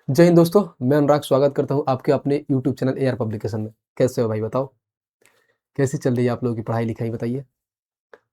जय हिंद दोस्तों, मैं अनुराग स्वागत करता हूँ आपके अपने यूट्यूब चैनल एआर पब्लिकेशन में। कैसे हो भाई, बताओ कैसी चल रही है आप लोगों की पढ़ाई लिखाई, बताइए।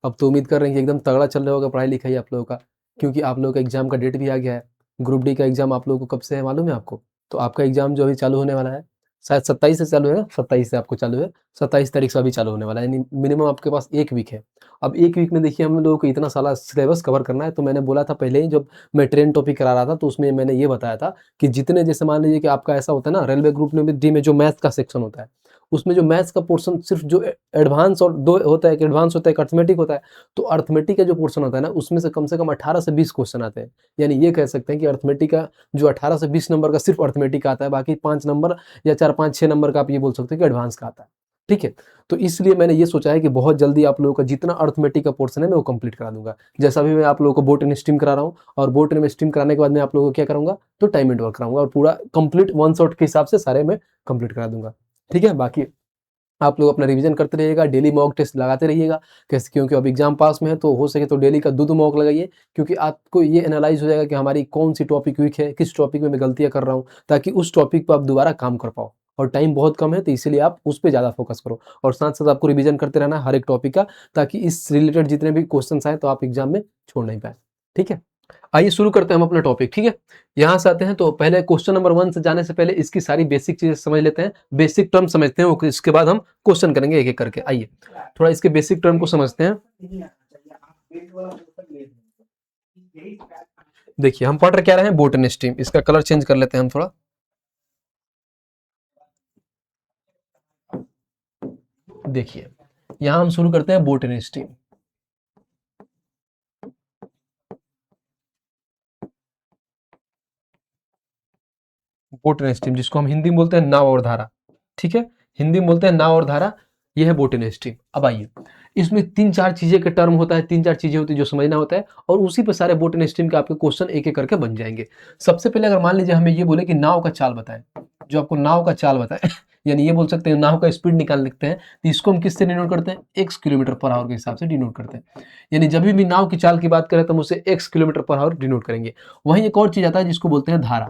अब तो उम्मीद कर रहे हैं कि एकदम तगड़ा चल रहा होगा पढ़ाई लिखाई आप लोगों का, क्योंकि आप लोगों का एग्जाम का डेट भी आ गया है। ग्रुप डी का एग्जाम आप लोगों को कब से है मालूम है आपको? तो आपका एग्जाम जो अभी चालू होने वाला है, शायद 27 से चालू है ना, 27 से आपको चालू है, 27 तारीख से अभी चालू होने वाला है, यानी मिनिमम आपके पास 1 वीक है। अब 1 वीक में देखिए हम लोगों को इतना सारा सिलेबस कवर करना है। तो मैंने बोला था पहले ही, जब मैं ट्रेन टॉपिक करा रहा था तो उसमें मैंने ये बताया था कि जितने, जैसे मान लीजिए कि आपका ऐसा होता है ना, रेलवे ग्रुप में भी डी में जो मैथ्स का सेक्शन होता है, उसमें जो मैथ्स का पोर्शन सिर्फ जो एडवांस और दो होता है, एक एडवांस होता है, एक अर्थमेटिक होता है। तो अर्थमेटिक का जो पोर्शन होता है ना, उसमें से कम 18 से 20 क्वेश्चन आते हैं। यानी ये कह सकते हैं कि अर्थमेटिक का जो 18 से 20 नंबर का सिर्फ अर्थमेटिक आता है, बाकी 5 नंबर या 4 5 6 नंबर का आप ये बोल सकते हो कि एडवांस का आता है। ठीक है? तो इसलिए मैंने ये सोचा है कि बहुत जल्दी आप लोगों का जितना अर्थमेटिक का पोर्शन है मैं वो कंप्लीट करा दूंगा। जैसा भी मैं आप लोगों को बोटनी स्ट्रीम करा रहा हूँ, और बोटनी स्ट्रीम कराने के बाद मैं आप लोगों को क्या कराऊंगा, तो टाइम एंड वर्क कराऊंगा, और पूरा कंप्लीट वन शॉट के हिसाब से सारे मैं कंप्लीट करा दूंगा। ठीक है? बाकी आप लोग अपना रिवीजन करते रहिएगा, डेली मॉक टेस्ट लगाते रहिएगा। कैसे? क्योंकि अब एग्जाम पास में है, तो हो सके तो डेली का 2-2 मॉक लगाइए, क्योंकि आपको ये एनालाइज हो जाएगा कि हमारी कौन सी टॉपिक वीक है, किस टॉपिक में मैं गलतियां कर रहा हूँ, ताकि उस टॉपिक पर आप दोबारा काम कर पाओ। और टाइम बहुत कम है, तो इसीलिए आप उस पर ज़्यादा फोकस करो, और साथ साथ आपको रिवीजन करते रहना है हर एक टॉपिक का, ताकि इस रिलेटेड जितने भी क्वेश्चन आए तो आप एग्जाम में छोड़ नहीं पाए। ठीक है? आइए शुरू करते हैं हम अपना टॉपिक। ठीक है? यहाँ से आते हैं, तो पहले क्वेश्चन नंबर 1 से जाने से पहले इसकी सारी बेसिक चीजें समझ लेते हैं, बेसिक टर्म समझते हैं, इसके बाद हम क्वेश्चन करेंगे एक एक करके। आइए थोड़ा इसके बेसिक टर्म को समझते हैं। देखिए हम पढ़ क्या रहे हैं, बोटनी स्ट्रीम। इसका कलर चेंज कर लेते हैं हम थोड़ा। देखिए यहाँ हम शुरू करते हैं बोटनी स्ट्रीम। बोटनी स्ट्रीम जिसको हम हिंदी में बोलते हैं नाव और धारा। ठीक है? हिंदी में बोलते हैं नाव और धारा, ये है बोटनी स्ट्रीम। अब आइए, इसमें 3-4 चीजें का टर्म होता है, 3-4 चीजें होती है जो समझना होता है, और उसी पे सारे बोटनी स्ट्रीम के आपके क्वेश्चन एक एक करके बन जाएंगे। सबसे पहले अगर मान लीजिए हमें ये बोले कि नाव का चाल बताएं, जो आपको नाव का चाल बताए यानी ये बोल सकते हैं नाव का स्पीड निकाल लिखते हैं, तो इसको हम किससे डिनोट करते हैं, x किलोमीटर पर आवर के हिसाब से डिनोट करते हैं। यानी जब भी नाव की चाल की बात करें तो हम उसे x kilometre per our denote करेंगे। वहीं एक और चीज आता है जिसको बोलते हैं धारा।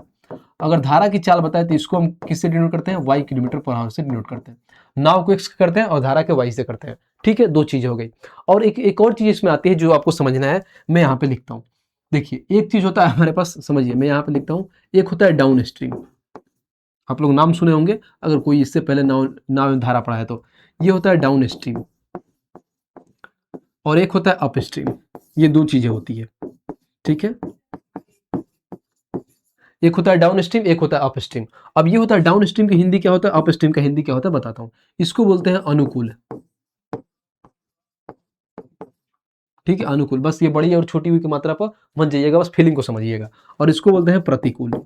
अगर धारा की चाल बताए तो इसको हम किससे डिनोट करते हैं, y किलोमीटर पर आवर से डिनोट करते हैं। नाव को x करते हैं और धारा के y से करते हैं। ठीक है? 2 चीजें हो गई। और एक और चीज इसमें आती है जो आपको समझना है, मैं यहाँ पे लिखता हूँ। देखिए एक चीज होता है हमारे पास, समझिए मैं यहाँ पे लिखता हूँ, एक होता है डाउन स्ट्रीम। आप लोग नाम सुने होंगे अगर कोई इससे पहले नाव नाव धारा पढ़ा है तो। ये होता है डाउन स्ट्रीम, और एक होता है अप स्ट्रीम। ये 2 चीजें होती है। ठीक है? एक होता है डाउन स्ट्रीम, एक होता है अप स्ट्रीम। अब ये होता है डाउन स्ट्रीम की हिंदी क्या होता है, अप स्ट्रीम का हिंदी क्या होता है बताता हूँ। इसको बोलते हैं अनुकूल। ठीक है? अनुकूल, बस ये बड़ी और छोटी हुई की मात्रा पर मत जाइएगा, बस फीलिंग को समझिएगा। और इसको बोलते हैं प्रतिकूल।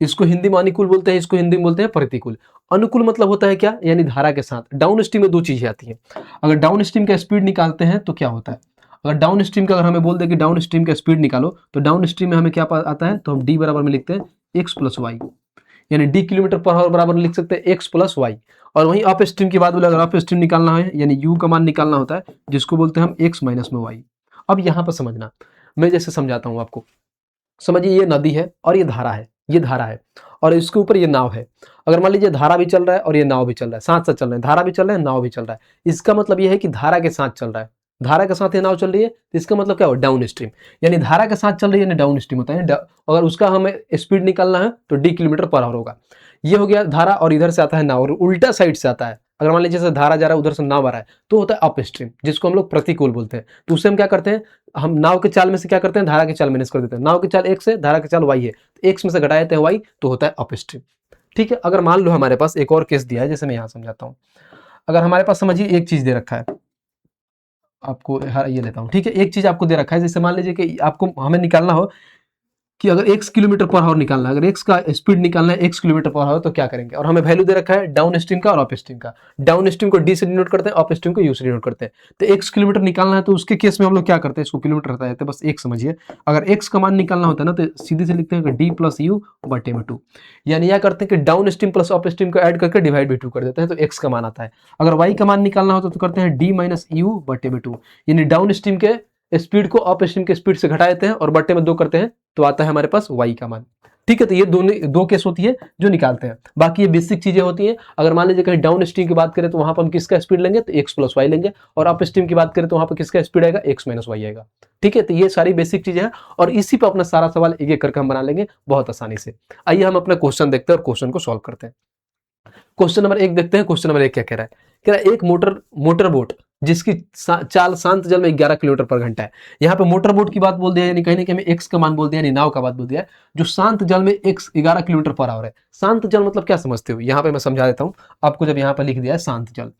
इसको हिंदी में अनुकूल बोलते हैं, इसको हिंदी में बोलते हैं प्रतिकूल। अनुकूल मतलब होता है क्या, यानी धारा के साथ। डाउन स्ट्रीम में 2 चीजें आती हैं। अगर डाउन स्ट्रीम का स्पीड निकालते हैं तो क्या होता है, अगर डाउन स्ट्रीम का अगर हमें बोल दे कि डाउन स्ट्रीम का स्पीड निकालो, तो डाउन स्ट्रीम में हमें क्या आता है, तो हम डी बराबर में लिखते हैं एक्स प्लस वाई। यानी डी किलोमीटर पर आवर बराबर लिख सकते हैं एक्स प्लस वाई। और वहीं अप स्ट्रीम की बात बोले, अगर अप स्ट्रीम निकालना है यानी यू का मान निकालना होता है, जिसको बोलते हैं हम एक्स माइनस में वाई। अब यहाँ पर समझना, मैं जैसे समझाता हूँ आपको। समझिए ये नदी है और ये धारा है, ये धारा है, और इसके ऊपर ये नाव है। अगर मान लीजिए धारा भी चल रहा है और ये नाव भी चल रहा है, साथ साथ चल रहे हैं, धारा भी चल रहा है, नाव भी चल रहा है। इसका मतलब ये है कि धारा के साथ चल रहा है, धारा के साथ ये नाव चल रही है, तो इसका मतलब क्या हो, डाउन स्ट्रीम। यानी धारा के साथ चल रही है यानी डाउन स्ट्रीम होता है। अगर उसका हमें स्पीड निकालना है तो डी किलोमीटर पर आवर होगा। ये हो गया धारा, और इधर से आता है नाव, और उल्टा साइड से आता है। अगर मान लीजिए जैसे धारा जा रहा है, उधर से नाव आ रहा है, तो होता है अप स्ट्रीम, जिसको हम लोग प्रतिकूल बोलते हैं। तो उससे हम क्या करते हैं, हम नाव के चाल में से क्या करते हैं, धारा की चाल माइनस कर देते हैं। नाव की चाल x है, धारा की चाल y है, तो x में से घटा देते हैं y, तो होता है अप स्ट्रीम। ठीक है? अगर मान लो हमारे पास एक और केस दिया है, जैसे मैं यहाँ समझाता हूँ। अगर हमारे पास समझिए एक चीज दे रखा है आपको, ये लेता हूँ। ठीक है? एक चीज आपको दे रखा है, जैसे मान लीजिए कि आपको हमें निकालना हो कि अगर x किलोमीटर पर आवर निकालना है, अगर x का स्पीड निकालना है x किलोमीटर पर आवर, तो क्या करेंगे। और हमें वैल्यू दे रखा है डाउन स्ट्रीम का और अप स्ट्रीम का। डाउन स्ट्रीम को d से डिनोट करते हैं, अप स्ट्रीम को u से डिनोट करते हैं। तो x किलोमीटर निकालना है तो उसके केस में हम लोग क्या करते हैं, इसको किलोमीटर रहता है, बस एक समझिए। अगर x का मान निकालना होता है ना, तो सीधे से लिखते हैं कि d प्लस यू बटे में 2। यानी यह करते हैं कि down stream plus up stream को ऐड करके डिवाइड बाई 2 कर देते हैं, तो x का मान आता है। अगर y का मान निकालना होता है तो करते हैं d माइनस यू बटे में 2। यानी डाउन स्ट्रीम के स्पीड को अप स्ट्रीम के स्पीड से घटा देते हैं और बट्टे में 2 करते हैं तो आता है हमारे पास y का मान। ठीक है, तो ये दो केस होती है जो निकालते हैं। बाकी ये बेसिक चीजें होती हैं। अगर मान लीजिए कहीं डाउन स्ट्रीम की बात करें तो वहां पर हम किसका स्पीड लेंगे, तो x प्लस वाई लेंगे, और अप स्ट्रीम की बात करें तो वहां पर किसका स्पीड आएगा, x माइनस वाई आएगा। ठीक है, तो ये सारी बेसिक चीजें हैं और इसी पर अपना सारा सवाल एक एक करके हम बना लेंगे बहुत आसानी से। आइए हम अपना क्वेश्चन देखते हैं और क्वेश्चन को सॉल्व करते हैं। क्वेश्चन नंबर 1 देखते हैं। क्वेश्चन नंबर 1 क्या कह रहा है, कह रहा है एक मोटर बोट जिसकी चाल शांत जल में 11 किलोमीटर पर घंटा है। यहाँ पे मोटर बोट की बात बोल दिया, यानी कहीं ना कहीं हमें एक्स का मान बोल दिया, यानी नाव का बात बोल दिया है, जो शांत जल में 11 किलोमीटर पर आवर है। शांत जल मतलब क्या समझते हो, यहाँ पे मैं समझा देता हूँ आपको। जब यहाँ पे लिख दिया है शांत जल,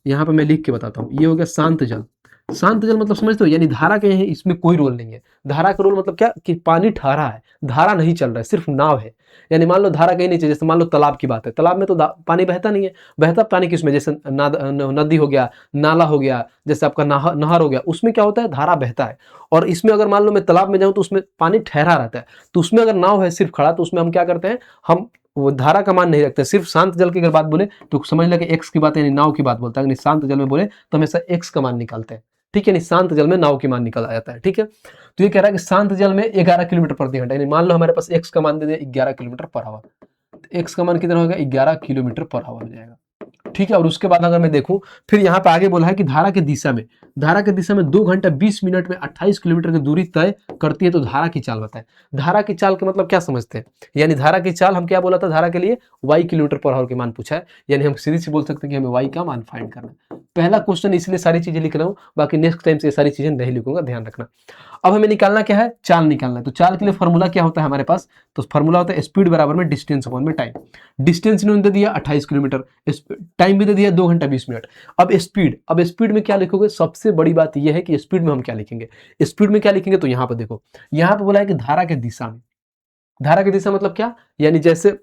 यहाँ पे मैं लिख के बताता हूँ, ये हो गया शांत जल। शांत जल मतलब समझते हो, यानी धारा के है, इसमें कोई रोल नहीं है। धारा का रोल मतलब क्या, कि पानी ठहरा है, धारा नहीं चल रहा है, सिर्फ नाव है। यानी मान लो धारा कहीं नहीं चाहिए, जैसे मान लो तालाब की बात है, तालाब में तो पानी बहता नहीं है। बहता पानी किसमें, जैसे नदी हो गया, नाला हो गया, जैसे आपका नहर हो गया, उसमें क्या होता है, धारा बहता है। और इसमें अगर मान लो मैं तालाब में जाऊं तो उसमें पानी ठहरा रहता है। तो उसमें अगर नाव है सिर्फ खड़ा, तो उसमें हम क्या करते हैं, हम वो धारा का मान नहीं रखते। सिर्फ शांत जल की अगर बात बोले तो समझ लगे एक्स की बात है, यानी नाव की बात बोलता है। शांत जल में बोले तो हमेशा एक्स का मान निकालते हैं। ठीक है, शांत जल में नाव की मान निकल जाता है। ठीक है, तो ये कह रहा है कि शांत जल में 11 किलोमीटर प्रति घंटा, यानी मान लो हमारे पास एक्स का मान दे दिया 11 किलोमीटर पर आवर। एक्स का मान कितना होगा, 11 किलोमीटर पर आवर हो जाएगा। ठीक है, और उसके बाद अगर मैं देखूं, फिर यहाँ पे आगे बोला है कि धारा के दिशा में 2 घंटा 20 मिनट में 28 किलोमीटर की दूरी तय करती है, तो धारा की चाल बताएं। धारा की चाल का मतलब क्या समझते हैं, यानी धारा की चाल हम क्या बोला था, धारा के लिए y किलोमीटर पर आवर के मान पूछा है, यानी हम सीधी सी बोल सकते हैं कि हमें y का मान फाइंड करना है। पहला क्वेश्चन, इसलिए सारी चीजें लिख रहा हूं, बाकी नेक्स्ट टाइम से ये सारी चीजें नहीं लिखूंगा, ध्यान रखना। अब हमें निकालना क्या है, चाल निकालना है। तो चाल के लिए फॉर्मूला क्या होता है हमारे पास, तो फॉर्मूला होता है स्पीड बराबर में डिस्टेंस अपॉन में टाइम। डिस्टेंस इन्होंने दे दिया 28 किलोमीटर, टाइम भी दे दिया 2 घंटा 20 मिनट। अब स्पीड में क्या लिखोगे, सबसे बड़ी बात यह है कि स्पीड में हम क्या लिखेंगे। स्पीड में क्या लिखेंगे, तो यहां पर देखो, यहां पर बोला है कि धारा के दिशा में। धारा की दिशा मतलब क्या, यानी जैसे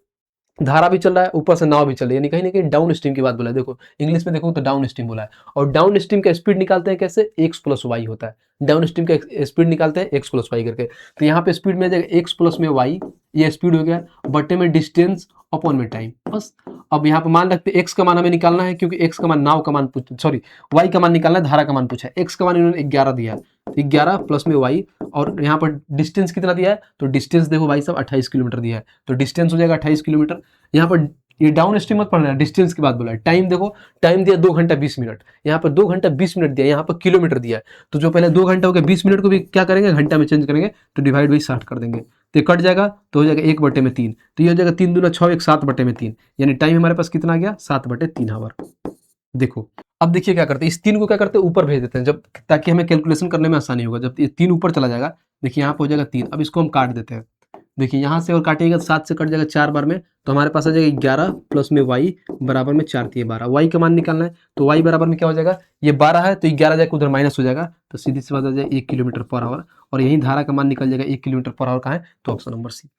धारा भी चल रहा है, ऊपर से नाव भी चल रही है, यानी कहीं ना कहीं डाउन स्ट्रीम की बात बोला है। देखो इंग्लिश में देखो तो डाउन स्ट्रीम बोला है, और डाउन स्ट्रीम का स्पीड निकालते हैं कैसे, एक्स प्लस वाई होता है। डाउन स्ट्रीम का स्पीड निकालते हैं एक्स प्लस वाई करके। तो यहाँ पे स्पीड में जाएगा एक्स प्लस में वाई, ये स्पीड हो गया, बट्टे में डिस्टेंस अपॉन में टाइम, बस। अब यहाँ पे मान रखते हैं एक्स का मान हमें निकालना है, क्योंकि एक्स का मान नाव का मान सॉरी वाई का मान निकालना है, धारा का मान पूछा है। एक्स का मान इन्होंने 11 दिया है, तो 11 प्लस में वाई, और यहाँ पर डिस्टेंस कितना दिया है, तो डिस्टेंस देखो भाई साहब 28 किलोमीटर दिया है, तो डिस्टेंस हो जाएगा 28 किलोमीटर। यहाँ पर ये डाउन स्ट्रीम मत पढ़ना, डिस्टेंस की बात बोला है। टाइम देखो, टाइम दिया 2 घंटा 20 मिनट, यहाँ पर 2 घंटा 20 मिनट दिया, यहाँ पर किलोमीटर दिया है। तो जो पहले 2 घंटा हो गया, 20 मिनट को भी क्या करेंगे, घंटा में चेंज करेंगे, तो डिवाइड बाई 60 कर देंगे, तो कट जाएगा, तो हो जाएगा 1/3। तो ये हो जाएगा 3 दूना 6, 7/3, यानी टाइम हमारे पास कितना आ गया, 7/3 आवर। देखो अब देखिए क्या करते हैं, इस 3 को क्या करते हैं, ऊपर भेज देते हैं, जब ताकि हमें कैलकुलेशन करने में आसानी होगा। जब ये 3 ऊपर चला जाएगा, देखिए यहाँ पे हो जाएगा 3। अब इसको हम काट देते हैं, देखिए यहाँ से और काटिएगा 7 से कट जाएगा 4 बार में, तो हमारे पास आ जाएगा 11 प्लस में वाई बराबर में 4 3 12। वाई का मान निकालना है, तो वाई बराबर में क्या हो जाएगा, ये 12 है तो 11 जाएगा उधर माइनस हो जाएगा, तो सीधी सी बात आ जाएगा 1 किलोमीटर पर आवर। और यही धारा का मान निकल जाएगा 1 किलोमीटर पर आवर कहाँ है, तो ऑप्शन नंबर सी।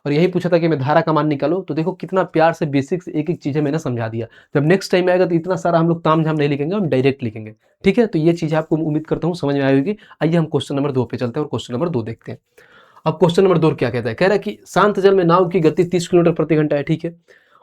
और यही पूछा था कि मैं धारा का मान निकालो, तो देखो कितना प्यार से बेसिक से एक एक चीजें मैंने समझा दिया। जब नेक्स्ट टाइम आएगा तो इतना सारा हम लोग ताम झाम नहीं लिखेंगे, हम डायरेक्ट लिखेंगे। ठीक है, तो ये चीज आपको उम्मीद करता हूँ समझ में आएगी। आइए हम क्वेश्चन नंबर 2 पे चलते हैं और क्वेश्चन नंबर 2 देखते हैं। अब क्वेश्चन नंबर 2 क्या कहता है, कह रहा है कि शांत जल में नाव की गति 30 किलोमीटर प्रति घंटा है। ठीक है,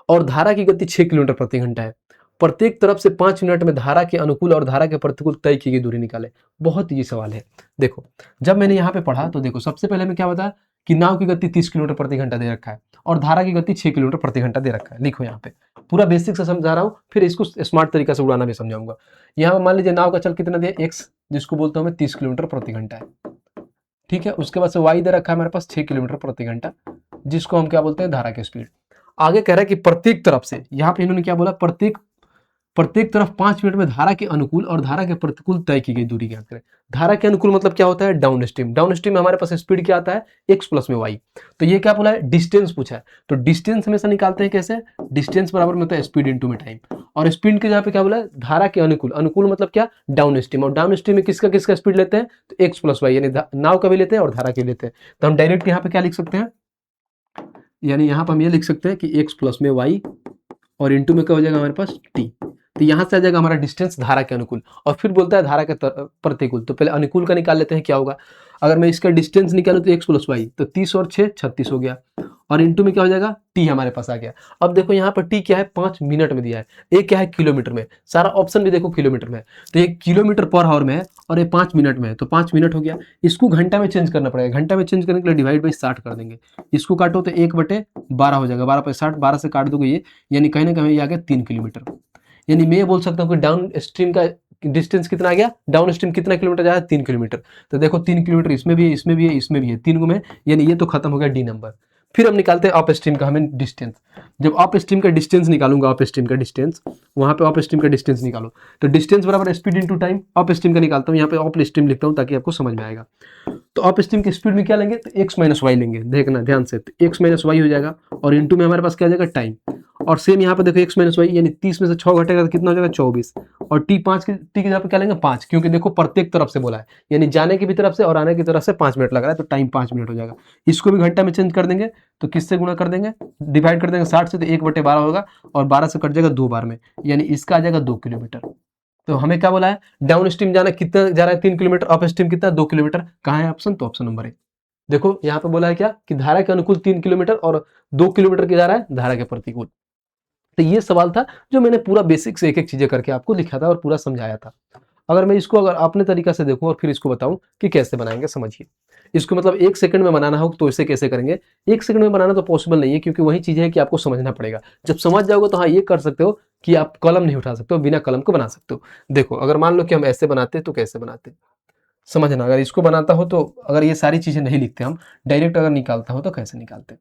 और धारा की गति 6 किलोमीटर प्रति घंटा है। प्रत्येक तरफ से 5 मिनट में धारा के अनुकूल और धारा के प्रतिकूल तय की गई दूरी निकाले। बहुत ही सवाल है। देखो जब मैंने यहाँ पे पढ़ा तो देखो सबसे पहले मैं क्या बताया कि नाव की गति 30 किलोमीटर प्रति घंटा दे रखा है और धारा की गति 6 किलोमीटर प्रति घंटा दे रखा है। लिखो यहाँ पे पूरा बेसिक से समझा रहा हूँ, फिर इसको स्मार्ट तरीका से उड़ाना भी समझाऊंगा। यहाँ मान लीजिए नाव का चल कितना दिया, एक्स, जिसको बोलता हूँ मैं 30 किलोमीटर प्रति घंटा है। ठीक है, उसके बाद से वाई दे रखा है हमारे पास 6 किलोमीटर प्रति घंटा, जिसको हम क्या बोलते हैं, धारा की स्पीड। आगे कह रहा है कि प्रत्येक तरफ से, यहाँ पे इन्होंने क्या बोला, प्रत्येक तरफ 5 मिनट में धारा के अनुकूल और धारा के प्रतिकूल तय की गई दूरी ज्ञात करें। धारा के अनुकूल मतलब क्या होता है, डाउन स्ट्रीम। डाउन स्ट्रीम में हमारे पास स्पीड क्या आता है, एक्स प्लस में वाई। तो ये क्या बोला है, डिस्टेंस पूछा है, तो डिस्टेंस हमेशा निकालते हैं कैसे, डिस्टेंस बराबर में होता है स्पीड इंटू में टाइम। और स्पीड के जहाँ पे क्या बोला है, धारा के अनुकूल। अनुकूल मतलब क्या, डाउन स्ट्रीम। और डाउन स्ट्रीम में किसका किसका स्पीड लेते हैं, तो एक्स प्लस वाई, यानी नाव का भी लेते हैं और धारा के लेते हैं। तो हम डायरेक्ट यहाँ पे क्या लिख सकते हैं, यानी यहाँ पर हम ये लिख सकते हैं कि एक्स प्लस में वाई और इंटू में क्या हो जाएगा हमारे पास टी। तो यहाँ से आ जाएगा हमारा डिस्टेंस धारा के अनुकूल, और फिर बोलता है धारा के प्रतिकूल। तो पहले अनुकूल का निकाल लेते हैं क्या होगा। अगर मैं इसका डिस्टेंस निकालूं तो एक्स प्लस वाई, तो 30 और 6 36 हो गया। और इनटू में क्या हो जाएगा, टी हमारे पास आ गया। अब देखो यहाँ पर टी क्या है, 5 मिनट में दिया है, ये क्या है किलोमीटर में, सारा ऑप्शन भी देखो किलोमीटर में है, तो ये किलोमीटर पर आवर में है और ये 5 मिनट में है, तो 5 मिनट हो गया। इसको घंटा में चेंज करना पड़ेगा, घंटा में चेंज करने के लिए डिवाइड बाई 60 कर देंगे, इसको काटो तो 1/12 हो जाएगा, 12 पे 60, 12 से काट दोगे ये, यानी कहीं ना कहीं ये आ गया 3 किलोमीटर। यानी मैं ये बोल सकता हूँ कि डाउन स्ट्रीम का डिस्टेंस कितना आ गया, डाउन स्ट्रीम कितना किलोमीटर जा रहा है, 3 किलोमीटर। तो देखो 3 किलोमीटर इसमें भी है, इसमें भी है, इसमें भी है, 3 को में, यानी ये तो खत्म हो गया डी नंबर। फिर हम निकालते हैं अप स्ट्रीम का हमें डिस्टेंस। जब अप स्ट्रीम का डिस्टेंस निकालूंगा, अप स्ट्रीम का डिस्टेंस, वहां पे अप स्ट्रीम का डिस्टेंस निकालो, तो डिस्टेंस बराबर speed into time, up stream का निकालता हूँ, यहाँ पे अप स्ट्रीम लिखता हूँ ताकि आपको समझ में आएगा। तो अप स्ट्रीम की स्पीड में क्या लेंगे, तो एक्स माइनस वाई लेंगे, देखना ध्यान से, तो एक्स माइनस वाई हो जाएगा, और इनटू में हमारे पास क्या आ जाएगा, टाइम। और सेम यहाँ पे देखो एक्स माइनस वाई, यानी 30 में से 6 घटेगा तो कितना हो जाएगा, 24। और टी की जगह पे क्या लेंगे, 5, क्योंकि देखो प्रत्येक तरफ से बोला है, यानी जाने की भी तरफ से और आने की तरफ से 5 मिनट लग रहा है, तो टाइम 5 मिनट हो जाएगा। इसको भी घंटा में चेंज कर देंगे, तो किससे गुणा कर देंगे, डिवाइड कर देंगे 60 से, तो 1/12 होगा, और 12 से कट जाएगा 2 बार में, यानी इसका आ जाएगा 2 किलोमीटर। तो हमें क्या बोला है, डाउन स्ट्रीम जाना कितना जा रहा है, 3 किलोमीटर, अप स्ट्रीम कितना, 2 किलोमीटर। कहाँ है ऑप्शन, तो ऑप्शन नंबर 1। देखो यहाँ पे बोला है क्या, कि धारा के अनुकूल 3 किलोमीटर और 2 किलोमीटर की जा रहा है धारा के प्रतिकूल। तो ये सवाल था जो मैंने पूरा बेसिक से एक एक चीजें करके आपको लिखा था और पूरा समझाया था। अगर मैं इसको अगर अपने तरीका से देखूं और फिर इसको बताऊं कि कैसे बनाएंगे, समझिए। इसको मतलब 1 सेकंड में बनाना हो तो इसे कैसे करेंगे, 1 सेकंड में बनाना तो पॉसिबल नहीं है, क्योंकि वही चीजें है कि आपको समझना पड़ेगा। जब समझ जाओगे तो हाँ ये कर सकते हो कि आप कलम नहीं उठा सकते हो, बिना कलम को बना सकते हो। देखो अगर मान लो कि हम ऐसे बनाते तो कैसे बनाते, समझना। अगर इसको बनाता हो तो, अगर ये सारी चीजें नहीं लिखते हम, डायरेक्ट अगर निकालता हो तो कैसे निकालते,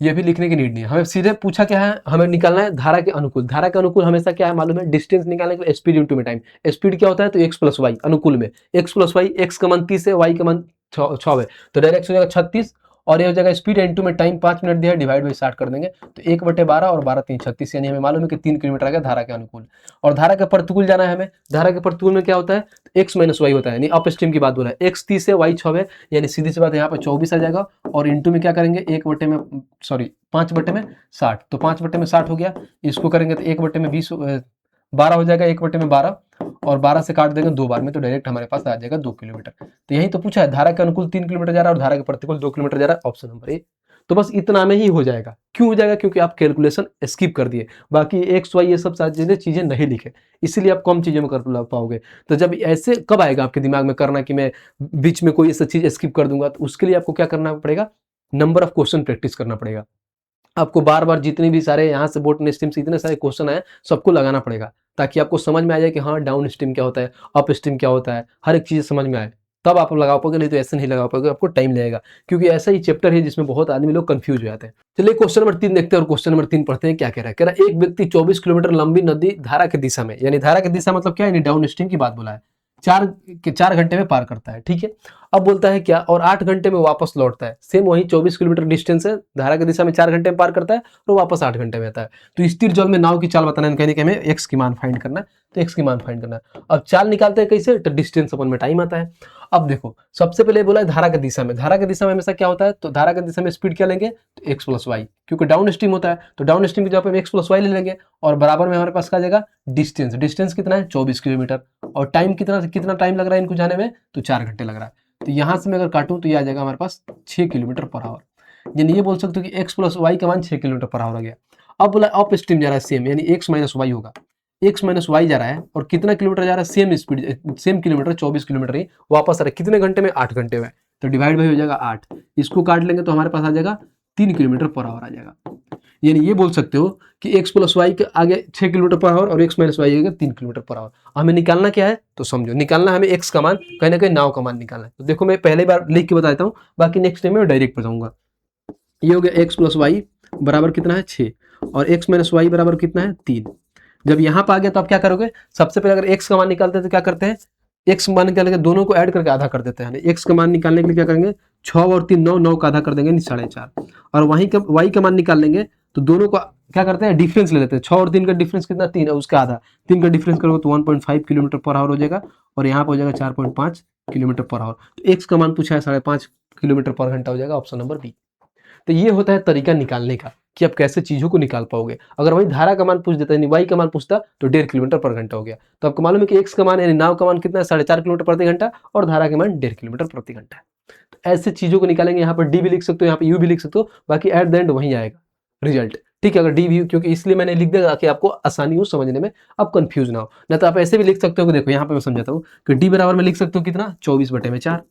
ये भी लिखने की नीड नहीं है। हमें सीधे पूछा क्या है, हमें निकालना है धारा के अनुकूल। धारा के अनुकूल हमेशा क्या है मालूम है, डिस्टेंस निकालने के लिए स्पीड इंटू में टाइम। स्पीड क्या होता है, तो एक्स प्लस वाई, अनुकूल में एक्स प्लस वाई, एक्स का मान 30 है, वाई का मान 6 है, तो डायरेक्ट हो जाएगा 36, और ये हो जाएगा स्पीड इंटू में टाइम, 5 मिनट दिया है, डिवाइड बाई 60 कर देंगे, तो 1/12 और 12 3 36, यानी हमें मालूम है कि 3 किलोमीटर आ गया धारा के अनुकूल। और धारा के प्रतिकूल जाना है हमें, धारा के प्रतिकूल में क्या होता है, एक्स माइनस वाई होता है, यानी अप स्ट्रीम की बात बोला है, एक्स 30 है, वाई 6 है, यानी सीधी सी बात है यहाँ पे 24 आ जाएगा, और इंटू में क्या करेंगे, 5/60, तो 5/60 हो गया। इसको करेंगे तो 1/20 12 हो जाएगा, 1/12, और 12 से काट देंगे 2 बार में, तो डायरेक्ट हमारे पास आ जाएगा 2 किलोमीटर। तो यही तो पूछा है, धारा के अनुकूल 3 किलोमीटर जा रहा है और धारा के प्रतिकूल 2 किलोमीटर जा रहा है, ऑप्शन नंबर ए। तो बस इतना में ही हो जाएगा। क्यों हो जाएगा, क्योंकि आप कैलकुलेशन स्किप कर दिए, बाकी एक्स वाई ये सब सारी चीजें नहीं लिखे, इसीलिए आप कम चीजों में कर पाओगे। तो जब ऐसे कब आएगा आपके दिमाग में करना कि मैं बीच में कोई ऐसा चीज स्किप कर दूंगा, तो उसके लिए आपको क्या करना पड़ेगा, नंबर ऑफ क्वेश्चन प्रैक्टिस करना पड़ेगा। आपको बार बार जितने भी सारे यहाँ से बोट स्ट्रीम से इतने सारे क्वेश्चन आए, सबको लगाना पड़ेगा, ताकि आपको समझ में आ जाए कि हाँ डाउन स्ट्रीम क्या होता है, अप स्ट्रीम क्या होता है, हर एक चीज़ समझ में आए, तब आप लगा पाओगे, नहीं तो ऐसे नहीं लगा पाओगे, आपको टाइम लगेगा, क्योंकि ऐसा ही चैप्टर है जिसमें बहुत आदमी लोग कंफ्यूज हो जाते हैं। चलिए क्वेश्चन नंबर 3 देखते हैं, और क्वेश्चन नंबर 3 पढ़ते हैं, क्या कह रहा है। कह रहा है एक व्यक्ति 24 किलोमीटर लंबी नदी धारा की दिशा में, यानी धारा की दिशा मतलब क्या है, यानी डाउन स्ट्रीम की बात बोला है, 4 घंटे में पार करता है, ठीक है। अब बोलता है क्या, और 8 घंटे में वापस लौटता है। सेम वही 24 किलोमीटर डिस्टेंस है, धारा की दिशा में 4 घंटे में पार करता है और वापस 8 घंटे में आता है। तो स्थिर जल में नाव की चाल बताना है, कहने कि हमें एक्स की मान फाइंड करना है, तो एक्स की मान फाइंड करना है। अब चाल निकालते हैं कैसे, तो डिस्टेंस अपन में टाइम आता है। अब देखो सबसे पहले बोला है धारा की दिशा में, धारा की दिशा में हमेशा क्या होता है, तो धारा की दिशा में स्पीड क्या लेंगे, तो एक्स प्लस वाई, क्योंकि डाउन स्ट्रीम होता है, तो डाउन स्ट्रीम की जगह पे हम एक्स प्लस वाई ले लेंगे, और बराबर में हमारे पास क्या जाएगा, डिस्टेंस। डिस्टेंस कितना है, 24 किलोमीटर, और टाइम कितना टाइम लग रहा है इनको जाने में, तो 4 घंटे लग रहा है। तो यहाँ से मैं अगर काटूं तो ये आ जाएगा हमारे पास 6 किलोमीटर पर आवर, यानी ये बोल सकते हो कि एक्स प्लस वाई का मान 6 किलोमीटर पर आवर आ गया। अब बोला अप स्ट्रीम जा रहा है सेम, यानी एक्स माइनस वाई होगा, एक्स माइनस वाई जा रहा है, और कितना किलोमीटर जा रहा है, same speed same kilometre, 24 kilometre ही वापस आ रहा है, कितने घंटे में, 8 घंटे में, तो डिवाइड भाई हो जाएगा 8, इसको काट लेंगे तो हमारे पास आ जाएगा 3 किलोमीटर पर आवर आ जाएगा। यानी ये बोल सकते हो कि एक्स प्लस वाई के आगे 6 किलोमीटर पर आवर और एक्स माइनस वाई आगे 3 किलोमीटर पर आवर। हमें निकालना क्या है, तो समझो निकालना हमें एक्स का मान, कहीं ना कहीं नाव का मान निकालना है। तो देखो मैं पहले बार लिख के बता देता हूँ, बाकी नेक्स्ट टाइम में डायरेक्ट बताऊंगा। ये हो गया एक्स प्लस वाई बराबर कितना है 6, और एक्स माइनस वाई बराबर कितना है 3। जब यहाँ पर आ गया तो आप क्या करोगे, सबसे पहले अगर एक्स का मान निकालते हैं तो क्या करते हैं, एक्स मान निकालने के दोनों को ऐड करके आधा कर देते हैं। एक्स का मान निकालने के लिए क्या करेंगे, 6 और 3 9, 9 का आधा कर देंगे, 4.5, और वहीं का वाई का मान निकाल लेंगे तो दोनों को क्या करते हैं, डिफरेंस ले लेते हैं। 6 और 3 का डिफरेंस कितना, 3 है, उसका आधा, 3 का डिफरेंस करोगे तो 1.5 किलोमीटर पर आवर हो जाएगा, और यहाँ पर हो जाएगा 4.5 किलोमीटर पर आवर। तो एक्स का मान पूछा है 5.5 किलोमीटर पर घंटा हो जाएगा, ऑप्शन नंबर बी। तो ये होता है तरीका निकालने का कि आप कैसे चीजों को निकाल पाओगे। अगर वही धारा का मान पूछ देता है, वाई का मान पूछता तो 1.5 किलोमीटर पर घंटा हो गया। तो आपको मालूम है कि एक्स का मान यानी नाव का मान कितना है, 4.5 किलोमीटर प्रति घंटा, और धारा का मान 1.5 किलोमीटर प्रति घंटा है। ऐसे चीज़ों को निकालेंगे, यहाँ पर डी भी लिख सकते हो, यहाँ पे यू भी लिख सकते हो, बाकी एट द एंड वहीं आएगा रिजल्ट। ठीक है, अगर डी भी, क्योंकि इसलिए मैंने लिख दिया कि आपको आसानी हो समझने में, अब कंफ्यूज ना हो। नहीं तो आप ऐसे भी लिख सकते हो कि देखो यहाँ पे मैं समझाता हूँ कि डी बराबर में लिख सकते हो कितना, 24/4।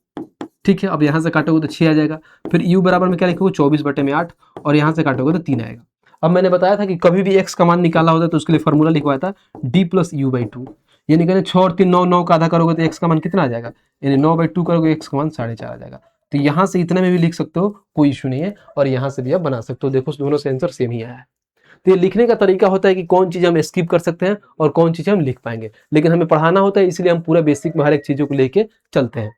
ठीक है, अब यहाँ से काटोगे तो 6 आ जाएगा। फिर u बराबर में क्या लिखोगे, 24/8, और यहाँ से काटोगे तो 3 आएगा। अब मैंने बताया था कि कभी भी x का मान निकाला होता है तो उसके लिए फॉर्मूला लिखवाया था d + u/2। यानी कि 6 और 3 9, 9 का आधा करोगे तो x का मान कितना आ जाएगा, यानी 9/2 करोगे x का मान 4.5 आ जाएगा। तो यहाँ से इतने में भी लिख सकते हो, कोई इशू नहीं है, और यहाँ से भी आप बना सकते हो। देखो दोनों से आंसर सेम ही आया है। तो ये लिखने का तरीका होता है कि कौन चीज़ हम स्किप कर सकते हैं और कौन चीज़ हम लिख पाएंगे, लेकिन हमें पढ़ाना होता है, इसलिए हम पूरा बेसिक में हर एक चीज़ों को लेके चलते हैं।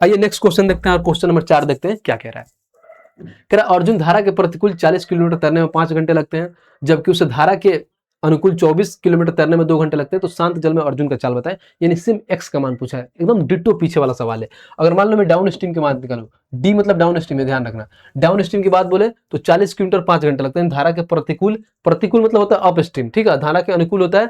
आइए नेक्स्ट क्वेश्चन देखते हैं, और क्वेश्चन नंबर 4 देखते हैं क्या कह रहा है। कह रहा है अर्जुन धारा के प्रतिकूल 40 किलोमीटर तैरने में 5 घंटे लगते हैं, जबकि उसे धारा के अनुकूल 24 किलोमीटर तैरने में 2 घंटे लगते हैं, तो शांत जल में अर्जुन का चाल बताएं। यानी सिम एक्स का मान पूछा है, एकदम डिट्टो पीछे वाला सवाल है। अगर मान लो मैं डाउन स्ट्रीम के मान निकालूं, डी मतलब डाउन स्ट्रीम है, ध्यान रखना। डाउन स्ट्रीम की बात बोले तो 40 किलोमीटर 5 घंटे लगते हैं। धारा के प्रतिकूल, प्रतिकूल मतलब होता है अप स्ट्रीम, ठीक है, धारा के अनुकूल होता है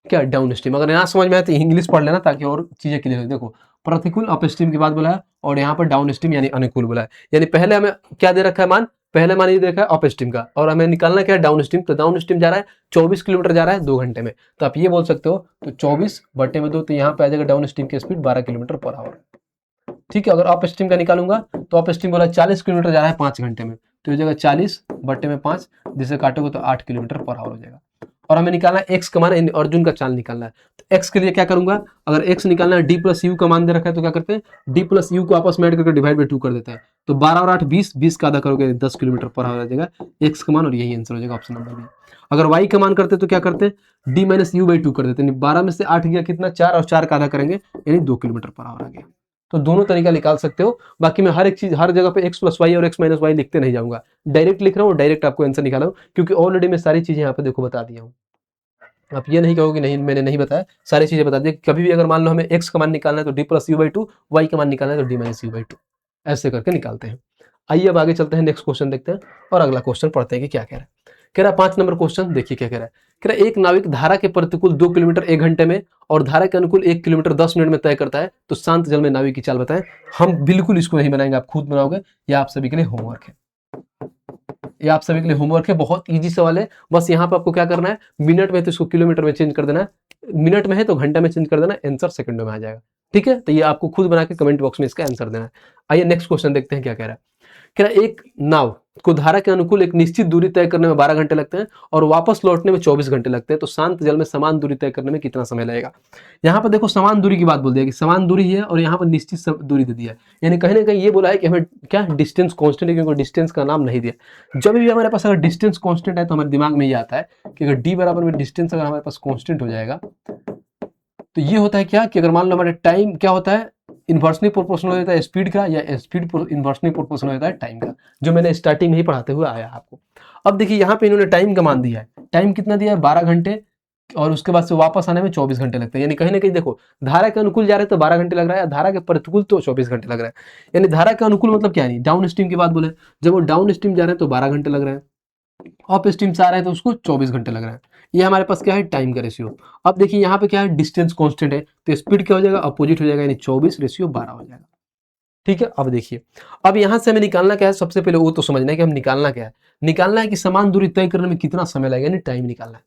क्या, डाउन स्ट्रीम। अगर यहाँ समझ में आए तो इंग्लिश पढ़ लेना ताकि और चीजें क्लियर हो। देखो प्रतिकूल अप स्ट्रीम की बात बोला है, और यहाँ पर डाउन स्ट्रीम यानी अनुकूल बोला है। यानी पहले हमें क्या दे रखा है मान, पहले मान ये देखा है अप स्ट्रीम का, और हमें निकालना क्या है, डाउन स्ट्रीम। तो डाउन स्ट्रीम जा रहा है 24 किलोमीटर जा रहा है 2 घंटे में, तो आप ये बोल सकते हो तो 24/2, तो यहाँ पे आ जाएगा डाउन स्ट्रीम की स्पीड 12 किलोमीटर/आवर। ठीक है, अगर अप स्ट्रीम का निकालूंगा तो अप स्ट्रीम बोला 40 किलोमीटर जा रहा है 5 घंटे में, तो ये जगह 40/5, जिसे काटोगे तो 8 किलोमीटर/आवर हो जाएगा। और हमें निकालना है एक्स का मान, अर्जुन का चाल निकालना है। तो एक्स के लिए क्या करूंगा, अगर एक्स निकालना है, डी प्लस यू का मान दे रखा है, तो क्या करते हैं, डी प्लस यू को आपस में ऐड करके डिवाइड बाई 2 कर देते हैं। तो 12 और 8 20, 20 का आधा करोगे 10 किलोमीटर/आवर आ जाएगा एक्स का मान, और यही आंसर हो जाएगा ऑप्शन नंबर बी। अगर वाई का मान करते तो क्या करते हैं, डी माइनस यू बाई 2 कर देते हैं। 12 में से 8 गया कितना, 4, और 4 का आधा करेंगे यानी 2 किलोमीटर/आवर आ गया। तो दोनों तरीका निकाल सकते हो। बाकी मैं हर एक चीज हर जगह पे x + y और x - y लिखते नहीं जाऊंगा, डायरेक्ट लिख रहा हूँ, डायरेक्ट आपको आंसर निकाला हूँ, क्योंकि ऑलरेडी मैं सारी चीजें यहाँ पे देखो बता दिया हूँ। आप ये नहीं कहोगे नहीं मैंने नहीं बताया, सारी चीजें बता दी। कभी भी अगर मान लो हमें x का मान निकालना है तो d + u/2, y का मान निकालना है तो d - u/2, ऐसे करके निकालते हैं। आइए अब आगे चलते हैं, नेक्स्ट क्वेश्चन देखते हैं, और अगला क्वेश्चन पढ़ते हैं कि क्या कह रहा है। कह रहा है 5 नंबर क्वेश्चन, देखिए क्या कह रहा है। कह रहा है एक नाविक धारा के प्रतिकूल 2 किलोमीटर 1 घंटे में और धारा के अनुकूल 1 किलोमीटर 10 मिनट में तय करता है, तो शांत जल में नाविक की चाल बताएं। हम बिल्कुल इसको नहीं बनाएंगे, आप खुद बनाओगे, या आप सभी के लिए होमवर्क है, ये आप सभी के लिए होमवर्क है। बहुत इजी सवाल है, बस यहाँ पे आपको क्या करना है, मिनट में तो इसको किलोमीटर में चेंज कर देना है, मिनट में है तो घंटा में चेंज कर देना, आंसर सेकंडों में आ जाएगा। ठीक है, तो ये आपको खुद बना के कमेंट बॉक्स में इसका आंसर देना है। आइए नेक्स्ट क्वेश्चन देखते हैं क्या कह रहा है। कह रहा है एक नाव को धारा के अनुकूल एक निश्चित दूरी तय करने में 12 घंटे लगते हैं और वापस लौटने में 24 घंटे लगते हैं, तो शांत जल में समान दूरी तय करने में कितना समय लगेगा। यहाँ पर देखो समान दूरी की बात बोल दिया कि समान दूरी है, और यहाँ पर निश्चित दूरी दे दिया है, यानी कहीं ना कहीं ये बोला है कि हमें क्या डिस्टेंस कांस्टेंट है, क्योंकि डिस्टेंस का नाम नहीं दिया। जब भी हमारे पास अगर डिस्टेंस कांस्टेंट है तो हमारे दिमाग में ये आता है कि अगर डी बराबर में डिस्टेंस अगर हमारे पास कांस्टेंट हो जाएगा, तो ये होता है क्या कि अगर मान लो हमारे टाइम क्या होता है, इन्वर्सली प्रोपोर्शनल होता है स्पीड का, या स्पीड इन्वर्सली प्रोपोर्शनल होता है टाइम का, जो मैंने स्टार्टिंग में ही पढ़ाते हुए आया आपको। अब देखिए यहाँ पे इन्होंने टाइम का मान दिया है, टाइम कितना दिया है 12 घंटे, और उसके बाद से वापस आने में 24 घंटे लगते हैं। यानी कहीं ना कहीं देखो धारा के अनुकूल जा रहे हैं तो 12 घंटे लग रहा है, धारा के प्रतिकूल तो 24 घंटे लग रहा है। यानी धारा के अनुकूल मतलब क्या है, डाउन स्ट्रीम की बात बोले, जब वो डाउन स्ट्रीम जा रहे हैं तो 12 घंटे लग रहे हैं, अप स्ट्रीम से आ रहा है तो उसको 24 घंटे लग रहा है। ये हमारे पास क्या है, टाइम का रेशियो। अब देखिए यहाँ पे क्या है, डिस्टेंस कांस्टेंट है, तो स्पीड क्या हो जाएगा, अपोजिट हो जाएगा, यानी 24/12 हो जाएगा। ठीक है, अब देखिए, अब यहाँ से हमें निकालना क्या है, सबसे पहले वो तो समझना है कि हम निकालना क्या है। निकालना है कि समान दूरी तय करने में कितना समय लगेगा, यानी टाइम निकालना है।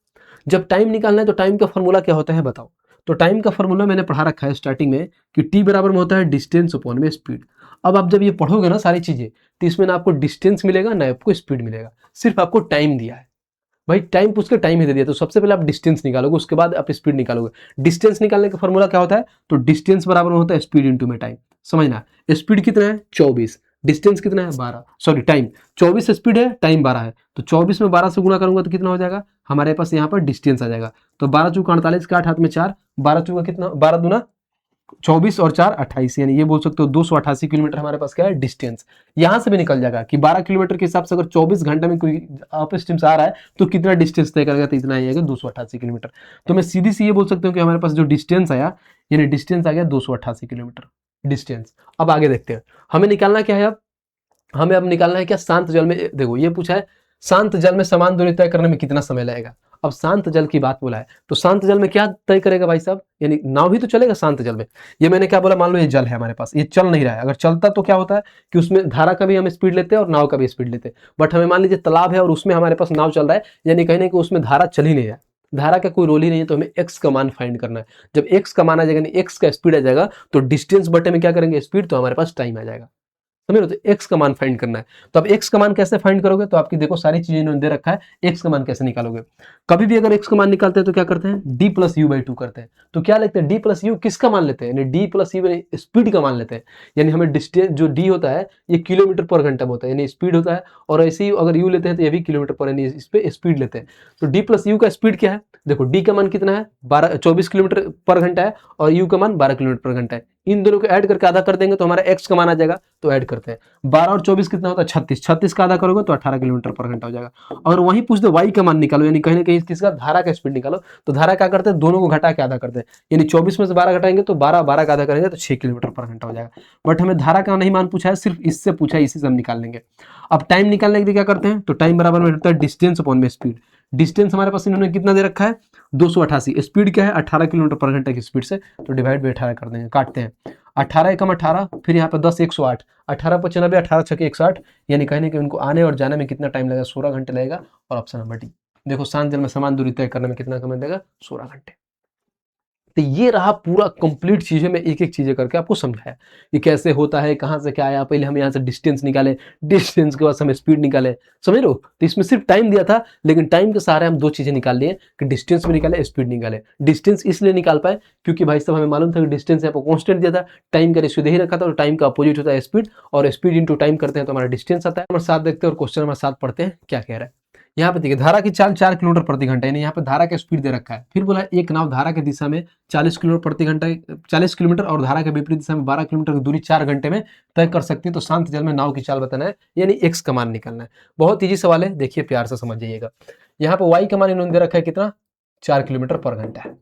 जब टाइम निकालना है तो टाइम का फॉर्मूला क्या होता है बताओ। तो टाइम का फॉर्मूला मैंने पढ़ा रखा है स्टार्टिंग में कि टी बराबर में होता है डिस्टेंस अपॉन में स्पीड। अब आप जब ये पढ़ोगे ना सारी चीजें, तो इसमें ना आपको डिस्टेंस मिलेगा ना आपको स्पीड मिलेगा, सिर्फ आपको टाइम दिया है। भाई टाइम पूछ के टाइम ही दे दिया, तो सबसे पहले आप डिस्टेंस निकालोगे, उसके बाद आप स्पीड निकालोगे। डिस्टेंस निकालने का फॉर्मूला क्या होता है, तो डिस्टेंस बराबर में होता है स्पीड इंटू में टाइम। समझना, स्पीड कितना है 24, डिस्टेंस कितना है 12, सॉरी टाइम 24 स्पीड है, टाइम 12 है, तो 24 में 12 से गुणा करूंगा तो कितना हो जाएगा, हमारे पास यहाँ पर डिस्टेंस आ जाएगा। तो 12 चौका 48 का 8 हाथ में 4, 12 चौका कितना, 12 दूना 24 और 4 28, यानी ये बोल सकते हो 288 किलोमीटर हमारे पास क्या है डिस्टेंस। यहां से भी निकल जाएगा कि 12 किलोमीटर के हिसाब से अगर 24 घंटे में कोई आप स्ट्रीम से आ रहा है तो कितना डिस्टेंस तय करेगा, तो इतना आएगा 288 किलोमीटर। तो मैं सीधी सी ये बोल सकता हूँ कि हमारे पास जो डिस्टेंस आया, यानी डिस्टेंस आ गया 288 किलोमीटर डिस्टेंस। अब आगे देखते हैं, हमें निकालना क्या है, अब हमें अब निकालना है क्या, शांत जल में। देखो ये पूछा है शांत जल में समान दूरी तय करने में कितना समय लगेगा। अब शांत जल की बात बोला है तो शांत जल में क्या तय करेगा भाई साहब, यानी नाव भी तो चलेगा शांत जल में। ये मैंने क्या बोला, मान लो ये जल है हमारे पास, ये चल नहीं रहा है, अगर चलता तो क्या होता है कि उसमें धारा का भी हम स्पीड लेते हैं और नाव का भी स्पीड लेते हैं। बट हमें मान लीजिए तालाब है और उसमें हमारे पास नाव चल रहा है, यानी कहीं ना कहीं उसमें धारा चल ही नहीं है, धारा का कोई रोल ही नहीं है, तो हमें एक्स का मान फाइंड करना है। जब एक्स का मान आ जाएगा, एक्स का स्पीड आ जाएगा, तो डिस्टेंस बटे में क्या करेंगे स्पीड, तो हमारे पास टाइम आ जाएगा। समझ रहे हो, तो एक्स का मान फाइंड करना है। तो अब एक्स का मान कैसे फाइंड करोगे, तो आपकी देखो सारी चीजें इन्होंने दे रखा है, एक्स का मान कैसे निकालोगे। कभी भी अगर एक्स का मान निकालते हैं तो क्या करते हैं, D plus you by two करते हैं। तो क्या लेते हैं, डी प्लस यू किसका मान लेते हैं, यानी डी प्लस यू स्पीड का मान लेते हैं। यानी हमें डिस्टेंस जो डी होता है ये किलोमीटर पर घंटा में होता है, यानी स्पीड होता है, और ऐसे ही अगर यू लेते हैं तो ये भी किलोमीटर पर, यानी इस पे स्पीड लेते हैं। तो डी प्लस यू का स्पीड क्या है, देखो डी का मान कितना है 24 किलोमीटर पर घंटा है, और यू का मान 12 किलोमीटर पर घंटा है। इन दोनों को ऐड करके आधा कर देंगे तो हमारा एक्स का मान आ जाएगा, तो ऐड करते हैं। 12 और 24 कितना होता है 36, 36 का आधा करोगे तो 18 किलोमीटर पर घंटा हो जाएगा। और वहीं पूछ दो वाई का मान निकालो, यानी कहीं ना कहीं किसका, धारा का स्पीड निकालो। तो धारा क्या करते हैं, दोनों को घटा के आधा करते हैं, यानी 24 में से 12 घटाएंगे तो 12, 12 का आधा करेंगे तो 6 किलोमीटर पर घंटा हो जाएगा। बट हमें धारा का नहीं मान पूछा है, सिर्फ इससे पूछा है, इसी से हम निकाल लेंगे। अब टाइम निकालने के लिए क्या करते हैं, तो टाइम बराबर में होता है डिस्टेंस अपॉन में स्पीड। डिस्टेंस हमारे पास इन्होंने कितना दे रखा है 288, स्पीड क्या है 18 किलोमीटर पर घंटे की स्पीड से, तो डिवाइड बाई 18 कर देंगे, काटते हैं। 18 एकम 18, फिर यहाँ पर 10 108, 18 पर 95, 18 छके 160, यानी कहीं ना कहीं उनको आने और जाने में कितना टाइम लगेगा, 16 घंटे लगेगा। और ऑप्शन नंबर डी, देखो शांत जल में समान दूरी तय करने में कितना समय लगेगा, 16 घंटे। तो ये रहा पूरा कंप्लीट चीजें, में एक एक चीजें करके आपको समझाया कि कैसे होता है, कहाँ से क्या आया। पहले हम यहाँ से डिस्टेंस निकाले, डिस्टेंस के बाद हमें स्पीड निकाले, समझ लो। तो इसमें सिर्फ टाइम दिया था, लेकिन टाइम के सहारे हम दो चीजें निकाल लिए कि डिस्टेंस भी निकाले, स्पीड निकाले। डिस्टेंस इसलिए निकाल पाए क्योंकि भाई साहब हमें मालूम था कि डिस्टेंस यहाँ पर कॉन्स्टेंट दिया था, टाइम का रेशियो दे ही रखा था, और टाइम का अपोजिट होता है स्पीड, और स्पीड इंटू टाइम करते हैं तो हमारा डिस्टेंस आता है। नंबर 7 देखते हैं और क्वेश्चन नंबर 7 पढ़ते हैं क्या कह रहा है। यहाँ पे देखिए धारा की चाल 4 किलोमीटर प्रति घंटा, यानी यहाँ पे धारा का स्पीड दे रखा है। फिर बोला एक नाव धारा की दिशा में 40 किलोमीटर प्रति घंटा, 40 किलोमीटर और धारा के विपरीत दिशा में 12 किलोमीटर की दूरी 4 घंटे में तय कर सकती है। तो शांत जल में नाव की चाल बताना है, यानी एक्स का मान निकालना है। बहुत ईजी सवाल है, देखिए प्यार से समझ जाइएगा। यहाँ पे वाई का मान इन्होंने दे रखा है कितना, 4 किलोमीटर पर घंटा है।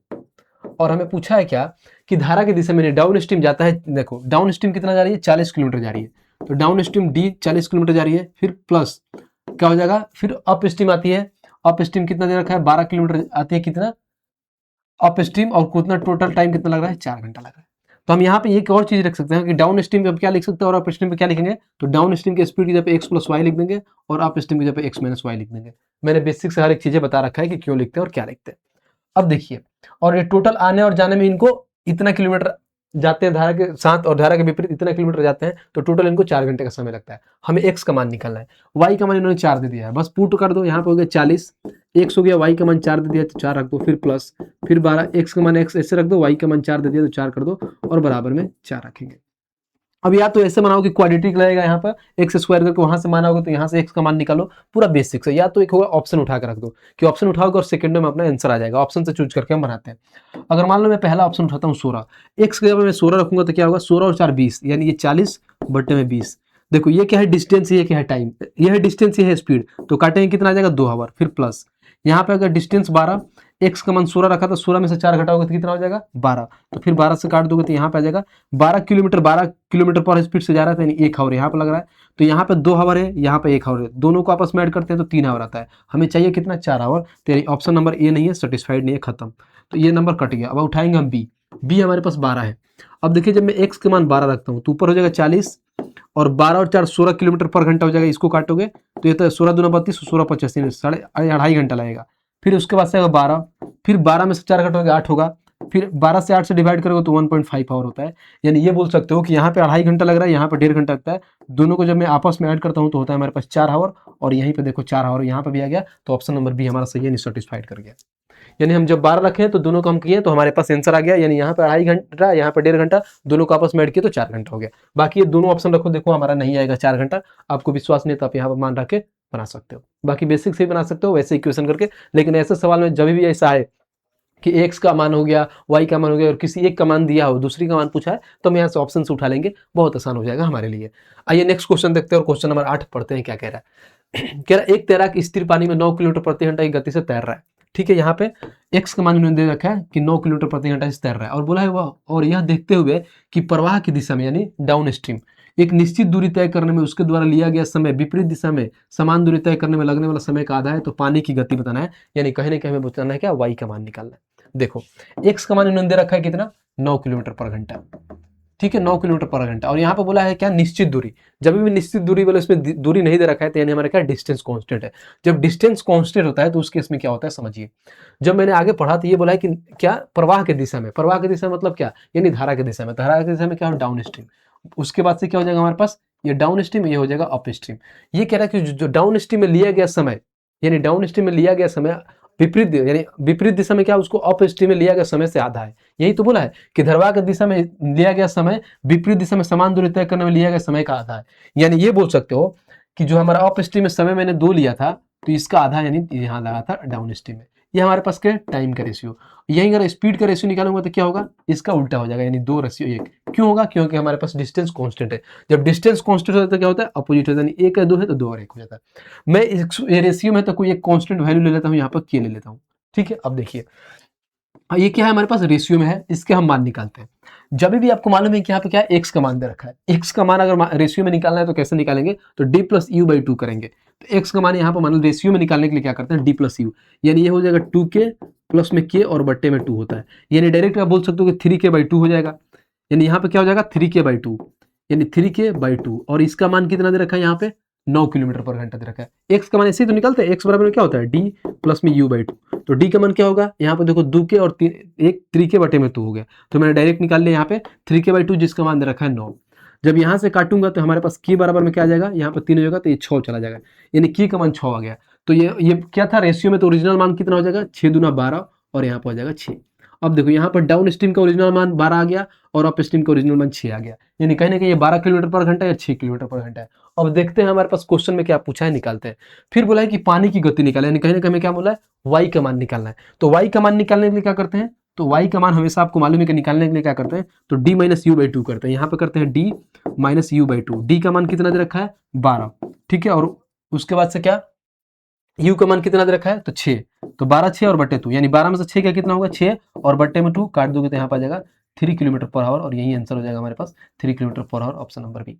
और हमें पूछा है क्या कि धारा की दिशा में डाउन स्ट्रीम जाता है, देखो डाउन स्ट्रीम कितना जा रही है 40 किलोमीटर जा रही है, तो डाउन स्ट्रीम डी 40 किलोमीटर जा रही है। फिर प्लस क्या हो जाएगा, फिर अप स्ट्रीम आती है, अप स्ट्रीम कितना दे रखा है 12 किलोमीटर आती है, कितना अप स्ट्रीम, और कितना टोटल टाइम कितना लग रहा है 4 घंटा लग रहा है। तो हम यहाँ पे एक और चीज रख सकते हैं कि डाउन स्ट्रीम पे क्या लिख सकते हैं और अप स्ट्रीम पे क्या लिखेंगे, तो डाउन स्ट्रीम की स्पीड की जगह पे एक्स प्लस वाई लिख देंगे, और अप स्ट्रीम की जगह पे एक्स माइनस वाई लिख देंगे। मैंने बेसिक से हर एक चीजें बता रखा है कि क्यों लिखते हैं और क्या लिखते हैं। अब देखिए, और ये टोटल आने और जाने में इनको इतना किलोमीटर जाते हैं धारा के साथ और धारा के विपरीत इतना किलोमीटर जाते हैं, तो टोटल इनको 4 घंटे का समय लगता है। हमें एक्स का मान निकालना है, वाई का मान इन्होंने 4 दे दिया है, बस पुट कर दो। यहाँ पे हो गया 40, एक्स हो गया, वाई का मान 4 दे दिया तो 4 रख दो, फिर प्लस, फिर 12, एक्स का मान एक्स ऐसे रख दो, वाई का मान 4 दे दिया तो 4 कर दो, और बराबर में 4 रखेंगे। अब या तो ऐसे बनाओ कि क्वाड्रेटिक लगेगा, यहाँ पर एक्स स्क्वायर करके वहां से माना होगा तो यहाँ से एक्स का मान निकालो, पूरा बेसिक से। या तो एक होगा ऑप्शन उठा के रख दो कि ऑप्शन उठाओगे और सेकंड में अपना आंसर आ जाएगा, ऑप्शन से चूज करके हम बनाते हैं। अगर मान लो मैं पहला ऑप्शन उठाता हूँ 16, एक्स के जगह मैं 16 रखूंगा तो क्या होगा 16 और 4 20, यानी ये 40 बट्टे में 20। देखो ये क्या है डिस्टेंस, ये क्या है टाइम, ये है डिस्टेंस, ये है स्पीड, तो काटेंगे कितना आ जाएगा 2 आवर। फिर प्लस यहाँ पे अगर डिस्टेंस 12, एक्स का मान 16 रखा था, 16 में से 4 घटाओगे तो कितना हो जाएगा 12, तो फिर 12 से काट दोगे तो यहाँ पे आ जाएगा 12 किलोमीटर, 12 किलोमीटर पर स्पीड से जा रहा था, यानी 1 आवर यहाँ पे लग रहा है। तो यहाँ पे 2 आवर है, यहाँ पे 1 आवर है, दोनों को आपस में ऐड करते हैं तो 3 आवर आता है। हमें चाहिए कितना 4 आवर, तो यानी ऑप्शन नंबर ए नहीं है, सेटिस्फाइड नहीं है, खत्म। तो ये नंबर कट गया। अब उठाएंगे हम बी, बी हमारे पास 12 है। अब देखिए जब मैं एक्स के मान 12 रखता हूँ तो ऊपर हो जाएगा 40, और 12 और 4 16 किलोमीटर पर घंटा हो जाएगा, इसको काटोगे तो ये तो 16 दूना 32, 16 85, साढ़े अढ़ाई घंटा लगेगा। फिर उसके बाद से आएगा 12, फिर 12 में से 4 घटाओगे 8 होगा, फिर 12 से 8 से डिवाइड करोगे तो 1.5 आवर होता है। यानी ये बोल सकते हो कि यहाँ पे अढ़ाई घंटा लग रहा है, यहाँ पे 1.5 घंटा लगता है। दोनों को जब मैं आपस में ऐड करता हूँ तो होता है हमारे पास 4 आवर, और यहीं पे देखो 4 आवर यहाँ पे भी आ गया, तो ऑप्शन नंबर बी हमारा सही है, सेटिस्फाइड कर गया। यानी हम जब 12 रखे तो दोनों को हम किए तो हमारे पास आंसर आ गया, यानी यहाँ पे अढ़ाई घंटा, यहाँ पे 1.5 घंटा, दोनों को आपस में ऐड किए तो 4 घंटा हो गया। बाकी ये दोनों ऑप्शन रखो, देखो हमारा नहीं आएगा 4 घंटा, आपको विश्वास नहीं तो आप यहाँ पर मान रख के बना सकते हो। बाकी बेसिक से भी बना सकते हो वैसे इक्वेशन करके, लेकिन ऐसे सवाल में जब भी ऐसा है कि एक्स का मान हो गया, वाई का मान हो गया, और किसी एक का मान दिया हो, दूसरी का मान पूछा है, तो हम यहाँ से ऑप्शन से उठा लेंगे, बहुत आसान हो जाएगा हमारे लिए। आइए नेक्स्ट क्वेश्चन देखते हैं और क्वेश्चन नंबर 8 पढ़ते हैं क्या कह रहा है। कह रहा है एक तैराक स्थिर पानी में 9 किलोमीटर प्रति घंटा की गति से तैर रहा है। ठीक है, यहाँ पे एक्स का मान उन्होंने दे रखा है कि 9 किलोमीटर प्रति घंटा से तैर रहा है, और बोला है वह, और यह देखते हुए कि प्रवाह की दिशा में यानी डाउन स्ट्रीम एक निश्चित दूरी तय करने में उसके द्वारा लिया गया समय विपरीत दिशा में समान दूरी तय करने में लगने वाला समय का आधा है, तो पानी की गति बताना है, यानी कहीं ना कहीं हमें बताना है क्या, y का मान निकालना है। देखो x का मान इन्होंने दे रखा है कितना, 9 किलोमीटर पर घंटा, ठीक है, 9 किलोमीटर पर घंटा। और यहाँ पे बोला है क्या, निश्चित दूरी। जब भी निश्चित दूरी बोले उसमें दूरी नहीं दे रखा है तो यानी हमारा क्या, डिस्टेंस कांस्टेंट है। जब डिस्टेंस कांस्टेंट होता है तो उस केस में क्या होता है समझिए। जब मैंने आगे पढ़ा तो ये बोला है कि क्या, प्रवाह की दिशा में, प्रवाह की दिशा मतलब क्या, यानी धारा की दिशा में, धारा की दिशा में क्या हो, डाउन स्ट्रीम। उसके बाद से क्या हो जाएगा हमारे पास, ये डाउन स्ट्रीम, ये हो जाएगा अप स्ट्रीम। ये कह रहा है कि जो डाउन स्ट्रीम में लिया गया समय, यानी डाउन स्ट्रीम में लिया गया समय विपरीत, यानी विपरीत दिशा में क्या, उसको अप स्ट्रीम में लिया गया समय से आधा है। यही तो बोला है कि धारा की दिशा में लिया गया समय विपरीत दिशा में समान दूरी तय करने में लिया गया समय का आधा है। यानी ये बोल सकते हो कि जो हमारा अप स्ट्रीम में समय मैंने 2 लिया था, तो इसका आधा यानी यहाँ लगा था डाउन स्ट्रीम में। ये हमारे पास क्या है, टाइम का रेशियो। यही अगर स्पीड का रेशियो निकालूंगा तो क्या होगा, इसका उल्टा हो जाएगा, यानी 2:1। क्यों होगा, क्योंकि हमारे पास डिस्टेंस कांस्टेंट है। जब डिस्टेंस कांस्टेंट होता है तो क्या होता है, अपोजिट होता है, यानी 1 है 2 है तो 2:1 हो जाता है। मैं इस रेशियो में तो कोई एक कांस्टेंट वैल्यू ले लेता हूँ, यहाँ पर के ले लेता हूँ, ठीक है। अब देखिए ये क्या है, हमारे पास रेशियो में है, इसके हम मान निकालते हैं। जब भी आपको मालूम है कि यहाँ पे क्या है, एक्स का मान दे रखा है, एक्स का मान अगर रेशियो में निकालना है तो कैसे निकालेंगे, तो d प्लस यू बाई 2 करेंगे। तो एक्स का मान यहाँ पर मान लो रेशियो में निकालने के लिए क्या करते हैं, d प्लस यू, यानी ये हो जाएगा 2k प्लस में k और बट्टे में 2 होता है, यानी डायरेक्ट आप बोल सकते हो कि 3k बाई 2 हो जाएगा। यानी यहाँ पे क्या हो जाएगा, 3k बाई 2, यानी 3k बाई 2। और इसका मान कितना दे रखा है यहाँ पे, 9 किलोमीटर पर घंटा दे रखा है। एक्स का मान ऐसे ही तो निकालते हैं, एक्स बराबर में क्या होता है, d प्लस में यू बाई 2। तो d का मान क्या होगा, यहाँ पे देखो 2k और 3k बटे में 2 हो गया, तो मैंने डायरेक्ट निकाल लिया यहाँ पे 3k बाई 2, जिसका मान दे रखा है 9। जब यहाँ से काटूंगा तो हमारे पास k बराबर में क्या आ जाएगा, यहाँ पे 3 हो जाएगा तो ये 6 चला जाएगा, यानी k का मान 6 आ गया। तो ये क्या था रेशियो में, तो ओरिजिनल मान कितना हो जाएगा, 6 दूना 12, और यहाँ पर हो जाएगा 6। अब देखो यहाँ पर डाउन स्ट्रीम का ओरिजिनल मान 12 आ गया और अप स्ट्रीम का ओरिजिनल मान 6 आ गया, यानी कहीं ना कहीं ये 12 किलोमीटर पर घंटा या 6 किलोमीटर पर घंटा है। अब देखते हैं हमारे पास क्वेश्चन में क्या पूछा है, निकालते हैं। फिर बोला है कि पानी की गति निकाले, यानी कहीं ना कहीं हमें क्या बोला है, y का मान निकालना है। तो y का मान निकालने के लिए क्या करते हैं, तो y का मान हमेशा आपको मालूम है कि निकालने के लिए क्या करते हैं, तो d माइनस यू बाई 2 करते हैं। यहाँ पे करते हैं d minus you by 2, d का मान कितना दे रखा है, 12, ठीक है। और उसके बाद से क्या, u का मान कितना दे रखा है, तो 6, तो 12 6 और बट्टे 2, यानी 12 में से 6 क्या कितना होगा, 6 और बट्टे में 2 काट दोगे तो यहाँ पर आ जाएगा 3 किलोमीटर पर आवर, और यही आंसर हो जाएगा हमारे पास 3 kilometre per hour, option number B.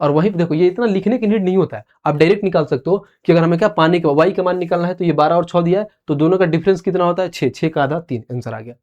और वहीं पे देखो ये इतना लिखने की नीड नहीं होता है, आप डायरेक्ट निकाल सकते हो कि अगर हमें क्या पानी का y का मान निकालना है, तो ये 12 और 6 दिया है, तो दोनों का डिफरेंस कितना होता है, 6, 6 का आधा 3, आंसर आ गया।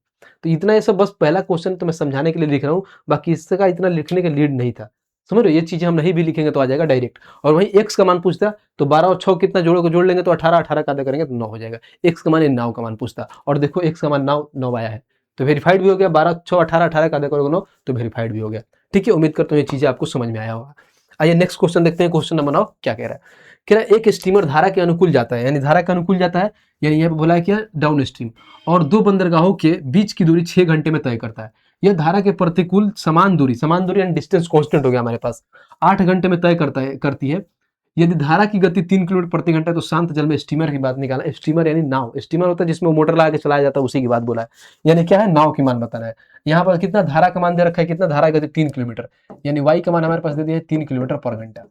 तो इतना ये सब बस पहला क्वेश्चन तो मैं समझाने के लिए लिख रहा हूँ, बाकी इसका इतना लिखने का लीड नहीं था, समझ रहे हो। ये चीजें हम नहीं भी लिखेंगे तो आ जाएगा डायरेक्ट। और वहीं x का मान पूछता, तो 12 और 6 कितना जोड़ लेंगे तो 18, 18 का आधा करेंगे तो 9 हो जाएगा। x का मान 9 का मान पूछता, और देखो x का मान 9 आया है, तो वेरीफाइड भी हो गया। 12 6 18, 18 का आधा करोगे 9, तो वेरीफाइड भी हो गया, ठीक है। उम्मीद करता हूँ ये चीजें आपको समझ में आया होगा। आइए नेक्स्ट क्वेश्चन देखते हैं। क्वेश्चन नंबर 9 क्या कह रहा है, कह रहा है एक स्टीमर धारा के अनुकूल जाता है, यानी धारा के अनुकूल जाता है, यानी यहाँ पे बोला है क्या, डाउन स्ट्रीम, और 2 बंदरगाहों के बीच की दूरी 6 घंटे में तय करता है। यह धारा के प्रतिकूल समान दूरी यानी डिस्टेंस कांस्टेंट हो गया हमारे पास, 8 घंटे में तय करती है। यदि धारा की गति 3 किलोमीटर प्रति घंटा है तो शांत जल में स्टीमर की बात निकालना। स्टीमर यानी नाव, स्टीमर होता है जिसमें मोटर लगा के चलाया जाता है, उसी की बात बोला है, यानी क्या है, नाव की मान बताना है। यहाँ पर कितना धारा का मान दे रखा है, कितना धारा की गति 3 किलोमीटर, यानी y का मान हमारे पास दे दिया है 3 किलोमीटर पर घंटा,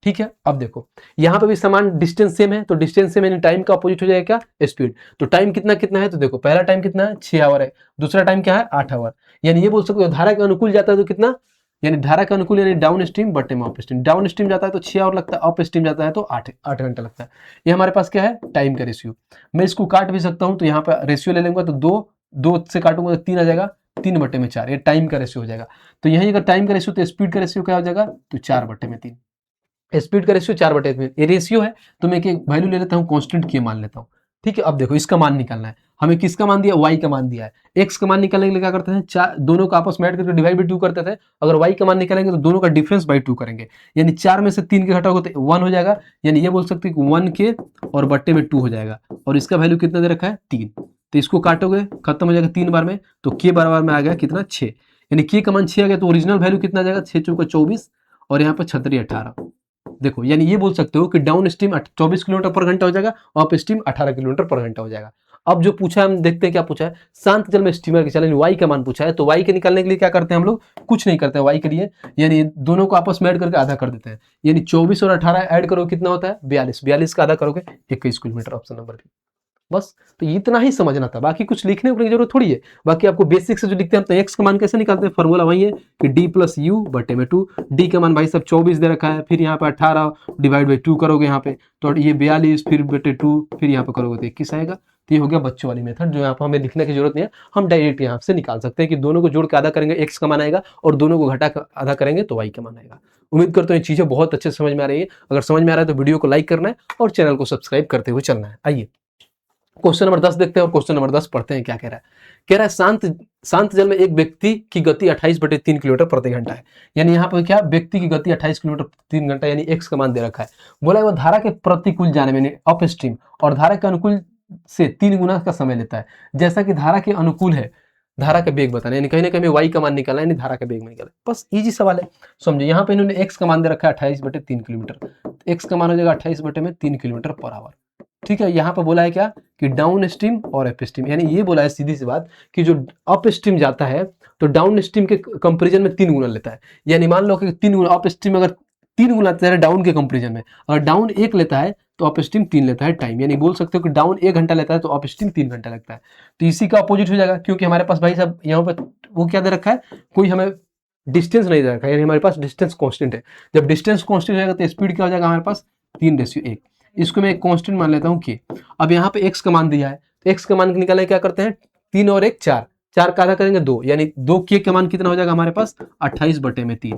ठीक है। अब देखो यहाँ पे भी समान डिस्टेंस सेम है, तो डिस्टेंस सेम यानी टाइम का अपोजिट हो जाएगा क्या, स्पीड। तो टाइम कितना कितना है, तो देखो पहला टाइम कितना है, 6 आवर है, दूसरा टाइम क्या है, 8 आवर। यानी ये बोल सकते हो धारा के अनुकूल जाता है तो कितना, यानी धारा का अनुकूल यानी डाउन स्ट्रीम बटे में अप स्ट्रीम। डाउन स्ट्रीम जाता है तो 6 आवर लगता है, अप स्ट्रीम जाता है तो 8 घंटा लगता है। ये हमारे पास क्या है, टाइम का रेशियो। मैं इसको काट भी सकता हूँ, तो यहाँ पे रेशियो ले लेंगे तो 2 से काटूंगा तो 3 आ जाएगा, 3 बटे में 4, ये टाइम का रेशियो हो जाएगा। तो यही अगर टाइम का रेशियो तो स्पीड का रेशियो क्या हो जाएगा, तो 4 बटे में 3। स्पीड का रेशियो 4 बटे में, ये रेशियो है, तो मैं एक वैल्यू ले लेता हूँ, कांस्टेंट के मान लेता हूँ, ठीक है। अब देखो इसका मान निकालना है हमें, किसका मान दिया, y का मान दिया है। x का मान निकालने के लिए क्या करते हैं, चार दोनों का आपस में ऐड करके डिवाइड बाई 2 करते थे। अगर y का मान निकालेंगे तो दोनों का डिफरेंस बाई 2 करेंगे, यानी 4 में से 3 के घटाओगे तो 1 हो जाएगा, यानी ये बोल सकते हैं कि 1 के और बट्टे में 2 हो जाएगा। और इसका वैल्यू कितना दे रखा है, 3, तो इसको काटोगे खत्म हो जाएगा 3 बार में, तो k बराबर में आ गया कितना, 6, यानी k का मान 6 आ गया। तो ओरिजिनल वैल्यू कितना आ जाएगा, 6 चौका 24 और यहाँ पर 36 18। देखो यानी ये बोल सकते हो कि डाउन स्ट्रीम 24 किलोमीटर पर घंटा हो जाएगा, अप स्ट्रीम 18 किलोमीटर पर घंटा हो जाएगा। अब जो पूछा है हम देखते हैं क्या पूछा है, शांत जल में स्टीमर के चलन y का मान पूछा है। तो y के निकालने के लिए क्या करते हैं हम लोग, कुछ नहीं करते हैं y के लिए, यानी दोनों को आपस में ऐड करके आधा कर देते हैं, यानी 24 और 18 ऐड करो कितना होता है, 42, 42 का आधा करोगे 21 किलोमीटर, ऑप्शन नंबर बी। बस। तो इतना ही समझना था, बाकी कुछ लिखने की जरूरत थोड़ी है। बाकी आपको बेसिक से जो लिखते हैं, तो एक्स का मान कैसे निकालते हैं, फॉर्मूला वही है कि डी प्लस यू बटे में 2। डी का मान भाई सब 24 दे रखा है, फिर यहाँ पे 18 डिवाइड बाई 2 करोगे यहाँ पे तो ये 42, फिर बटे 2, फिर यहाँ पे करोगे तो 21 आएगा। तो ये हो गया बच्चों वाली मेथड, जो यहाँ पर हमें लिखने की जरूरत नहीं है, हम डायरेक्ट यहाँ से निकाल सकते हैं कि दोनों को जोड़ के आधा करेंगे एक्स का मान आएगा और दोनों को घटा कर आधा करेंगे तो वाई का मान आएगा। उम्मीद करता हूँ ये चीजें बहुत अच्छे से समझ में आ रही है। अगर समझ में आ रहा है तो वीडियो को लाइक करना है और चैनल को सब्सक्राइब करते हुए चलना है। आइए क्वेश्चन नंबर 10 देखते हैं और क्वेश्चन नंबर 10 पढ़ते हैं क्या कह रहा है। कह रहा है शांत जल में एक व्यक्ति की गति 28/3 किलोमीटर प्रति घंटा है। यानी यहाँ पर क्या, व्यक्ति की गति 28 किलोमीटर 3 घंटा, यानी एक्स का मान दे रखा है। बोला वो धारा के प्रतिकूल जाने में अप स्ट्रीम और धारा के अनुकूल से 3 गुना का समय लेता है। जैसा कि धारा के अनुकूल है, धारा का बेग बताना, यानी कहीं ना कहीं वाई का मान निकालना है, यानी धारा का बेग में निकालना। बस इजी सवाल है, समझो। यहाँ पे इन्होंने एक्स का मान दे रखा है 28/3 किलोमीटर, एक्स का मान हो जाएगा 28/3 किलोमीटर पर आवर। ठीक है, यहाँ पर बोला है क्या कि डाउन स्ट्रीम और अप स्ट्रीम, यानी ये बोला है सीधी सी बात कि जो अप स्ट्रीम जाता है तो डाउन स्ट्रीम के कंपेरिजन में 3 गुना लेता है। यानी मान लो कि 3 गुना अप स्ट्रीम अगर 3 गुना लेता है डाउन के कंपेरिजन में, अगर डाउन 1 लेता है तो अप स्ट्रीम 3 लेता है टाइम। यानी बोल सकते हो कि डाउन 1 घंटा लेता है तो अप स्ट्रीम 3 घंटा लगता है। तो इसी का अपोजिट हो जाएगा, क्योंकि हमारे पास भाई साहब यहाँ पर वो क्या दे रखा है, कोई हमें डिस्टेंस नहीं दे रखा है, यानी हमारे पास डिस्टेंस कॉन्स्टेंट है। जब डिस्टेंस कॉन्स्टेंट हो जाएगा तो स्पीड क्या हो जाएगा हमारे पास 3:1। इसको मैं एक कांस्टेंट मान लेता हूँ के। अब यहाँ पे x का मान दिया है, तो x का मान निकालने क्या करते हैं, 3 और 1 4, 4 का आधा करेंगे 2, यानी 2 के का मान कितना हो जाएगा हमारे पास 28/3।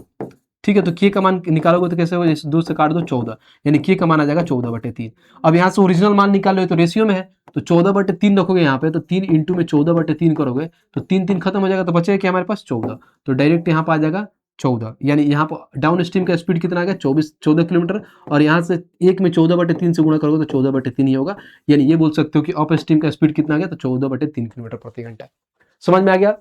ठीक है, तो के का मान निकालोगे तो कैसे होगा, 2 से काट दो 14, यानी के का मान आ जाएगा 14/3। अब यहाँ से ओरिजिनल मान निकालोगे तो रेशियो में है, तो 14/3 रखोगे यहाँ पे, तो 3 इंटू में 14/3 करोगे तो 3 खत्म हो जाएगा, तो बचेगा क्या हमारे पास 14। तो डायरेक्ट यहाँ पे आ जाएगा 14, यानी यहाँ पर डाउन स्ट्रीम का स्पीड कितना आ गया 14 किलोमीटर, और यहाँ से 1 में 14/3 से गुणा करोगे तो 14/3 ही होगा। यानी ये बोल सकते हो कि अप स्ट्रीम का स्पीड कितना आ गया, तो 14/3 किलोमीटर प्रति घंटा। समझ में आ गया।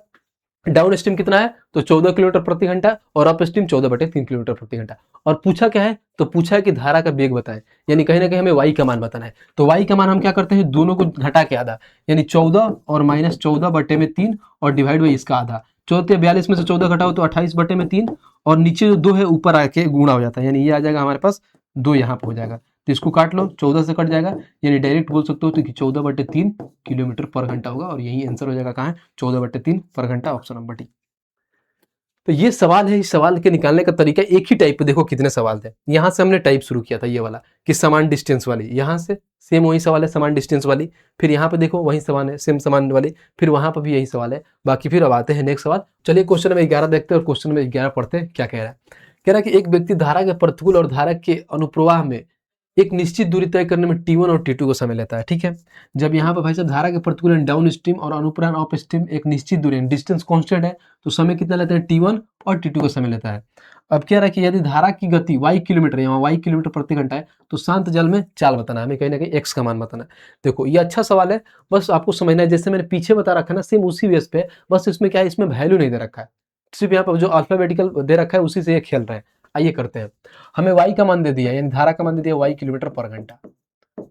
डाउन स्ट्रीम कितना है तो 14 किलोमीटर प्रति घंटा और अप स्ट्रीम 14/3 किलोमीटर प्रति घंटा। और पूछा क्या है, तो पूछा है कि धारा का वेग बताएं, यानी कहीं ना कहीं हमें वाई का मान बताना है। तो वाई का मान हम क्या करते हैं, दोनों को घटा के आधा, यानी 14 और -14/3 और डिवाइड बाई इसका आधा। 14 में से 14 घटाओ तो 28/3, और नीचे जो 2 है ऊपर आके गुणा हो जाता है, यानी ये आ जाएगा हमारे पास 2 यहाँ पे हो जाएगा, तो इसको काट लो, 14 से कट जाएगा, यानी डायरेक्ट बोल सकते हो तो कि 14/3 किलोमीटर पर घंटा होगा। और यही आंसर हो जाएगा कहाँ है, 14/3 पर घंटा, ऑप्शन नंबर डी। तो ये सवाल है, इस सवाल के निकालने का तरीका एक ही टाइप पे, देखो कितने सवाल थे। यहाँ से हमने टाइप शुरू किया था ये वाला कि समान डिस्टेंस वाली, यहाँ से सेम वही सवाल है समान डिस्टेंस वाली, फिर यहाँ पे देखो वही सवाल है सेम समान वाली, फिर वहाँ पर भी यही सवाल है। बाकी फिर अब आते हैं नेक्स्ट सवाल। चलिए क्वेश्चन नंबर 11 देखते हैं, और क्वेश्चन नंबर 11 पढ़ते हैं क्या कह रहा है। कह रहा है कि एक व्यक्ति धारा के प्रतिकूल और धारा के अनुप्रवाह में एक निश्चित दूरी तय करने में T1 और T2 को समय लेता है। ठीक है, जब यहाँ पर भाई साहब धारा के प्रतिकूल डाउन स्ट्रीम और अनुप्रवाह अप स्ट्रीम एक निश्चित दूरी डिस्टेंस कांस्टेंट है, तो समय कितना लेते हैं T1 और T2 का समय लेता है। अब क्या रहा है कि यदि धारा की गति y किलोमीटर, यहाँ y किलोमीटर प्रति घंटा है, तो शांत जल में चाल बताना है, हमें कहीं ना कहीं x का मान बताना है। देखो ये अच्छा सवाल है, बस आपको समझना है, जैसे मैंने पीछे बता रखा है ना सेम उसी बेस पे, बस इसमें क्या है, इसमें वैल्यू नहीं दे रखा है, सिर्फ यहाँ पर जो अल्फाबेटिकल दे रखा है उसी से ये खेल रहे हैं। आइए करते हैं, हमें y का मान दे दिया, यानी धारा का मान दे दिया y किलोमीटर पर घंटा।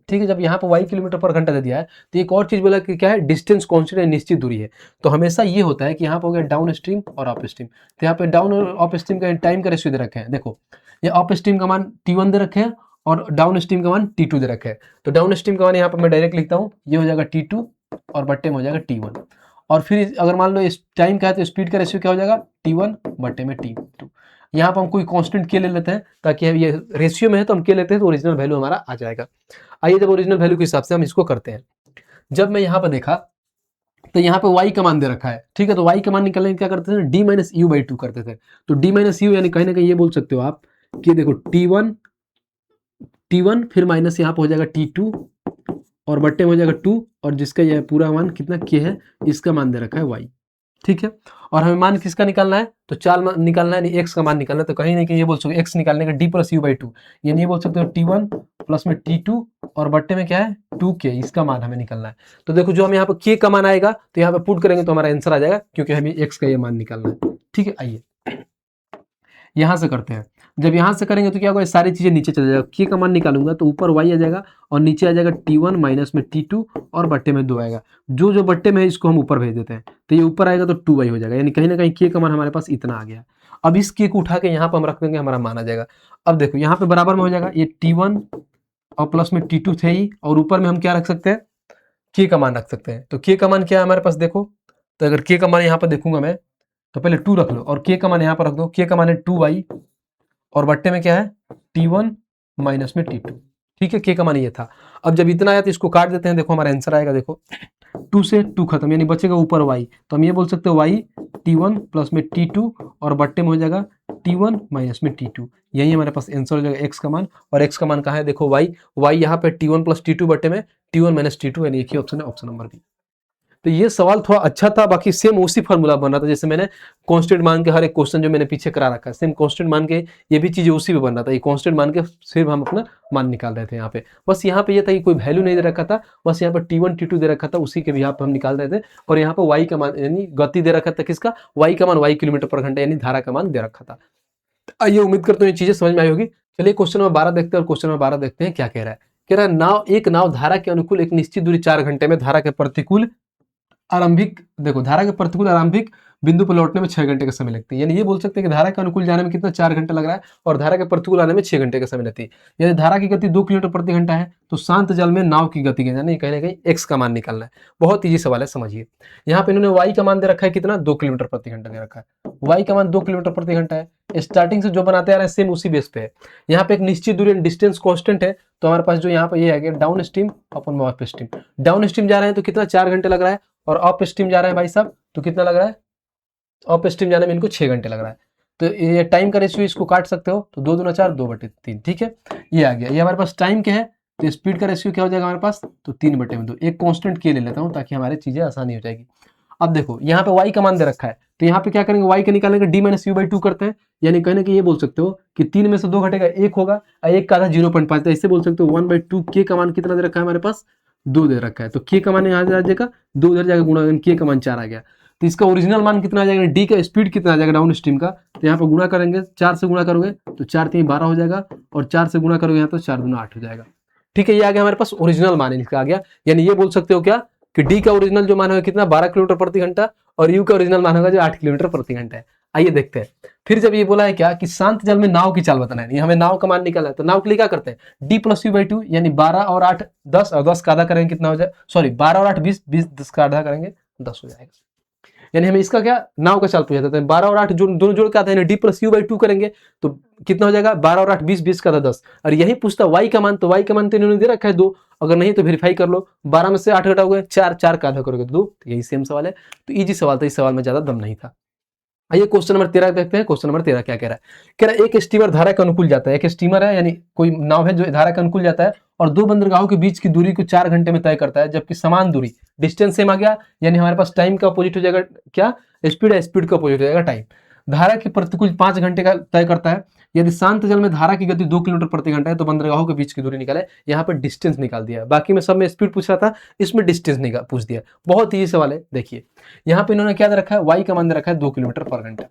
ठीक है, जब यहाँ पर y किलोमीटर पर घंटा दे दिया है, तो एक और चीज बोला कि क्या है, डिस्टेंस कांस्टेंट है, निश्चित दूरी है। तो हमेशा ये होता है कि यहाँ पर हो गया डाउन स्ट्रीम और अप स्ट्रीम, तो यहाँ पे डाउन और अप स्ट्रीम का टाइम का रेशियो दे रखे हैं। देखो ये अप स्ट्रीम का मान T1 दे रखे हैं और डाउन स्ट्रीम का मान T2 दे रखे हैं। तो डाउन स्ट्रीम का मान यहाँ पर मैं डायरेक्ट लिखता हूँ, ये हो जाएगा T2 और बट्टे में हो जाएगा T1। और फिर अगर मान लो इस टाइम का है तो स्पीड का रेशियो क्या हो जाएगा, T1 बट्टे में T2। यहाँ पर हम कोई कांस्टेंट के ले लेते हैं, ताकि हम ये रेशियो में है तो हम के लेते हैं तो ओरिजिनल वैल्यू हमारा आ जाएगा। आइए जब ओरिजिनल वैल्यू के हिसाब से हम इसको करते हैं। जब मैं यहाँ पर देखा तो यहाँ पे y का मान दे रखा है, ठीक है, तो y का मान निकालने क्या करते थे, d-u/2 करते थे। तो d-u यानी कहीं ना कहीं ये बोल सकते हो आप कि देखो T1 फिर माइनस यहाँ पे हो जाएगा T2 और बट्टे में हो जाएगा 2, और जिसका यह पूरा मान कितना k है, इसका मान दे रखा है y। ठीक है, और हमें मान किसका निकालना है, तो चाल निकालना है, यानी x का मान निकालना है। तो कहीं ना कहीं ये बोल सकते हो x निकालने का d+u/2, यानी ये बोल सकते हो T1 प्लस में T2 और बट्टे में क्या है 2k, इसका मान हमें निकालना है। तो देखो जो हम यहाँ पे k का मान आएगा तो यहाँ पे पुट करेंगे तो हमारा आंसर आ जाएगा, क्योंकि हमें x का ये मान निकालना है। ठीक है, आइए यहाँ से करते हैं। जब यहाँ से करेंगे तो क्या होगा, सारी चीजें नीचे चले जाएगा, k का मान निकालूंगा तो ऊपर y आ जाएगा और नीचे आ जाएगा T1 माइनस में T2 और बट्टे में 2 आएगा। जो जो बट्टे में है इसको हम ऊपर भेज देते हैं, तो ये ऊपर आएगा तो 2y हो जाएगा, यानी कहीं ना कहीं k का मान हमारे पास इतना आ गया। अब इस k को उठा के यहाँ पर हम रख देंगे, हमारा मान आ जाएगा। अब देखो यहाँ पे बराबर में हो जाएगा ये T1 और प्लस में T2 थे ही, और ऊपर में हम क्या रख सकते हैं, के का मान रख सकते हैं। तो के का मान क्या है हमारे पास देखो, तो अगर के का मान यहाँ पर देखूंगा मैं, तो पहले 2 रख लो और के का मान यहाँ पर रख दो। के का मान है 2y और बट्टे में क्या है t1 माइनस में t2। ठीक है, के का मान ये था। अब जब इतना आया तो इसको काट देते हैं, देखो हमारा आंसर आएगा, देखो 2 से 2 खत्म, यानी बचेगा ऊपर y। तो हम ये बोल सकते हो y t1 प्लस में t2 और बट्टे में हो जाएगा t1 माइनस में t2। यही हमारे पास आंसर हो जाएगा x का मान। और x का मान कहाँ है देखो y यहाँ पे t1 प्लस t2 बट्टे में t1 माइनस t2, यानी एक ही ऑप्शन है, ऑप्शन नंबर बी। तो ये सवाल थोड़ा अच्छा था, बाकी सेम उसी फॉर्मूला बन रहा था जैसे मैंने कांस्टेंट मान के हर एक क्वेश्चन जो मैंने पीछे करा रखा है, सेम कांस्टेंट मान के ये भी चीजें उसी पे बन रहा था। ये कांस्टेंट मान के सिर्फ हम अपना मान निकाल रहे थे यहाँ पे। बस यहाँ पे ये था कि कोई वैल्यू नहीं दे रखा था, बस यहाँ पे t1 t2 दे रखा था, उसी के भी यहाँ पे हम निकाल रहे थे। और यहाँ पे y का मान यानी गति दे रखा था, किसका, y का मान y किलोमीटर पर घंटा यानी धारा का मान दे रखा था। आइए, उम्मीद करता हूँ ये चीजें समझ में आई होगी। चलिए क्वेश्चन नंबर 12 देखते हैं, और क्वेश्चन नंबर 12 देखते हैं क्या कह रहा है। कह रहा है एक नाव धारा के अनुकूल एक निश्चित दूरी 4 घंटे में धारा के प्रतिकूल आरंभिक, देखो धारा के प्रतिकूल आरंभिक बिंदु पर लौटने में 6 घंटे का समय लगती है। यानी ये बोल सकते हैं कि धारा के अनुकूल जाने में कितना 4 घंटे लग रहा है और धारा के प्रतिकूल आने में 6 घंटे का समय लगती है। यदि धारा की गति 2 किलोमीटर प्रति घंटा है तो शांत जल में नाव की गति यानी कहीं ना कहीं एक्स का मान निकालना है। बहुत ईजी सवाल है, समझिए। यहाँ पे इन्होंने वाई का मान दे रखा है कितना, 2 किलोमीटर प्रति घंटा दे रखा है। वाई का मान 2 किलोमीटर प्रति घंटा है, स्टार्टिंग से जो बनाते आ रहे हैं सेम उसी बेस पे है। यहाँ पे एक निश्चित दूरी डिस्टेंस कॉन्स्टेंट है, तो हमारे पास जो यहाँ पे ये है डाउन स्ट्रीम अपन अप स्ट्रीम। डाउन स्ट्रीम जा रहे हैं तो कितना 4 घंटे लग रहा है, और अप स्ट्रीम जा रहे हैं भाई साहब तो कितना लग रहा है, अप स्ट्रीम जाने में इनको 6 घंटे लग रहा है। तो ये टाइम का रेशियो इसको काट सकते हो, तो 2 दूना 4 2/3। ठीक है, ये आ गया। ये हमारे पास टाइम क्या है, तो स्पीड का रेशियो क्या हो जाएगा हमारे पास, तो 3/2। एक कांस्टेंट के ले लेता हूं ताकि हमारी चीजें आसानी हो जाएगी। अब देखो यहाँ पे y का मान दे रखा है, तो यहाँ पे क्या करेंगे, y का निकालेंगे d माइनस u/2 करते हैं। यानी कहने कि ये बोल सकते हो कि 3 में से 2 घटेगा 1 होगा, और 1 का आधा 0.5, तो इससे बोल सकते हो 1/2 k का मान कितना दे रखा है हमारे पास, 2 दे रखा है। तो k का मान यहाँ आ जाएगा 2, उधर जाएगा गुणा, k का मान 4 आ गया। तो इसका ओरिजिनल मान कितना आ जाएगा, डी का स्पीड कितना आ जाएगा डाउन स्ट्रीम का, तो यहाँ पर गुणा करेंगे, 4 से गुणा करोगे तो 4 3 12 हो जाएगा, और 4 से गुणा करोगे यहाँ तो 4 दूना 8 हो जाएगा। ठीक है, ये आ गया हमारे पास ओरिजिनल मान इसका आ गया। यानी ये बोल सकते हो क्या कि डी का ओरिजिनल जो मान होगा कितना, 12 किलोमीटर प्रति घंटा, और यू का ओरिजिनल मान होगा जो 8 किलोमीटर प्रति घंटा है। आइए देखते हैं। फिर जब ये बोला है क्या कि शांत जल में नाव की चाल बताना है, हमें नाव का मान निकालना है, तो नाव के लिए क्या करते हैं, डी प्लस u/2 यानी 12 और 8 10, और 10 का आधा करेंगे कितना हो जाए, सॉरी 12 और 8 20, 20 10 का आधा करेंगे 10 हो जाएगा। यानी हमें इसका क्या नाव का चाल पूछा जाता है, 12 और 8 जो दोनों जोड़ के आते हैं, डी प्लस u/2 करेंगे तो कितना हो जाएगा, 12 और 8 20, 20 का 10। और यही पूछता y का मान, तो y का मान तो इन्होंने दे रखा है 2, अगर नहीं तो वेरीफाई कर लो, 12 में से 8 घटाओगे 4, 4 का आधा करोगे 2, तो यही सेम सवाल है। तो इजी सवाल था, इस सवाल में ज्यादा दम नहीं था। आइए क्वेश्चन नंबर 13 देखते हैं। क्वेश्चन नंबर 13 क्या कह रहा है, कह रहा है एक स्टीमर धारा के अनुकूल जाता है, एक स्टीमर है यानी कोई नाव है जो धारा के अनुकूल जाता है, और 2 बंदरगाहों के बीच की दूरी को 4 घंटे में तय करता है, जबकि समान दूरी, डिस्टेंस सेम आ गया, यानी हमारे पास टाइम का अपोजिट हो जाएगा क्या, स्पीड है, स्पीड का अपोजिट हो जाएगा टाइम। धारा के प्रतिकूल 5 घंटे का तय करता है। यदि शांत जल में धारा की गति 2 किलोमीटर प्रति घंटा है तो बंदरगाहों के बीच की दूरी निकाले। यहाँ पर डिस्टेंस निकाल दिया, बाकी में सब में स्पीड पूछ रहा था, इसमें डिस्टेंस निकाल पूछ दिया। बहुत ही सवाल है, देखिए यहाँ पे इन्होंने क्या दे रखा है, y का मान दे रखा है 2 किलोमीटर पर घंटा।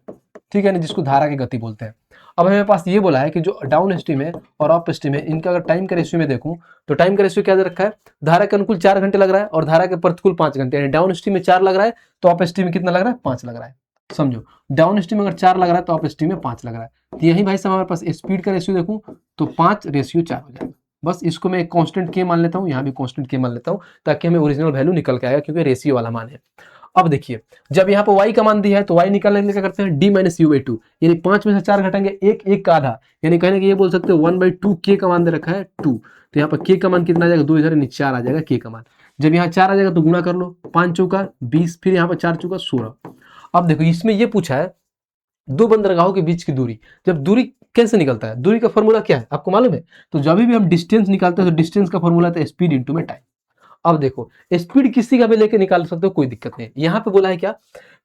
ठीक है ना, जिसको धारा की गति बोलते हैं। अब हमारे पास ये बोला है कि जो डाउन स्ट्रीम है और अप स्ट्रीम है, इनका अगर टाइम का रेशियो में देखूं तो टाइम का रेशियो क्या दे रखा है, धारा के अनुकूल 4 घंटे लग रहा है और धारा के प्रतिकूल 5 घंटे, यानी डाउन स्ट्रीम में 4 लग रहा है तो अप स्ट्रीम में कितना लग रहा है, 5 लग रहा है। समझो, डाउन स्ट्रीम में अगर 4 लग रहा है तो अप स्ट्रीम में 5 लग रहा है। तो यही भाई साहब हमारे पास स्पीड का रेशियो देखूं तो 5:4 हो जाएगा। बस इसको मैं एक कांस्टेंट के मान लेता हूं, यहाँ भी कांस्टेंट के मान लेता हूं, ताकि हमें ओरिजिनल वैल्यू निकल के आएगा, क्योंकि रेशियो वाला मान है। अब देखिए, जब यहाँ पर y का मान दिया है तो y निकालने के लिए क्या करते हैं, d माइनस u/2, यानी 5 में से 4 घटाएंगे, 1 का आधा, यानी कहने कि ये बोल सकते हो 1/2 k का मान दे रखा है 2। तो यहाँ पर k का मान कितना आ जाएगा, 2 इधर 4 आ जाएगा k का मान। जब यहाँ 4 आ जाएगा तो गुणा कर लो, 5 चौका 20, फिर यहाँ पर 4 चौका 16। अब देखो इसमें ये पूछा है 2 बंदरगाहों के बीच की दूरी, जब दूरी कैसे निकलता है, दूरी का फॉर्मूला क्या है आपको मालूम है, तो जब भी हम डिस्टेंस निकालते हैं तो डिस्टेंस का फॉर्मूला था स्पीड इंटू में टाइम। अब देखो स्पीड किसी का भी लेके निकाल सकते हो, कोई दिक्कत नहीं। यहाँ पे बोला है क्या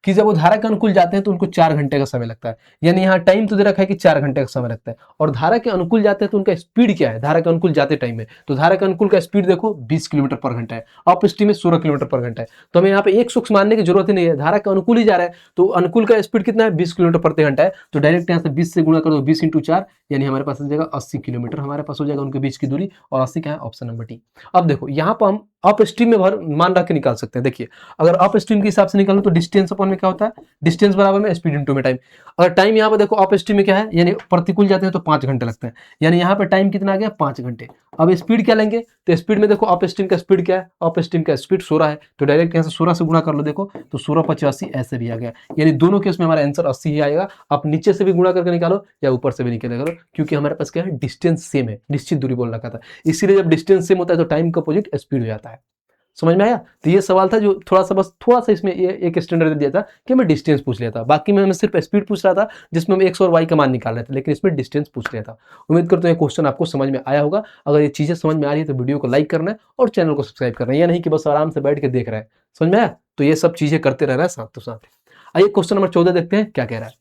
कि जब वो धारा के अनुकूल जाते हैं तो उनको 4 घंटे का समय लगता है, यानी यहाँ टाइम तो दे रखा है कि 4 घंटे का समय लगता है, और धारा के अनुकूल जाते हैं तो उनका स्पीड क्या है, धारा के अनुकूल जाते टाइम में, तो धारा के अनुकूल का स्पीड देखो 20 किलोमीटर पर घंटा है, अप स्ट्रीम में 16 किलोमीटर पर घंटा है। तो हमें यहाँ पे एक सूक्ष्म मानने की जरूरत ही नहीं है, धारा के अनुकूल ही जा रहा है, तो अनुकूल का स्पीड कितना है, 20 किलोमीटर प्रति घंटा है। तो डायरेक्ट यहाँ से 20 से गुणा कर दो, 20 × 4, यानी हमारे पास हो जाएगा 80 किलोमीटर, हमारे पास हो जाएगा उनके बीच की दूरी, और 80 क्या है, ऑप्शन नंबर डी। अब देखो यहाँ पर हम अप स्ट्रीम में मान रख के निकाल सकते हैं। देखिए अगर अप स्ट्रीम के हिसाब से निकालो तो डिस्टेंस अपॉन में क्या होता है, डिस्टेंस बराबर में स्पीड इनटू में टाइम। अगर टाइम यहाँ पे देखो अप स्ट्रीम में क्या है, यानी प्रतिकूल जाते हैं तो 5 घंटे लगते हैं, यानी यहाँ पे टाइम कितना आ गया 5 घंटे। अब स्पीड क्या लेंगे, तो स्पीड में देखो अप स्ट्रीम का स्पीड क्या है, अप स्ट्रीम का स्पीड 16 है, तो डायरेक्ट यहाँ से 16 से गुणा कर लो, देखो तो 16 × 85 ऐसे भी आ गया, यानी दोनों केस में हमारा आंसर 80 ही आएगा। आप नीचे से भी गुणा करके निकालो या ऊपर से भी निकालो, क्योंकि हमारे पास क्या है, डिस्टेंस सेम है, निश्चित दूरी बोल रखा था, इसीलिए जब डिस्टेंस सेम होता है तो टाइम का अपोजिट स्पीड हो जाता है। समझ में आया। तो ये सवाल था जो थोड़ा सा इसमें ये एक स्टैंडर्ड दे दिया था कि मैं डिस्टेंस पूछ लिया था, बाकी मैं सिर्फ स्पीड पूछ रहा था जिसमें हम एक्स और वाई का मान निकाल रहे थे, लेकिन इसमें डिस्टेंस पूछ लिया था। उम्मीद करते हैं क्वेश्चन आपको समझ में आया होगा। अगर ये चीजें समझ में आ रही है तो वीडियो को लाइक करना है और चैनल को सब्सक्राइब करना है, या नहीं कि बस आराम से बैठ के देख रहे हैं। समझ में आया, तो ये सब चीजें करते रहना है साथ तो साथ। आइए क्वेश्चन नंबर 14 देखते हैं क्या कह रहा है।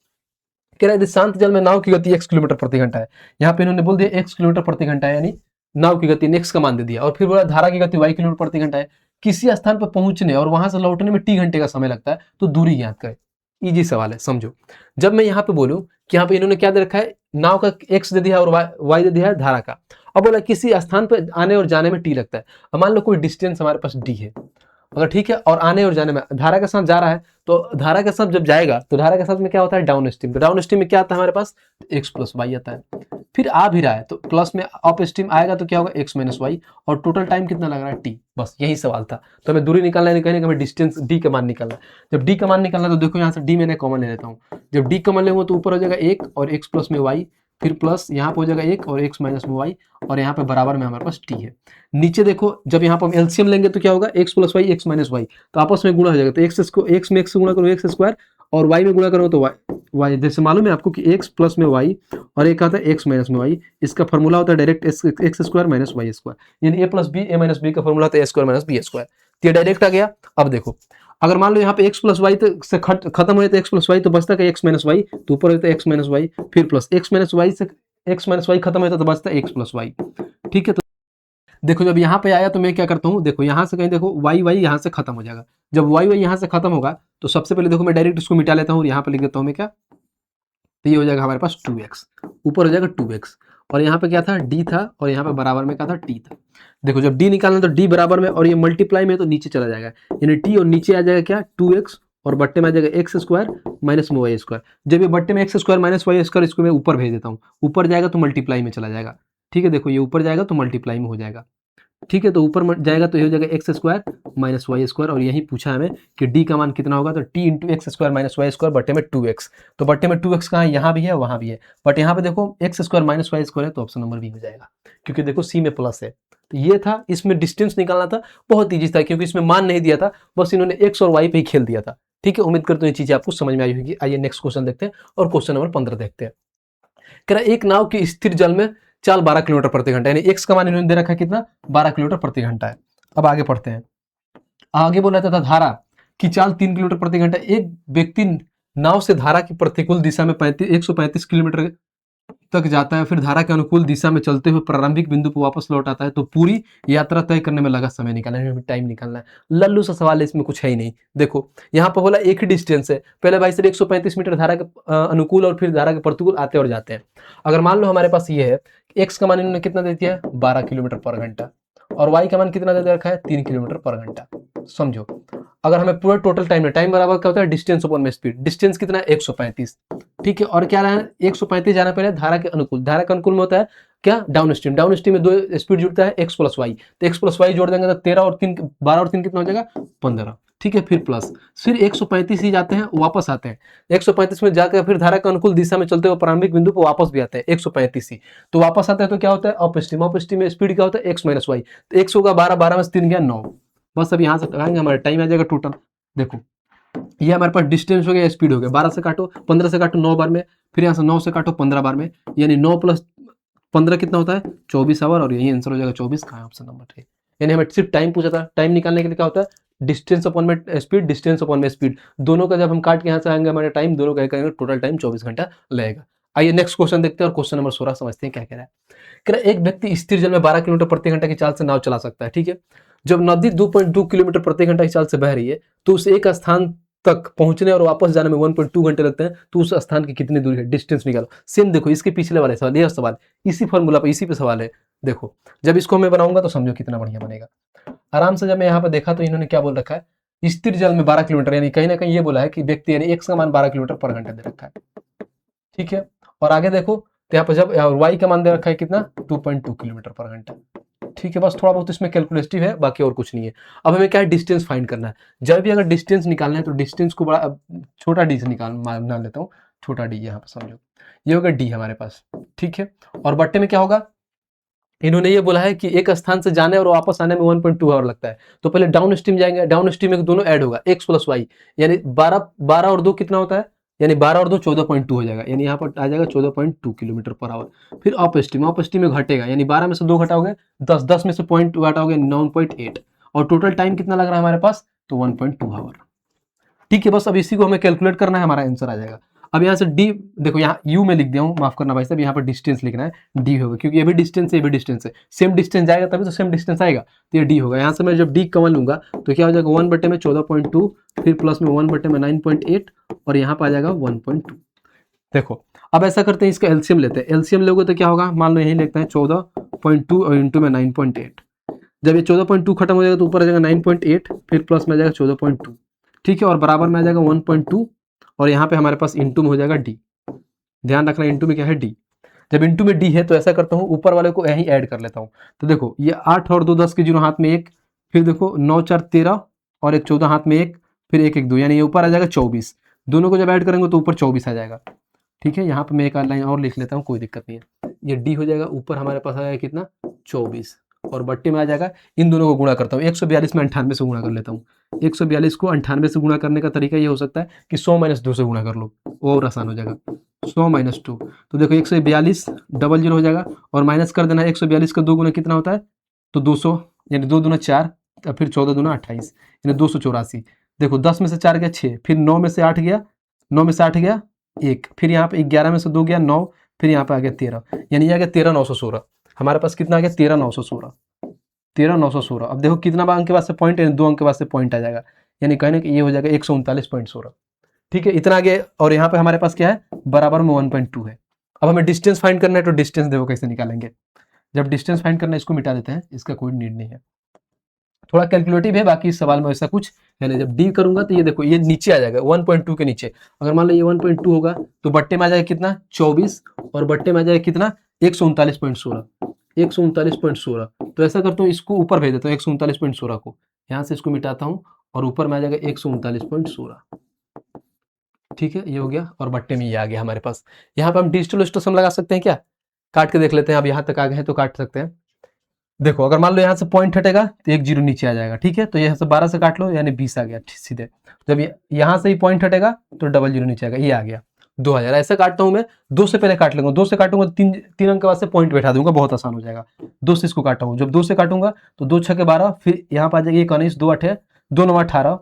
कह रहा है शांत जल में नाव की गति x किलोमीटर प्रति घंटा है। यहाँ पे इन्होंने बोल दिया x किलोमीटर प्रति घंटा है, यानी नाव की गति नेक्स्ट का मान दे दिया, और फिर बोला धारा की गति y किलोमीटर प्रति घंटा है। किसी स्थान पर पहुंचने और वहां से लौटने में t घंटे का समय लगता है, तो दूरी ज्ञात करें। इजी सवाल है, समझो। जब मैं यहाँ पे बोलूं कि यहाँ पे इन्होंने क्या दे रखा है, नाव का x दे दिया है और y दे दिया है धारा का। अब बोला किसी स्थान पर आने और जाने में t लगता है। अब मान लो कोई डिस्टेंस हमारे पास d है, अगर ठीक है, और आने और जाने में धारा के साथ जा रहा है, तो धारा के साथ जब जाएगा तो धारा के साथ में क्या होता है, डाउन स्ट्रीम। तो डाउन स्ट्रीम में क्या आता है हमारे पास, x प्लस वाई आता है। फिर आ भी रहा है तो प्लस में अप स्ट्रीम आएगा तो क्या होगा, x माइनस वाई, और टोटल टाइम कितना लग रहा है t। बस यही सवाल था। तो हमें दूरी निकालना है, कहने का हमें डिस्टेंस d का मान निकालना है। जब d का मान निकालना है तो देखो यहाँ से d मैंने कॉमन ले लेता हूँ। जब d कॉमन लेंगे तो ऊपर हो जाएगा 1 और x प्लस में y, फिर प्लस यहाँ पे हो जाएगा 1 और x माइनस में y, और यहाँ पे बराबर में हमारे पास t है। नीचे देखो जब यहाँ पर हम एलसीएम लेंगे तो क्या होगा, x plus y x minus y, तो आपस में गुणा हो जाएगा। तो x में x से गुणा करो x स्क्वायर, और y में गुणा करो तो y। जैसे मालूम है आपको कि x प्लस में y और एक आता है x माइनस में y, इसका फॉर्मूला होता है direct x square minus y square, यानी a plus B A minus B का फॉर्मूला होता है a square minus B square. तो ये डायरेक्ट आ गया। अब देखो अगर मान लो यहाँ पे x प्लस वाई से खत्म हो जाता है x प्लस वाई, तो बचता है x माइनस वाई, तो ऊपर होता है x माइनस वाई, फिर प्लस x माइनस वाई से x माइनस वाई खत्म होता है तो बचता है x प्लस वाई। ठीक है, तो देखो जब यहाँ पे आया तो मैं क्या करता हूँ, देखो यहाँ से कहीं देखो वाई वाई यहाँ से खत्म हो जाएगा। जब वाई वाई यहाँ से खत्म होगा तो सबसे पहले देखो मैं डायरेक्ट इसको मिटा लेता हूँ और यहाँ पे लिख देता हूँ मैं क्या, तो ये हो जाएगा हमारे पास 2x, ऊपर हो जाएगा 2x, और यहाँ पे क्या था d था, और यहाँ पे बराबर में क्या था t था। देखो जब d निकालना तो d बराबर में, और ये मल्टीप्लाई में तो नीचे चला जाएगा, यानी t और नीचे आ जाएगा क्या 2x, और बट्टे में आ जाएगा x स्क्वायर माइनस में वाई स्क्वायर। जब ये बट्टे में x square minus y square, इसको मैं ऊपर भेज देता हूँ, ऊपर जाएगा तो मल्टीप्लाई में चला जाएगा। ठीक है, देखो ये ऊपर जाएगा तो मल्टीप्लाई में हो जाएगा। ठीक है, तो ऊपर जाएगा तो ये हो जाएगा x square minus y square, और यही पूछा हमें कि डी का मान कितना होगा, तो T into x square minus y square बट्टे में 2x। तो बट्टे में 2x कहाँ है, यहाँ भी है वहाँ भी है, बट यहाँ पे देखो x square minus y square है, तो ऑप्शन नंबर बी हो जाएगा, क्योंकि देखो सी में प्लस है। तो ये था, इसमें डिस्टेंस निकालना था, बहुत ईजी था, क्योंकि इसमें मान नहीं दिया था, बस इन्होंने एक्स और वाई पे ही खेल दिया था। ठीक है, उम्मीद करते हैं ये चीजें आपको समझ में आई होगी। आइए नेक्स्ट क्वेश्चन देखते हैं, और क्वेश्चन नंबर 15 देखते हैं। कह रहा है एक नाव की स्थिर जल में चाल 12 किलोमीटर प्रति घंटा, यानी एक्स का मान इन्होंने दे रखा है कितना, 12 किलोमीटर प्रति घंटा है। अब आगे पढ़ते हैं। आगे बोला था धारा की चाल 3 किलोमीटर प्रति घंटा। एक व्यक्ति नाव से धारा की प्रतिकूल दिशा में 135 किलोमीटर तक जाता है, फिर धारा के अनुकूल दिशा में चलते हुए प्रारंभिक बिंदु पर वापस लौट आता है, तो पूरी यात्रा तय करने में लगा समय निकालने में टाइम निकालना है। लल्लू सा सवाल है, इसमें कुछ है ही नहीं। देखो यहाँ पर बोला एक ही डिस्टेंस है, पहले भाई सिर्फ 135 मीटर धारा के अनुकूल और फिर धारा के प्रतिकूल आते और जाते हैं। अगर मान लो हमारे पास ये है, एक्स का मान इन्होंने कितना दे दिया है 12 किलोमीटर पर घंटा, और वाई का मान कितना दे रखा है 3 किलोमीटर पर घंटा। समझो अगर हमें पूरा टोटल टाइम बराबर क्या होता है, डिस्टेंस अपॉन में स्पीड। डिस्टेंस कितना है 135। ठीक है, और क्या रहा है 135 जाना पहले धारा के अनुकूल। धारा के अनुकूल में होता है क्या, डाउन स्ट्रीम। डाउन स्ट्रीम में दो स्पीड जुड़ता है x प्लस वाई, तो x प्लस वाई जोड़ देंगे तो 13 और 3 12 और 3 कितना हो जाएगा 15। ठीक है, फिर प्लस, फिर 135 ही जाते हैं वापस आते हैं, 135 में जाकर फिर धारा के अनुकूल दिशा में चलते हुए प्रारंभिक बिंदु पर वापस भी आते हैं 135 ही, तो वापस आते हैं तो क्या होता है अप स्ट्रीम। अप स्ट्रीम में स्पीड क्या होता है x माइनस वाई, तो x होगा 12, 12 में 3 गया 9। बस अब यहाँ से लगाएंगे हमारा टाइम आ जाएगा टोटल। देखो ये हमारे पास डिस्टेंस हो गया, स्पीड हो गया, 12 से काटो 15 से काटो 9 बार में, फिर यहाँ से 9 से काटो 15 बार में, यानी 9 प्लस 15 कितना होता है 24 आवर, और यही आंसर हो जाएगा 24। कहाँ है ऑप्शन नंबर 3। यानी हमें सिर्फ टाइम पूछा था, टाइम निकालने के लिए क्या होता है डिस्टेंस अपॉन में स्पीड, डिस्टेंस अपॉन में स्पीड, दोनों का जब हम काट के यहाँ से आएंगे हमारे टाइम दोनों का करेंगे, टोटल टाइम 24 घंटा लगेगा। आइए नेक्स्ट क्वेश्चन देखते हैं, और क्वेश्चन नंबर 16 समझते हैं क्या कह रहा है। कह रहा है एक व्यक्ति स्थिर जल में 12 किलोमीटर प्रति घंटा की चाल से नाव चला सकता है। ठीक है, जब नदी 2.2 किलोमीटर प्रति घंटा की चाल से बह रही है, तो उस एक स्थान तक पहुंचने और वापस जाने में 1.2 घंटे लगते हैं, तो उस स्थान की कितनी दूरी है, डिस्टेंस निकालो। सेम देखो इसके पिछले वाले सवाल, यह सवाल इसी फॉर्मूला पर, इसी पे सवाल है। देखो जब इसको मैं बनाऊंगा तो समझो कितना बढ़िया बनेगा। आराम से जब मैं यहाँ पर देखा तो इन्होंने क्या बोल रखा है, स्थिर जल में 12 किलोमीटर, यानी कहीं ना कहीं ये बोला है कि व्यक्ति यानी एक्स का मान 12 किलोमीटर पर घंटा दे रखा है। ठीक है, और आगे देखो तो यहाँ पर जब वाई का मान दे रखा है कितना, 2.2 किलोमीटर पर घंटा। ठीक है, बस थोड़ा बहुत इसमें कैलकुलेटिव है, बाकी और कुछ नहीं है। अब हमें क्या है, डिस्टेंस फाइंड करना है। जब भी अगर डिस्टेंस निकालना है तो डिस्टेंस को बड़ा छोटा डी से मान लेता हूँ, छोटा डी यहाँ पर समझो, ये होगा डी हमारे पास। ठीक है, और बट्टे में क्या होगा, इन्होंने ये बोला है कि एक स्थान से जाने और वापस आने में 1.2 आवर लगता है। तो पहले डाउन स्ट्रीम जाएंगे, डाउन स्ट्रीम में दोनों ऐड होगा, एक्स प्लस वाई, यानी 12 और 2 कितना होता है, यानी 12 और 2 14.2 हो जाएगा, यानी यहाँ पर आ जाएगा 14.2 किलोमीटर पर आवर। फिर अप स्ट्रीम में घटेगा, यानी 12 में से 2 घटाओगे 10, 10 में से पॉइंट घटाओगे 9.8, और टोटल टाइम कितना लग रहा है हमारे पास, तो 1.2 आवर। ठीक है, बस अब इसी को हमें कैलकुलेट करना है, हमारा आंसर आ जाएगा। अब यहाँ से डी देखो, यहाँ यू में लिख दिया हूँ, माफ करना भाई साहब, यहाँ पर डिस्टेंस लिखना है, डी होगा, क्योंकि ये भी डिस्टेंस है, ये भी डिस्टेंस है, सेम डिस्टेंस जाएगा तभी तो सेम डिस्टेंस आएगा, तो ये डी होगा। यहाँ से मैं जब डी कॉमन लूंगा तो क्या हो जाएगा, 1 में 14.2, फिर प्लस में 1 में 9.8, और यहाँ पर आ जाएगा 1.2। देखो अब ऐसा करते हैं, इसका एलसीएम लेते हैं, एलसीएम लोगे तो क्या होगा, मान लो यही लिखते हैं 14.2 और इंटू में 9.8। जब ये 14.2 खत्म हो जाएगा तो ऊपर आ जाएगा 9.8, फिर प्लस में आ जाएगा 14.2। ठीक है, और बराबर में आ जाएगा 1.2, और यहाँ पे हमारे पास इंटू में हो जाएगा डी। ध्यान रखना इंटू में क्या है, डी। जब इंटू में डी है तो ऐसा करता हूँ, ऊपर वाले को यहीं ऐड कर लेता हूँ। तो देखो ये 8 और 2 10 के 0 हाथ में 1, फिर देखो 9 4 13 और एक 14 हाथ में 1, फिर 1 1 2, यानी ये ऊपर आ जाएगा 24। दोनों को जब ऐड करेंगे तो ऊपर 24 आ जाएगा। ठीक है, यहाँ पे मैं एक लाइन और लिख लेता हूँ, कोई दिक्कत नहीं है। ये डी हो जाएगा, ऊपर हमारे पास आ जाएगा कितना, 24, और बट्टे में आ जाएगा, इन दोनों को गुणा करता हूँ, 142 में 98 से गुणा कर लेता हूँ। 142 को 98 से गुणा करने का तरीका ये हो सकता है कि 100 - 2 से गुणा कर लो, वो और आसान हो जाएगा। 100 - 2, तो देखो 142 डबल 0 हो जाएगा, और माइनस कर देना है, 142 का 2 गुना कितना होता है, तो 200, यानी 2 दूना 4, फिर 14 दूना 28, यानी 284। देखो 10 में से 4 गया 6, फिर 9 में से 8 गया, 9 में से 8 गया 1, फिर यहाँ पे 11 में से 2 गया 9, फिर यहाँ पे आ गया 13, यानी आ गया 13,916। हमारे पास कितना आ गया, 13,916, 13,916। अब देखो कितना अंक के बाद से पॉइंट है, 2 अंक के बाद से पॉइंट आ जाएगा, यानी कहने कि ये हो जाएगा 139.16। ठीक है, इतना आगे, और यहाँ पे हमारे पास क्या है, बराबर में 1.2 है। अब हमें डिस्टेंस फाइंड करना है, तो डिस्टेंस देखो कैसे निकालेंगे। जब डिस्टेंस फाइंड करना है, इसको मिटा देते हैं, इसका कोई नीड नहीं है, थोड़ा कैलकुलेटिव है, बाकी इस सवाल में ऐसा कुछ है नहीं। जब डी करूंगा तो ये देखो ये नीचे आ जाएगा 1.2 के नीचे। अगर मान लो ये 1.2 होगा तो बट्टे में आ जाएगा कितना, 24, और बट्टे में आ जाएगा कितना, 139.16, 139.16। तो ऐसा करता हूँ, इसको ऊपर भेज देता हूँ 139.16 को, यहाँ से इसको मिटाता हूँ, और ऊपर में आ जाएगा 139.16। ठीक है, ये हो गया, और बट्टे में ये आ गया हमारे पास। यहाँ पे हम डिजिटल स्टेशन लगा सकते हैं क्या, काट के देख लेते हैं। अब यहाँ तक आ गए हैं तो काट सकते हैं। देखो अगर मान लो यहाँ से पॉइंट हटेगा तो 1 0 नीचे आ जाएगा। ठीक है, तो यहाँ से 12 से काट लो, यानी 20 आ गया सीधे। जब यहाँ से ही पॉइंट हटेगा तो डबल 0 नीचे आएगा, ये आ गया 2000। ऐसे काटता हूँ मैं, 2 से पहले काट लूंगा, 2 से काटूंगा तो 3 अंक के बाद से पॉइंट बैठा दूंगा, बहुत आसान हो जाएगा। 2 से इसको काटा हूँ, जब 2 से काटूंगा तो 2 6 12, फिर यहाँ पर आ जाएगा 1 19, 2 8 2 9 18,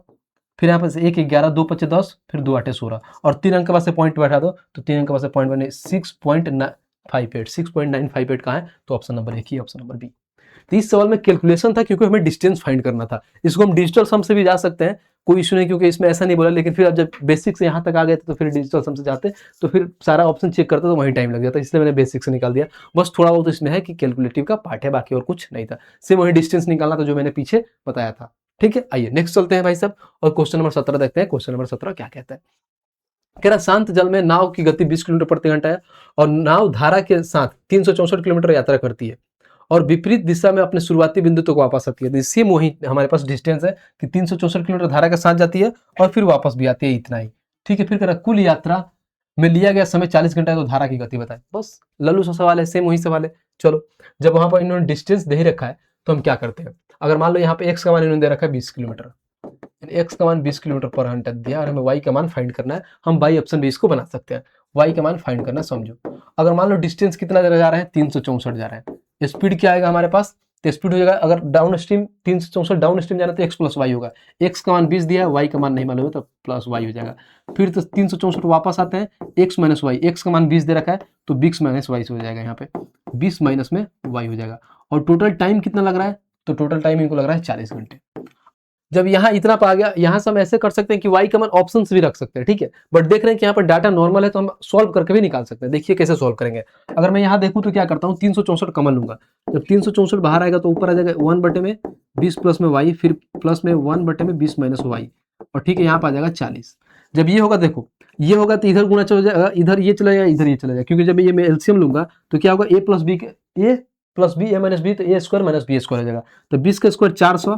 फिर यहाँ पर 1 11, 2 5 10, फिर 2 8 16, और 3 अंक के बाद से पॉइंट बैठा दो, तो 3 अंक के बाद से पॉइंट बने 6.958। 6.958 कहाँ है, तो ऑप्शन नंबर 1 ही, ऑप्शन नंबर बी। तो इस सवाल में कैलकुलेशन था, क्योंकि हमें डिस्टेंस फाइंड करना था। इसको हम डिजिटल सम से भी जा सकते हैं, कोई इशू नहीं, क्योंकि इसमें ऐसा नहीं बोला। लेकिन फिर अब जब बेसिक से यहाँ तक आ गए थे तो फिर डिजिटल सम से जाते तो फिर सारा ऑप्शन चेक करते तो वहीं टाइम लग जाता, इसलिए मैंने बेसिक से निकाल दिया। बस थोड़ा बहुत इसमें है कि कैलकुलेटिव का पार्ट है, बाकी और कुछ नहीं था। सिर्फ वही डिस्टेंस निकालना था जो मैंने पीछे बताया था। ठीक है, आइए नेक्स्ट चलते हैं भाई साहब, और क्वेश्चन नंबर 17 देखते हैं। क्वेश्चन नंबर 17 क्या कहता है, कह रहा शांत जल में नाव की गति 20 किलोमीटर प्रति घंटा है, और नाव धारा के साथ 364 किलोमीटर यात्रा करती है, और विपरीत दिशा में अपने शुरुआती बिंदु तक वापस आती है। सेम वही हमारे पास डिस्टेंस है कि 364 किलोमीटर धारा के साथ जाती है और फिर वापस भी आती है, इतना ही। ठीक है, फिर कह रहा कुल यात्रा में लिया गया समय 40 घंटा है, तो धारा की गति बताए। बस लल्लू सा सवाल है, सेम वही सवाल है। चलो, जब वहां पर इन्होंने डिस्टेंस दे ही रखा है तो हम क्या करते हैं, अगर मान लो यहाँ पे एक्स का मान इन्होंने दे रखा है 20 किलोमीटर, एक्स का मान 20 किलोमीटर पर घंटा दिया, और हमें वाई का मान फाइंड करना है। हम बाई ऑप्शन भी इसको बना सकते हैं, वाई का मान फाइंड करना। समझो अगर मान लो डिस्टेंस कितना जा रहा है, 364 जा रहा है, स्पीड क्या आएगा हमारे पास, तो स्पीड हो जाएगा, अगर डाउन स्ट्रीम 364 डाउन स्ट्रीम जाना तो एक्स प्लस वाई होगा। एक्स का मान 20 दिया है, वाई का मान नहीं मालूम है, तो प्लस वाई हो जाएगा। फिर तो 364 वापस आते हैं, एक्स माइनस वाई, एक्स का मान 20 दे रखा है तो 20 माइनस वाई से हो जाएगा, यहाँ पे 20 माइनस में वाई हो जाएगा। और टोटल टाइम कितना लग रहा है, तो टोटल टाइम इनको लग रहा है 40 घंटे। जब यहाँ इतना पा गया, यहाँ से हम ऐसे कर सकते हैं कि y का मान ऑप्शन भी रख सकते हैं। ठीक है, बट देख रहे हैं कि यहाँ पर डाटा नॉर्मल है, तो हम सॉल्व करके भी निकाल सकते हैं। देखिए कैसे सॉल्व करेंगे। अगर मैं यहाँ देखूं तो क्या करता हूँ, 364 कॉमन लूंगा, जब 364 बाहर आएगा तो ऊपर आ जाएगा 1 बटे में 20 प्लस में वाई, फिर प्लस में 1/20 माइनस वाई, और ठीक है यहाँ पर आ जाएगा 40। जब ये होगा देखो, ये होगा तो इधर गुना चला जाएगा, इधर ये चला जाएगा, इधर ये चला जाएगा, क्योंकि जब ये मैं एलसीएम लूंगा तो क्या होगा, ए plus B A minus B, तो ए स्क्वायर माइनस बी स्क्वायर हो जाएगा। तो 20 का स्क्वायर 400,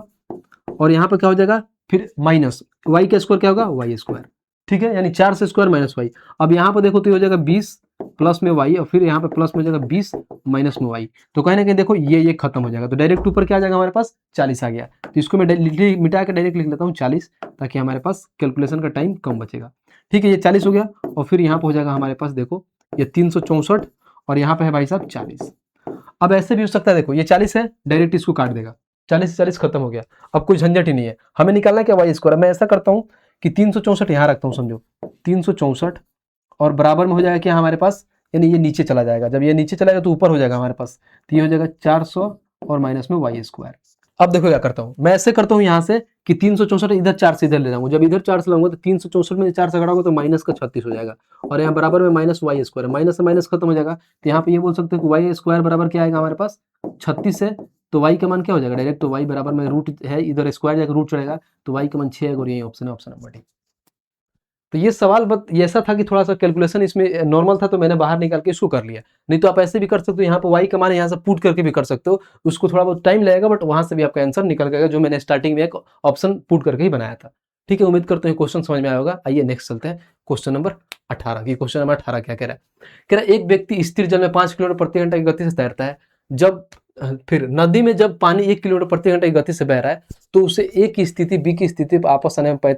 और यहाँ पर क्या हो जाएगा फिर माइनस वाई का स्क्वायर क्या होगा, वाई स्क्वायर। ठीक है, यानी 4 से स्क्वायर माइनस वाई। अब यहाँ पर देखो तो ये हो जाएगा 20 प्लस में वाई, और फिर यहाँ पे प्लस में हो जाएगा 20 माइनस में वाई। तो कहीं ना कहीं देखो ये खत्म हो जाएगा, तो डायरेक्ट ऊपर क्या आ जाएगा हमारे पास 40 आ गया। तो इसको मैं मिटा के डायरेक्ट लिख लेता हूँ 40, ताकि हमारे पास कैलकुलेशन का टाइम कम बचेगा। ठीक है, ये 40 हो गया, और फिर यहाँ पे हो जाएगा हमारे पास देखो ये 364, और यहाँ पे है भाई साहब 40। अब ऐसे भी हो सकता है, देखो ये 40 है, डायरेक्ट इसको काट देगा, 40 से 40 खत्म हो गया। अब कोई झंझट ही नहीं है, हमें निकालना है क्या, वाई स्क्वायर। मैं ऐसा करता हूँ कि 364 यहाँ रखता हूँ, समझो 364, और बराबर में हो जाएगा क्या हमारे पास, यानी ये नीचे चला जाएगा, जब ये नीचे चलाएगा तो ऊपर हो जाएगा हमारे पास, तो ये हो जाएगा 400 और माइनस में वाई स्क्वायर। अब देखो क्या करता हूँ, मैं ऐसे करता हूँ यहाँ से कि 364 इधर 4 से इधर ले जाऊंगा, जब इधर 4 से लाऊंगा तो 364 में 4 से घटाऊंगा तो माइनस का 36 हो जाएगा, और यहाँ बराबर में माइनस वाई स्क्वायर, माइनस से माइनस खत्म हो जाएगा। तो यहाँ पे ये बोल सकते हैं कि वाई स्क्वायर बराबर क्या आएगा हमारे पास 36 है, तो वाई का मान क्या हो जाएगा डायरेक्ट, तो वाई बराबर में रूट है, इधर स्क्वायर जाएगा रूट चढ़ेगा, तो वाई का मान 6 है, और ये ऑप्शन है, ऑप्शन नंबर डी। तो ये सवाल ये ऐसा था कि थोड़ा सा कैलकुलेशन इसमें नॉर्मल था, तो मैंने बाहर निकाल के इसको कर लिया। नहीं तो आप ऐसे भी कर सकते हो, यहाँ पे वाई का मान यहाँ से पुट करके भी कर सकते हो, उसको थोड़ा बहुत टाइम लगेगा, बट वहां से भी आपका आंसर निकल जाएगा, जो मैंने स्टार्टिंग में एक ऑप्शन पुट करके ही बनाया था। ठीक है, उम्मीद करते हैं क्वेश्चन समझ में आया होगा। आइए नेक्स्ट चलते हैं क्वेश्चन नंबर 18 की। क्वेश्चन नंबर 18 क्या कह रहा है, कह रहा है एक व्यक्ति स्थिर जल में 5 किलोमीटर प्रति घंटा की गति से तैरता है, जब फिर नदी में जब पानी 1 किलोमीटर प्रति घंटा की गति से बह रहा है, तो उसे ए की स्थिति बी की स्थिति पर आपस आने में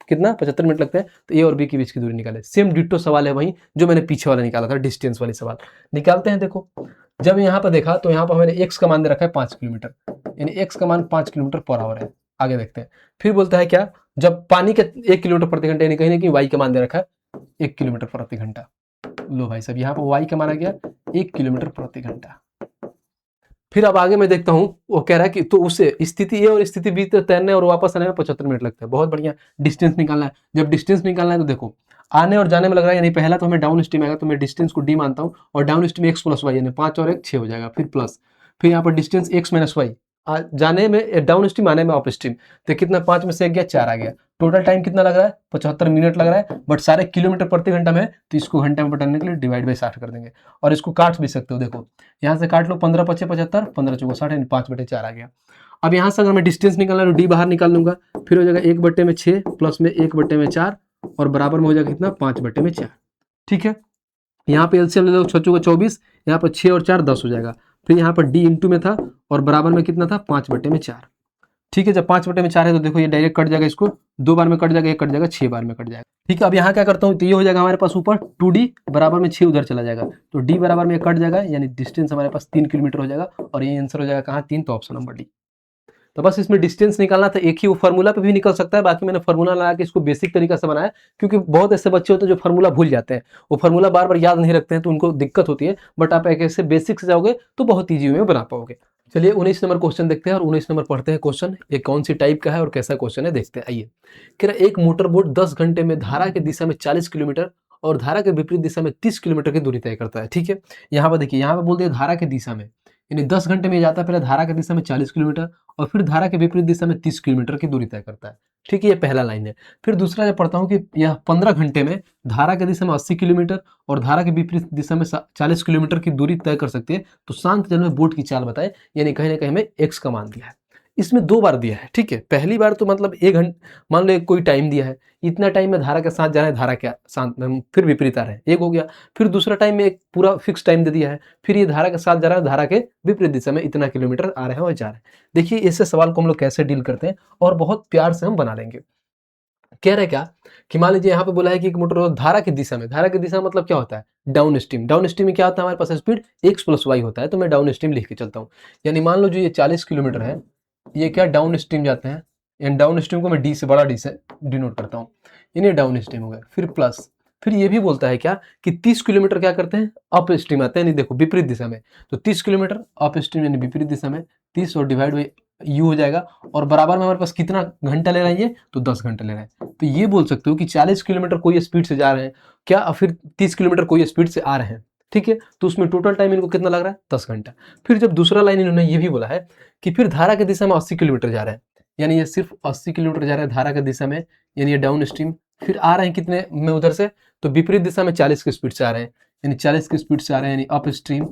कितना 75 मिनट लगते हैं, तो ए और बी के बीच की दूरी निकाले। सेम डिट्टो सवाल है वही जो मैंने पीछे वाला निकाला था, डिस्टेंस वाली सवाल निकालते हैं। देखो जब यहाँ पर देखा तो यहाँ पर मैंने एक्स का मान दे रखा है 5 किलोमीटर, यानी एक्स का मान 5 किलोमीटर पर आवर है। आगे देखते हैं, फिर बोलता है क्या, जब पानी के 1 किलोमीटर प्रति घंटा, यानी कहीं ना कहीं वाई का मान दे रखा है 1 किलोमीटर प्रति घंटा। लो भाई साहब, यहाँ पर वाई का मान आ गया 1 किलोमीटर प्रति घंटा। फिर अब आगे मैं देखता हूँ, वो कह रहा है कि तो उसे स्थिति ए और स्थिति बी तक तैरने और वापस आने में 75 मिनट लगते हैं। बहुत बढ़िया, डिस्टेंस निकालना है। जब डिस्टेंस निकालना है तो देखो आने और जाने में लग रहा है, यानी पहला तो हमें डाउन स्ट्रीम आएगा, तो मैं डिस्टेंस को डी मानता हूँ, और downstream x plus y, यानी 5 और 1 6 हो जाएगा, फिर प्लस, फिर यहाँ पर डिस्टेंस एक्स माइनस वाई, जाने में डाउन स्ट्रीम, आने में अप स्ट्रीम, तो कितना 5 में से 1 गया 4 आ गया। टोटल टाइम कितना लग रहा है 75 मिनट लग रहा है, बट सारे किलोमीटर प्रति घंटा में, तो इसको घंटे में बटाने के लिए डिवाइड बाई 60 कर देंगे, और इसको काट भी सकते हो। देखो यहाँ से काट लो, 15 पचे 75, 15 चौको 60, यानी 5/4 आ गया। अब यहाँ से अगर मैं डिस्टेंस निकालना है तो डी बाहर निकाल लूंगा, फिर हो जाएगा 1/6 प्लस में 1/4, और बराबर में हो जाएगा कितना 5/4। ठीक है, यहाँ पे एलसीएम ले लो, 6 चौको 24, यहाँ पर 6 और 4 10 हो जाएगा, फिर यहाँ पर डी इंटू में था, और बराबर में कितना था 5/4। ठीक है, जब 5/4 है तो देखो ये डायरेक्ट कट जाएगा, इसको 2 बार में कट जाएगा, एक कट जाएगा, 6 बार में कट जाएगा। ठीक है, अब यहाँ क्या करता हूँ, तो ये हो जाएगा हमारे पास ऊपर 2d बराबर में 6 उधर चला जाएगा, तो d बराबर में कट जाएगा, यानी डिस्टेंस हमारे पास 3 किलोमीटर हो जाएगा, और ये आंसर हो जाएगा कहाँ 3, तो ऑप्शन नंबर डी। तो बस इसमें डिस्टेंस निकालना था, एक ही, वो फार्मूला पे भी निकल सकता है, बाकी मैंने फार्मूला लगा के इसको बेसिक तरीका से बनाया, क्योंकि बहुत ऐसे बच्चे होते हैं जो फार्मूला भूल जाते हैं, वो फार्मूला बार बार याद नहीं रखते हैं, तो उनको दिक्कत होती है, बट आप एक ऐसे बेसिक से जाओगे तो बहुत ईजी में बना पाओगे। चलिए 19 नंबर क्वेश्चन देखते हैं, और 19 नंबर पढ़ते हैं क्वेश्चन, ये कौन सी टाइप का है और कैसा क्वेश्चन है देखते हैं। आइए, कह रहा है एक मोटर बोट 10 घंटे में धारा के दिशा में 40 किलोमीटर और धारा के विपरीत दिशा में 30 किलोमीटर की दूरी तय करता है। ठीक है, यहाँ पर देखिए, यहाँ पर बोल दिया धारा के दिशा में, यानी 10 घंटे में जाता है, पहले धारा के दिशा में 40 किलोमीटर और फिर धारा के विपरीत दिशा में 30 किलोमीटर की दूरी तय करता है। ठीक है, ये पहला लाइन है। फिर दूसरा जब पढ़ता हूँ कि यह 15 घंटे में धारा के दिशा में 80 किलोमीटर और धारा के विपरीत दिशा में 40 किलोमीटर की दूरी तय कर सकती है, तो शांत जल में बोट की चाल बताए, यानी कहीं ना कहीं हमें एक्स का मान दिया है। इसमें 2 बार दिया है। ठीक है, पहली बार तो मतलब 1 घंटे, मान लो कोई टाइम दिया है, इतना टाइम में धारा के साथ जा रहे हैं, धारा के साथ फिर विपरीत आ रहे हैं, एक हो गया। फिर दूसरा टाइम में एक पूरा फिक्स टाइम दे दिया है, फिर ये धारा के साथ जा रहा है, धारा के विपरीत दिशा में इतना किलोमीटर आ रहे हैं और जा रहे हैं। देखिए ऐसे सवाल को हम लोग कैसे डील करते हैं, और बहुत प्यार से हम बना लेंगे। कह रहे क्या कि मान लीजिए यहाँ पे बोला है कि एक मोटर धारा की दिशा में, धारा की दिशा मतलब क्या होता है डाउन स्ट्रीम। डाउन स्ट्रीम में क्या होता है, हमारे पास स्पीड एक्स प्लस वाई होता है, तो मैं डाउन स्ट्रीम लिख के चलता हूँ। यानी मान लो जो ये 40 किलोमीटर है, ये क्या डाउन स्ट्रीम जाते हैं, यानी डाउन स्ट्रीम को मैं डी से, बड़ा डी से डिनोट करता हूँ, यानी डाउन स्ट्रीम हो गया। फिर प्लस, फिर ये भी बोलता है क्या कि 30 किलोमीटर क्या करते हैं अप स्ट्रीम आते हैं, नहीं देखो विपरीत दिशा में, तो 30 किलोमीटर अप स्ट्रीम यानी विपरीत दिशा में, 30 और डिवाइड बाई यू हो जाएगा, और बराबर में हमारे पास कितना घंटा ले रहा है ये, तो 10 घंटा ले रहा है। तो ये बोल सकते हो कि 40 किलोमीटर कोई स्पीड से जा रहे हैं क्या, और फिर 30 किलोमीटर कोई स्पीड से आ रहे हैं, ठीक है, तो उसमें टोटल टाइम इनको कितना लग रहा है 10 घंटा। फिर जब दूसरा लाइन इन्होंने ये भी बोला है कि फिर धारा की दिशा में 80 किलोमीटर जा रहे हैं, यानी ये सिर्फ 80 किलोमीटर जा रहे हैं धारा की दिशा में, यानी ये डाउन स्ट्रीम। फिर आ रहे हैं कितने में उधर से, तो विपरीत दिशा में 40 की स्पीड से आ रहे हैं, यानी 40 की स्पीड से आ रहे हैं, यानी अप स्ट्रीम।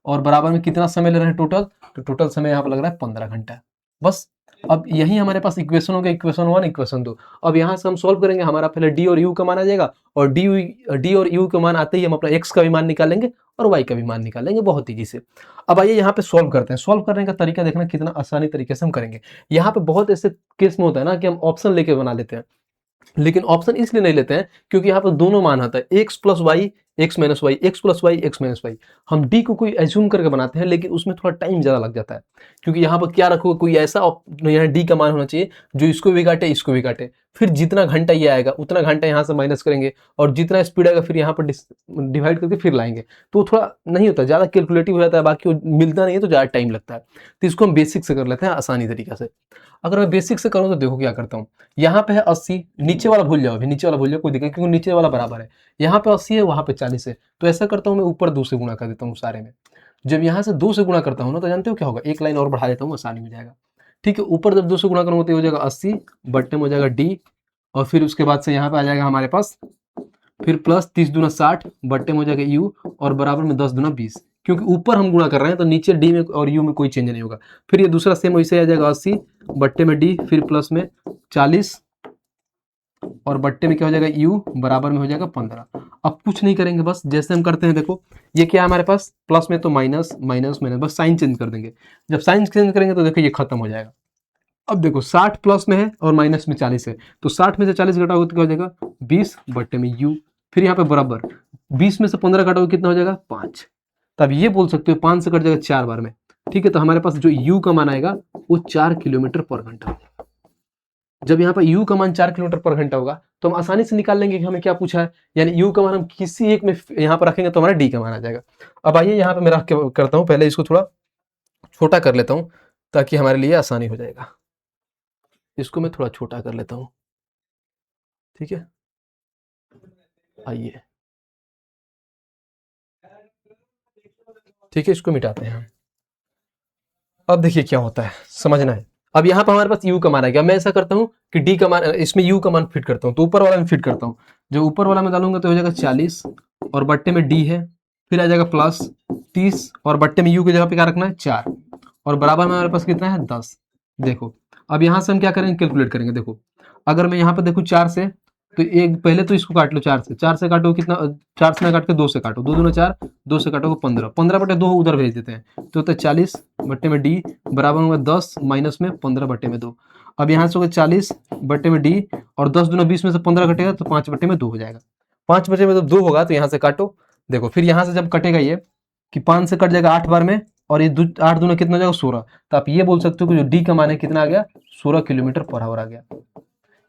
और बराबर में कितना समय ले रहे हैं टोटल, तो टोटल समय यहाँ पर लग रहा है 15 घंटा। बस अब यही हमारे पास इक्वेशन हो गया, इक्वेशन 1 इक्वेशन 2। अब यहाँ से हम सॉल्व करेंगे, हमारा पहले डी और यू का मान आ जाएगा, और डी और यू का मान आते ही हम अपना एक्स का भी मान निकालेंगे और वाई का भी मान निकालेंगे बहुत ईजी से। अब आइए यहाँ पे सॉल्व करते हैं। सॉल्व करने का तरीका देखना कितना आसानी तरीके से हम करेंगे। यहाँ पे बहुत ऐसे केस में होता है ना कि हम ऑप्शन लेके बना लेते हैं, लेकिन ऑप्शन इसलिए नहीं लेते हैं क्योंकि यहाँ पर दोनों मान आता है, x plus y x minus y, x plus y x minus y. हम डी को कोई एज्यूम करके बनाते हैं, लेकिन उसमें थोड़ा टाइम ज़्यादा लग जाता है, क्योंकि यहाँ पर क्या रखोगे, कोई ऐसा यहाँ डी का मान होना चाहिए जो इसको भी काटे इसको भी काटे। फिर जितना घंटा ये आएगा उतना घंटा यहाँ से माइनस करेंगे, और जितना स्पीड आएगा फिर यहाँ पर डिवाइड करके फिर लाएंगे, तो थोड़ा नहीं होता, ज़्यादा कैलकुलेटिव हो जाता है, बाकी मिलता नहीं है तो ज़्यादा टाइम लगता है। तो इसको हम बेसिक से कर लेते हैं आसानी तरीका से। अगर मैं बेसिक से करूँ तो देखो क्या करता हूँ, यहाँ पे है 80, नीचे वाला भूल जाओ, अभी नीचे वाला भूल जाओ, कोई दिक्कत, क्योंकि नीचे वाला बराबर है, यहाँ पे 80 है वहाँ पे 40 है। तो ऐसा करता हूँ मैं ऊपर 2 से गुणा कर देता हूँ सारे में। जब यहाँ से 2 से गुणा करता हूँ ना, तो जानते हो क्या होगा, एक लाइन और बढ़ा देता हूँ, आसानी हो जाएगा। ठीक है, ऊपर जब 2 से गुणा करूँगा तो हो जाएगा 80, बट्टे में हो जाएगा डी, और फिर उसके बाद से यहाँ पे आ जाएगा हमारे पास फिर प्लस 30 दूना 60, बट्टे में हो जाएगा यू, और बराबर में 10 दूना 20, क्योंकि ऊपर हम गुणा कर रहे हैं तो नीचे डी में और यू में कोई चेंज नहीं होगा। फिर ये दूसरा सेम वैसे आ जाएगा 80, बट्टे में डी, फिर प्लस में 40, और बट्टे में क्या हो जाएगा यू, बराबर में हो जाएगा 15। अब कुछ नहीं करेंगे, बस जैसे हम करते हैं, देखो ये क्या है हमारे पास, प्लस में तो माइनस माइनस माइनस, बस साइन चेंज कर देंगे। जब साइन चेंज करेंगे तो देखो ये खत्म हो जाएगा। अब देखो 60 प्लस में है और माइनस में 40 है, तो 60 में से 40 घटाओगे तो क्या हो जाएगा 20, बट्टे में यू, फिर यहाँ पे बराबर 20 में से 15 घटाओगे कितना हो जाएगा 5। तब ये बोल सकते हो 5 से कट जाएगा 4 बार में। ठीक है, तो हमारे पास जो यू का मान आएगा वो 4 किलोमीटर पर घंटा। जब यहाँ पर यू का मान 4 किलोमीटर पर घंटा होगा तो हम आसानी से निकाल लेंगे कि हमें क्या पूछा है, यानी यू का मान हम किसी एक में यहाँ पर रखेंगे तो हमारा डी का मान आ जाएगा। अब आइए यहाँ पे मैं रख के करता हूँ, पहले इसको थोड़ा छोटा कर लेता हूँ ताकि हमारे लिए आसानी हो जाएगा। इसको मैं थोड़ा छोटा कर लेता हूँ, ठीक है। आइए, ठीक है, इसको मिटाते हैं। अब देखिए क्या होता है, समझना है। अब यहाँ पर हमारे पास यू का मान आ गया, मैं ऐसा करता हूँ कि डी का मान, इसमें यू का मान फिट करता हूँ, तो ऊपर वाला में फिट करता हूँ। जो ऊपर वाला में डालूंगा तो हो जाएगा 40, और बट्टे में डी है, फिर आ जाएगा प्लस 30, और बट्टे में यू की जगह पे क्या रखना है 4, और बराबर में हमारे पास कितना है 10। देखो अब यहाँ से हम क्या करेंगे, कैलकुलेट करेंगे। देखो अगर मैं यहाँ पे देखूँ 4 से, तो एक पहले तो इसको काट लो 4 से काटो कितना, 4 से ना काट के 2 से काटो, 2 दूना 4, 2 से काटोगे 15, 15 बटे 2 उधर भेज देते हैं, तो होता है 40, बट्टे में डी, बराबर होगा 10 माइनस में 15 बटे में 2। अब यहाँ से होगा 40 बट्टे में डी, और 10 दूना 20 में से 15 कटेगा तो 5 बटे में 2 हो जाएगा। 5 बटे में 2 होगा तो यहाँ से काटो। देखो फिर यहाँ से जब कटेगा ये कि 5 से कट जाएगा 8 बार में, और ये 8 दूना कितना हो जाएगा 16, तो आप ये बोल सकते हो कि जो डी का मान है कितना आ गया 16 किलोमीटर पर आवर आ गया,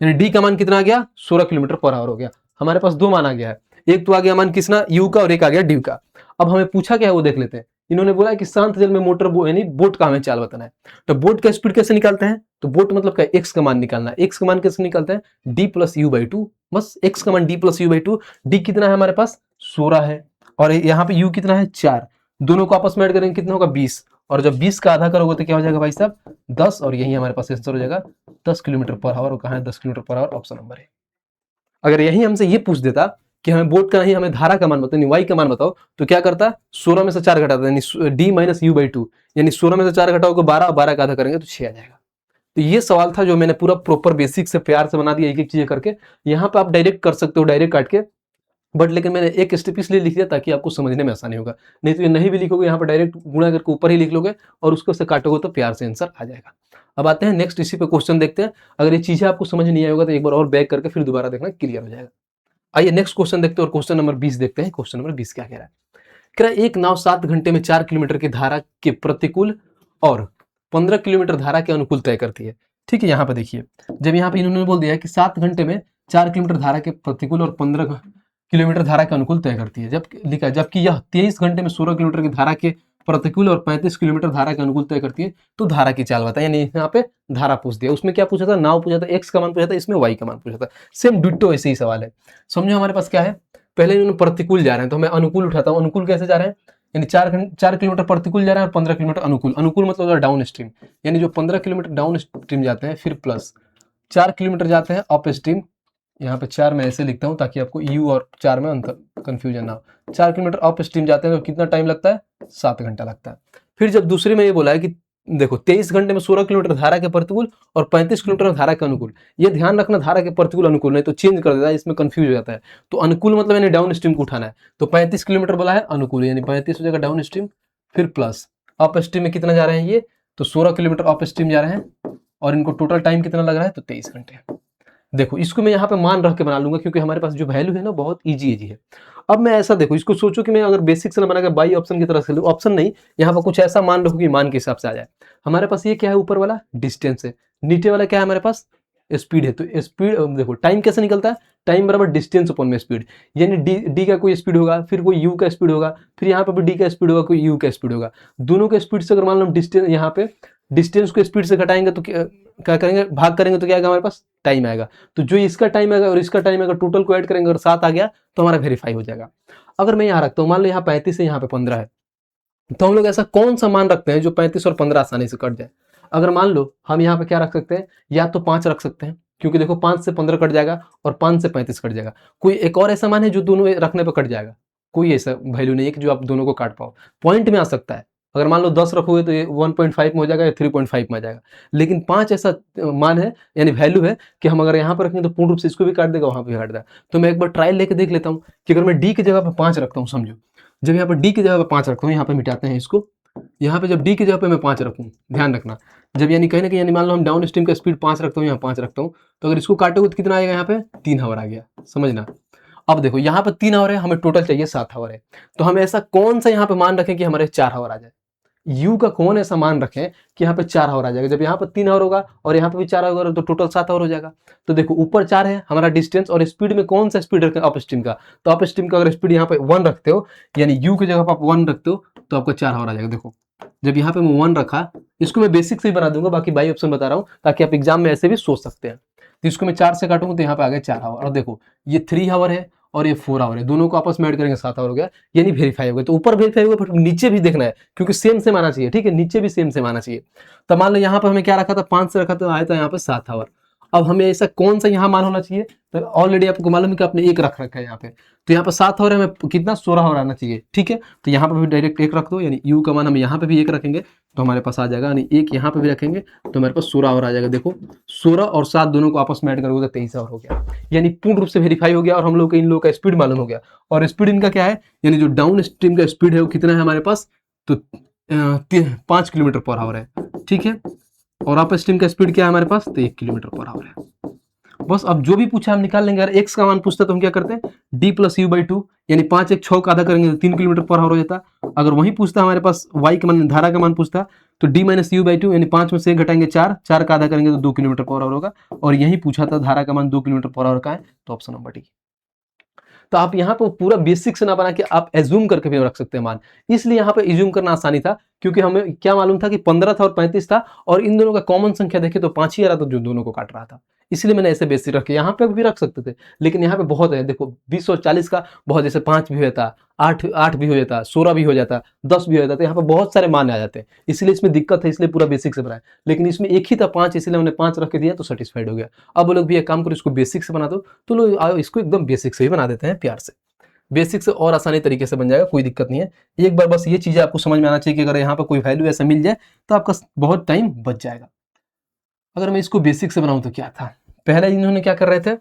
यानी डी का मान कितना आ गया 16 किलोमीटर पर आवर हो गया। हमारे पास 2 मान आ गया है, एक तो आ गया मान किसना यू का, और एक आ गया डी का। अब हमें पूछा क्या है वो देख लेते हैं। इन्होंने बोला कि शांत जल में मोटर यानी बोट का हमें चाल बताना है। तो बोट का स्पीड कैसे निकालते हैं, तो बोट मतलब क्या, एक्स का मान निकालना है। एक्स का मान कैसे निकालते हैं, D plus you by two, बस एक्स का मान D plus you by two. D कितना है हमारे पास 16 है, और यहाँ पे यू कितना है 4, दोनों को आपस में ऐड करेंगे कितना होगा 20, और जब 20 का आधा करोगे तो क्या हो जाएगा भाई साहब 10, और यही हमारे पास आंसर हो जाएगा 10 किलोमीटर पर आवर। कहाँ है 10 kilometre per hour, option number है। अगर यही हमसे ये पूछ देता कि हमें बोट का नहीं, हमें धारा का मान बताओ, यानी वाई का मान बताओ, तो क्या करता 16 में से 4 घटाता, यानी D minus you by two, यानी 16 में से 4 घटाओगे 12, 12 का आधा करेंगे तो 6 आ जाएगा। तो ये सवाल था जो मैंने पूरा प्रॉपर बेसिक से प्यार से बना दिया, एक एक चीजें करके। यहाँ पे आप डायरेक्ट कर सकते हो, डायरेक्ट काट के, बट लेकिन मैंने एक स्टेप इसलिए लिख दिया ताकि आपको समझने में आसानी होगा। नहीं तो ये नहीं भी लिखोगे, यहाँ पर डायरेक्ट गुणा करके ऊपर ही लिख लोगे और उसको से काटोगे तो प्यार से आंसर आ जाएगा। अब आते हैं नेक्स्ट, इसी पे क्वेश्चन देखते हैं। अगर ये चीजें आपको समझ नहीं आई होगा तो एक बार और बैक करके फिर दोबारा देखना, क्लियर हो जाएगा। आइए नेक्स्ट क्वेश्चन देखते हैं, और क्वेश्चन नंबर 20 देखते हैं। क्वेश्चन नंबर 20 क्या कह रहा है, कह रहा है एक नाव 7 घंटे में 4 किलोमीटर की धारा के प्रतिकूल और 15 किलोमीटर धारा के अनुकूल तय करती है। ठीक है, यहाँ पे देखिए, जब यहाँ पे इन्होंने बोल दिया कि 7 घंटे में 4 किलोमीटर धारा के प्रतिकूल और 15 किलोमीटर धारा के अनुकूल तय करती है, जब लिखा है जबकि यह 23 घंटे में 16 किलोमीटर की धारा के प्रतिकूल और 35 किलोमीटर धारा के अनुकूल तय करती है, तो धारा की चाल बताए। यानी यहाँ पे धारा पूछ दिया, उसमें क्या पूछा था, नाव पूछा था, एक्स का मान पूछा था, इसमें वाई का मान पूछा था। सेम डिट्टो ऐसे ही सवाल है। समझो हमारे पास क्या है, पहले इन्होंने प्रतिकूल जा रहे हैं, तो मैं अनुकूल उठाता हूँ। अनुकूल कैसे जा रहे हैं, यानी 4 किलोमीटर प्रतिकूल जा रहे हैं और 15 किलोमीटर अनुकूल। अनुकूल मतलब डाउन स्ट्रीम, यानी जो 15 किलोमीटर डाउन स्ट्रीम जाते हैं, फिर प्लस 4 किलोमीटर जाते हैं अप स्ट्रीम। यहाँ पे 4 मैं ऐसे लिखता हूँ ताकि आपको यू और 4 में अंतर कंफ्यूजन ना हो। 4 किलोमीटर अप स्ट्रीम जाते हैं तो कितना टाइम लगता है, 7 घंटा लगता है। फिर जब दूसरे में ये बोला है कि देखो 23 घंटे में 16 किलोमीटर धारा के प्रतिकूल और 35 किलोमीटर धारा के अनुकूल। ये ध्यान रखना, धारा के प्रतिकूल अनुकूल, नहीं तो चेंज कर देता है, इसमें कंफ्यूज हो जाता है। तो अनुकूल मतलब यानी डाउन स्ट्रीम को उठाना है, तो 35 किलोमीटर बोला है अनुकूल, यानी 35 हो जाएगा डाउन स्ट्रीम। फिर प्लस अप स्ट्रीम में कितना जा रहे हैं ये, तो 16 किलोमीटर अप स्ट्रीम जा रहे हैं और इनको टोटल टाइम कितना लग रहा है, तो 23 घंटे। देखो इसको मैं यहाँ पे मान रख के बना लूंगा क्योंकि हमारे पास जो वैल्यू है ना बहुत इजी है। अब मैं ऐसा देखो, इसको सोचो कि मैं अगर बेसिक से ना बना के बाई ऑप्शन की तरह से लूँ, ऑप्शन नहीं, यहाँ पर कुछ ऐसा मान रखो कि मान के हिसाब से आ जाए। हमारे पास ये क्या है, ऊपर वाला डिस्टेंस है, नीचे वाला क्या है हमारे पास, स्पीड है। तो स्पीड देखो टाइम कैसे निकलता है, टाइम बराबर डिस्टेंस अपॉन में स्पीड, यानी डी का कोई स्पीड होगा, फिर कोई यू का स्पीड होगा, फिर यहाँ पे भी डी का स्पीड होगा, कोई यू का स्पीड होगा। दोनों के स्पीड से अगर मान लो डिस्टेंस, यहाँ पे डिस्टेंस को स्पीड से घटाएंगे तो क्या करेंगे, भाग करेंगे तो क्या आएगा हमारे पास, टाइम आएगा। तो जो इसका टाइम आएगा और इसका टाइम आएगा, टोटल को ऐड करेंगे और 7 आ गया तो हमारा वेरीफाई हो जाएगा। अगर मैं यहाँ रखता हूँ, मान लो यहाँ 35 है, यहाँ पे 15 है, तो हम लोग ऐसा कौन सा मान रखते हैं जो 35 और 15 आसानी से कट जाए। अगर मान लो हम यहाँ पे क्या रख सकते हैं, या तो 5 रख सकते हैं, क्योंकि देखो 5 से 15 कट जाएगा और 5 से 35 कट जाएगा। कोई एक और ऐसा मान है जो दोनों रखने पर कट जाएगा, कोई ऐसा वैल्यू नहीं है कि जो आप दोनों को काट पाओ। पॉइंट में आ सकता है, अगर मान लो 10 रखोगे तो ये 1.5 में हो जाएगा या 3.5 में आ जाएगा। लेकिन 5 ऐसा मान है, यानी वैल्यू है कि हम अगर यहाँ पर रखेंगे तो पूर्ण रूप से इसको भी काट देगा, वहां पर भी काट देगा। तो मैं एक बार ट्रायल लेके देख लेता हूँ कि अगर मैं डी की जगह पर 5 रखता हूँ, समझो जब यहाँ पर डी की जगह पर 5 रखता हूँ, यहाँ पे मिटाते हैं इसको, यहाँ पे जब डी की जगह पे मैं 5 रखूँ, ध्यान रखना, जब यानी कहीं ना कहीं, यानी मान लो हम डाउन स्ट्रीम का स्पीड 5 रखता हूँ, यहाँ 5 रखता हूँ, तो अगर इसको काटोगे तो कितना आएगा, यहाँ पे 3 आवर आ गया, समझना। अब देखो यहाँ पे 3 आवर है, हमें टोटल चाहिए 7 आवर है, तो हम ऐसा कौन सा यहाँ पे मान रखें कि हमारे 4 आवर आ जाए। यू का कौन ऐसा मान रखें कि यहाँ पे 4 आवर आ जाएगा। जब यहाँ पे 3 आवर होगा और यहाँ पे भी 4 आवर, तो टोटल 7 आवर हो जाएगा। तो देखो ऊपर 4 है हमारा डिस्टेंस, और स्पीड में कौन सा स्पीड रखें, अप स्ट्रीम का। तो अप स्ट्रीम का अगर स्पीड यहाँ पे 1 रखते हो, यानी यू की जगह पर आप 1 रखते हो, तो आपको 4 आवर आ जाएगा। देखो जब यहाँ पे मैं 1 रखा, इसको मैं बेसिक से ही बना दूंगा, बाकी बाई ऑप्शन बता रहा हूँ ताकि आप एग्जाम में ऐसे भी सोच सकते हैं। तो इसको मैं 4 से काटूंगा तो यहाँ पे आ गया 4 आवर, और देखो ये 3 आवर है और ये 4 आवर है, दोनों को आपस में ऐड करेंगे 7 आवर हो गया, यानी वेरीफाई हो गया। तो ऊपर वेरीफाई होगा, फिर नीचे भी देखना है क्योंकि सेम सेम आना चाहिए, ठीक है, नीचे भी सेम सेम आना चाहिए। तो मान लो यहाँ पर हमें क्या रखा था, 5 से रखा, तो आया था यहाँ पे 7 आवर। अब हमें ऐसा कौन सा यहाँ मान होना चाहिए, तो ऑलरेडी आपको मालूम है कि आपने 1 रख रखा है यहाँ पे, तो यहाँ पर 7 आवर हमें कितना, 16 आवर आना चाहिए, ठीक है। तो यहाँ पर भी डायरेक्ट 1 रख दो, यानी यू का मान हम यहाँ पे भी 1 रखेंगे तो हमारे पास आ जाएगा, यानी 1 यहाँ पे भी रखेंगे तो हमारे पास 16 आवर आ जाएगा। देखो 16 और 7 दोनों को आपस में ऐड करोगे तो 23 आवर हो गया, यानी पूर्ण रूप से वेरीफाई हो गया। और हम लोग इन लोगों का स्पीड मालूम हो गया, और स्पीड इनका क्या है, यानी जो डाउन स्ट्रीम का स्पीड है वो कितना है हमारे पास, तो 5 किलोमीटर पर आवर है, ठीक है। और अप स्ट्रीम का स्पीड क्या है हमारे पास, तो 1 किलोमीटर पर आवर है। बस अब जो भी पूछा हम निकाल लेंगे। अगर x का मान पूछता तो हम क्या करते हैं, d प्लस यू बाई 2, यानी 5 1 6 का आधा करेंगे तो 3 किलोमीटर पर आवर हो जाता। अगर वही पूछता हमारे पास y का मान, धारा का मान पूछता, तो d माइनस यू बाई 2, यानी 5 में से 1 घटाएंगे 4, 4 का आधा करेंगे तो 2 किलोमीटर पर आवर होगा। और यही पूछा था धारा का मान 2 किलोमीटर पर आवर का है, तो ऑप्शन नंबर डी। तो आप यहाँ पर पूरा बेसिक से ना बना के आप एज्यूम करके भी रख सकते हैं मान, इसलिए यहाँ पे एज्यूम करना आसानी था क्योंकि हमें क्या मालूम था कि 15 था और 35 था, और इन दोनों का कॉमन संख्या देखे तो 5 ही आ रहा था जो दोनों को काट रहा था, इसलिए मैंने ऐसे बेसिक रखे। यहाँ पे भी रख सकते थे लेकिन यहाँ पे बहुत है, देखो 20 और 40 का बहुत, जैसे 5 भी हो जाता, 8 भी हो जाता, 16 भी हो जाता, 10 भी हो जाता, तो यहाँ पे बहुत सारे मान आ जाते हैं, इसलिए इसमें दिक्कत है, इसलिए पूरा बेसिक से बनाया। लेकिन इसमें एक ही था 5, इसलिए हमने 5 रख के दिया तो सेटिस्फाइड हो गया। अब वो लोग भी एक काम करो, इसको बेसिक से बना दो, तो लोग इसको एकदम बेसिक से ही बना देते हैं प्यार से, बेसिक से और आसानी तरीके से बन जाएगा, कोई दिक्कत नहीं है। एक बार बस ये चीजें आपको समझ में आना चाहिए कि अगर यहाँ पर कोई वैल्यू ऐसा मिल जाए तो आपका बहुत टाइम बच जाएगा। अगर मैं इसको बेसिक से बनाऊं तो क्या था, पहले इन्होंने क्या कर रहे थे,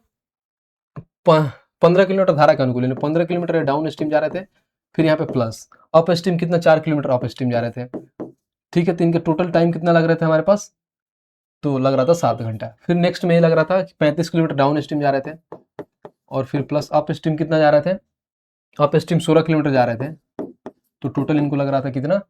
15 किलोमीटर धारा के अनुकूल, 15 किलोमीटर डाउन स्ट्रीम जा रहे थे, फिर यहाँ पे प्लस अप स्ट्रीम कितना, 4 किलोमीटर अप स्ट्रीम जा रहे थे, ठीक है। तो इनके टोटल टाइम कितना लग रहे थे हमारे पास, तो लग रहा था 7 घंटा। फिर नेक्स्ट में ये लग रहा था कि 35 किलोमीटर डाउन स्ट्रीम जा रहे थे, और फिर प्लस अप स्ट्रीम कितना जा रहे थे, अप स्ट्रीम 16 किलोमीटर जा रहे थे, तो टोटल इनको लग रहा था कितना,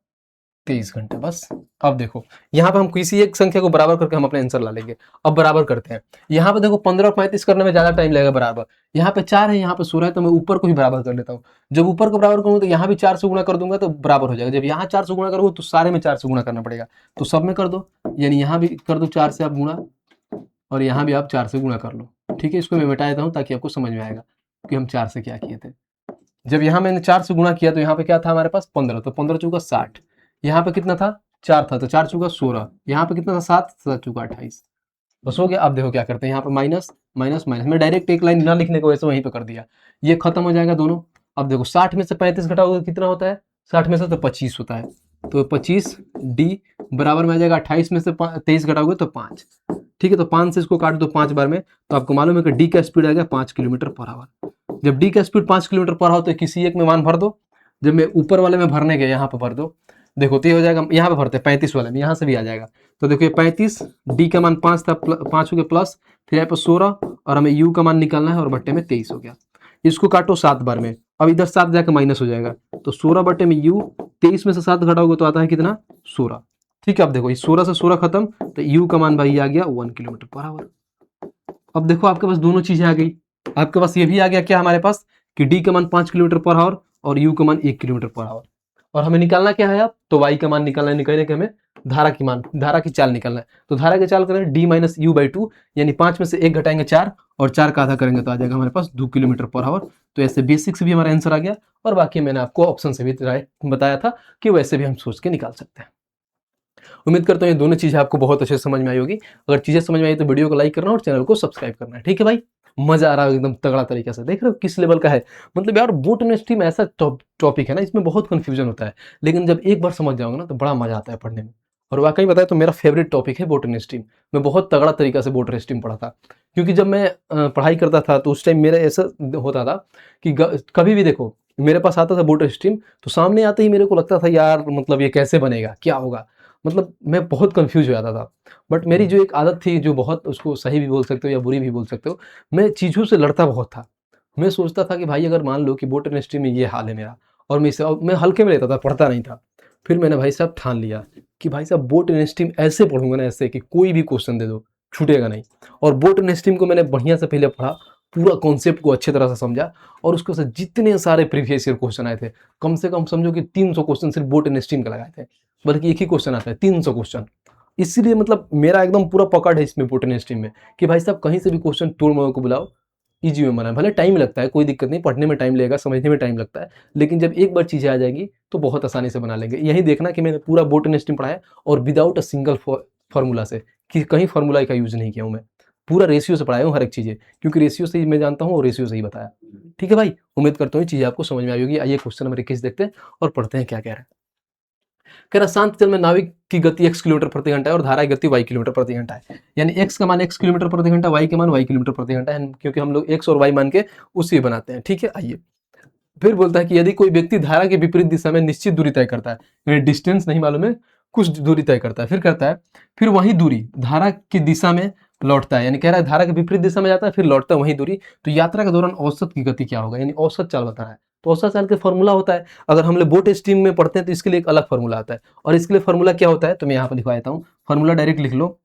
23 घंटे बस। अब देखो यहाँ पे हम किसी एक संख्या को बराबर करके हम अपने आंसर ला लेंगे। अब बराबर करते हैं, यहाँ पे देखो 15 और 35 करने में ज्यादा टाइम लगेगा बराबर, यहाँ पे 4 है यहाँ पे 16 है, तो मैं ऊपर को भी बराबर कर लेता हूँ। जब ऊपर को बराबर करूँ तो यहाँ भी 4 से गुणा कर दूंगा तो बराबर हो जाएगा। जब यहाँ 4 से गुणा करूँ तो सारे में 4 से गुणा करना पड़ेगा, तो सब में कर दो, यानी यहाँ भी कर दो 4 से आप गुणा, और यहाँ भी आप 4 से गुणा कर लो, ठीक है। इसको मैं मिटा देता हूँ ताकि आपको समझ में आएगा कि हम 4 से क्या किए थे। जब यहाँ मैंने 4 से गुणा किया तो यहाँ पे क्या था हमारे पास 15, तो 15 चौका 60, यहाँ पे कितना था 4 था तो 4 चौका 16, यहाँ पे कितना था 7, 7 चौका 28, बस हो गया। अब देखो क्या करते हैं, यहाँ पे माइनस माइनस माइनस, मैं डायरेक्ट एक लाइन ना लिखने को वैसे वहीं पे कर दिया, ये खत्म हो जाएगा दोनों। अब देखो 60 में से 35 घटाओगे कितना होता है, 60 में से तो 25 होता है, तो 25 डी बराबर में आ जाएगा 28 में से 23 घटाओगे तो 5, ठीक है। तो 5 से इसको काट दो 5 बार में, तो आपको मालूम है कि डी का स्पीड आ गया 5 किलोमीटर पर आवर। जब डी का स्पीड 5 किलोमीटर पर आवर तो किसी एक में मान भर दो, जब मैं ऊपर वाले में भरने गया यहाँ पे भर दो, देखो तो ये हो जाएगा, यहाँ पे भरते हैं 35 वाले में, यहाँ से भी आ जाएगा। तो देखो ये 35, डी का मान 5 था, 5 हो गया प्लस, फिर यहाँ पे 16 और हमें यू का मान निकालना है और बट्टे में 23 हो गया। इसको काटो 7 बार में, अब इधर 7 जाकर माइनस हो जाएगा, तो 16 बट्टे में यू, 23 में से 7 घटाओगे तो आता है कितना 16, ठीक है। अब देखो इस 16 से 16 खत्म, तो यू का मान भाई आ गया 1 किलोमीटर पर आवर। अब देखो आपके पास दोनों चीजें आ गई, आपके पास ये भी आ गया क्या हमारे पास कि डी का मान 5 किलोमीटर पर आवर और यू का मान 1 किलोमीटर पर आवर। और हमें निकालना क्या है अब, तो वाई का मान निकालना है, निकालने के हमें धारा की मान, धारा की चाल निकालना है। तो धारा की चाल करें डी माइनस यू बाई 2, यानी 5 में से 1 घटाएंगे 4 और 4 का आधा करेंगे तो आ जाएगा हमारे पास 2 किलोमीटर पर आवर। तो ऐसे बेसिक से भी हमारा आंसर आ गया, और बाकी मैंने आपको ऑप्शन से भी बताया था कि वैसे भी हम सोच के निकाल सकते हैं। उम्मीद करता हूँ ये दोनों चीजें आपको बहुत अच्छे से समझ में आई होगी। अगर चीजें समझ में आई तो वीडियो को लाइक करना और चैनल को सब्सक्राइब करना है, ठीक है भाई। मजा आ रहा है एकदम तगड़ा तरीके से, देख रहे हो किस लेवल का है। मतलब यार बोट यूनिवर्सिटी में ऐसा टॉपिक है ना, इसमें बहुत कंफ्यूजन होता है, लेकिन जब एक बार समझ जाओगे ना तो बड़ा मजा आता है पढ़ने में। और वाकई बताया तो मेरा फेवरेट टॉपिक है बोटनी स्ट्रीम। मैं बहुत तगड़ा तरीका से बोटनी स्ट्रीम पढ़ा था, क्योंकि जब मैं पढ़ाई करता था तो उस टाइम मेरा ऐसा होता था कि कभी भी देखो मेरे पास आता था बोटनी स्ट्रीम, तो सामने आते ही मेरे को लगता था यार मतलब ये कैसे बनेगा, क्या होगा, मतलब मैं बहुत कंफ्यूज हो जाता था। बट मेरी जो एक आदत थी, जो बहुत उसको सही भी बोल सकते हो या बुरी भी बोल सकते हो, मैं चीज़ों से लड़ता बहुत था। मैं सोचता था कि भाई अगर मान लो कि बोट यूनिवर्सिटी में ये हाल है मेरा, और मैं हल्के में लेता था, पढ़ता नहीं था। फिर मैंने भाई साहब ठान लिया कि भाई साहब बोट यूनिवर्सिटी में ऐसे पढ़ूंगा ना, ऐसे कि कोई भी क्वेश्चन दे दो छूटेगा नहीं। और बोट यूनिवर्सिटी को मैंने बढ़िया से पहले पढ़ा, पूरा कॉन्सेप्ट को अच्छे तरह से समझा, और उसके से जितने सारे प्रीवियस ईयर क्वेश्चन आए थे, कम से कम समझो कि 300 क्वेश्चन सिर्फ बोट यूनिवर्सिटी के लगाए थे, बल्कि एक ही क्वेश्चन आता है 300 क्वेश्चन। इसीलिए मतलब मेरा एकदम पूरा पकड़ है इसमें बोटनी स्ट्रीम में कि भाई साहब कहीं से भी क्वेश्चन तोड़ मोड़ को बुलाओ, इजी में बनाए। भले टाइम लगता है, कोई दिक्कत नहीं, पढ़ने में टाइम लगेगा, समझने में टाइम लगता है, लेकिन जब एक बार चीज़ें आ जाएगी तो बहुत आसानी से बना लेंगे। यही देखना कि मैंने पूरा बोटनी स्ट्रीम पढ़ा है, और विदाउट अ सिंगल फार्मूला से, कि कहीं फार्मूला का यूज नहीं किया हूँ मैं, पूरा रेशियो से पढ़ाया हूँ हर एक चीज़ें, क्योंकि रेशियो से ही मैं जानता हूँ और रेशियो से ही बताया। ठीक है भाई, उम्मीद करता हूँ ये चीज़ें आपको समझ में आई होगी। आइए क्वेश्चन नंबर 21 देखते हैं और पढ़ते हैं क्या कह रहे हैं। कह रहा शांत जल में नाविक की गति x किलोमीटर प्रति घंटा है और धारा की गति y किलोमीटर प्रति घंटा है। यानी x का मान x किलोमीटर प्रति घंटा, y का मान y किलोमीटर प्रति घंटा है, क्योंकि हम लोग x और y मान के उसी बनाते हैं। ठीक है, आइए फिर बोलता है कि यदि कोई व्यक्ति धारा के विपरीत दिशा में निश्चित दूरी तय करता है, यानी डिस्टेंस नहीं मालूम है, कुछ दूरी तय करता है, फिर करता है, फिर वही दूरी धारा की दिशा में लौटता है, यानी कह रहा है धारा के विपरीत दिशा में जाता है फिर लौटता है वही दूरी, तो यात्रा के दौरान औसत की गति क्या होगा, यानी औसत चाल बताना है। तो औसत चाल के फॉर्मूला होता है, अगर हम लोग बोट स्ट्रीम में पढ़ते हैं तो इसके लिए एक अलग फॉर्मूला आता है, और इसके लिए फॉर्मूला क्या होता है तो मैं यहाँ पर लिखवा देता हूँ, फॉर्मूला डायरेक्ट लिख लो,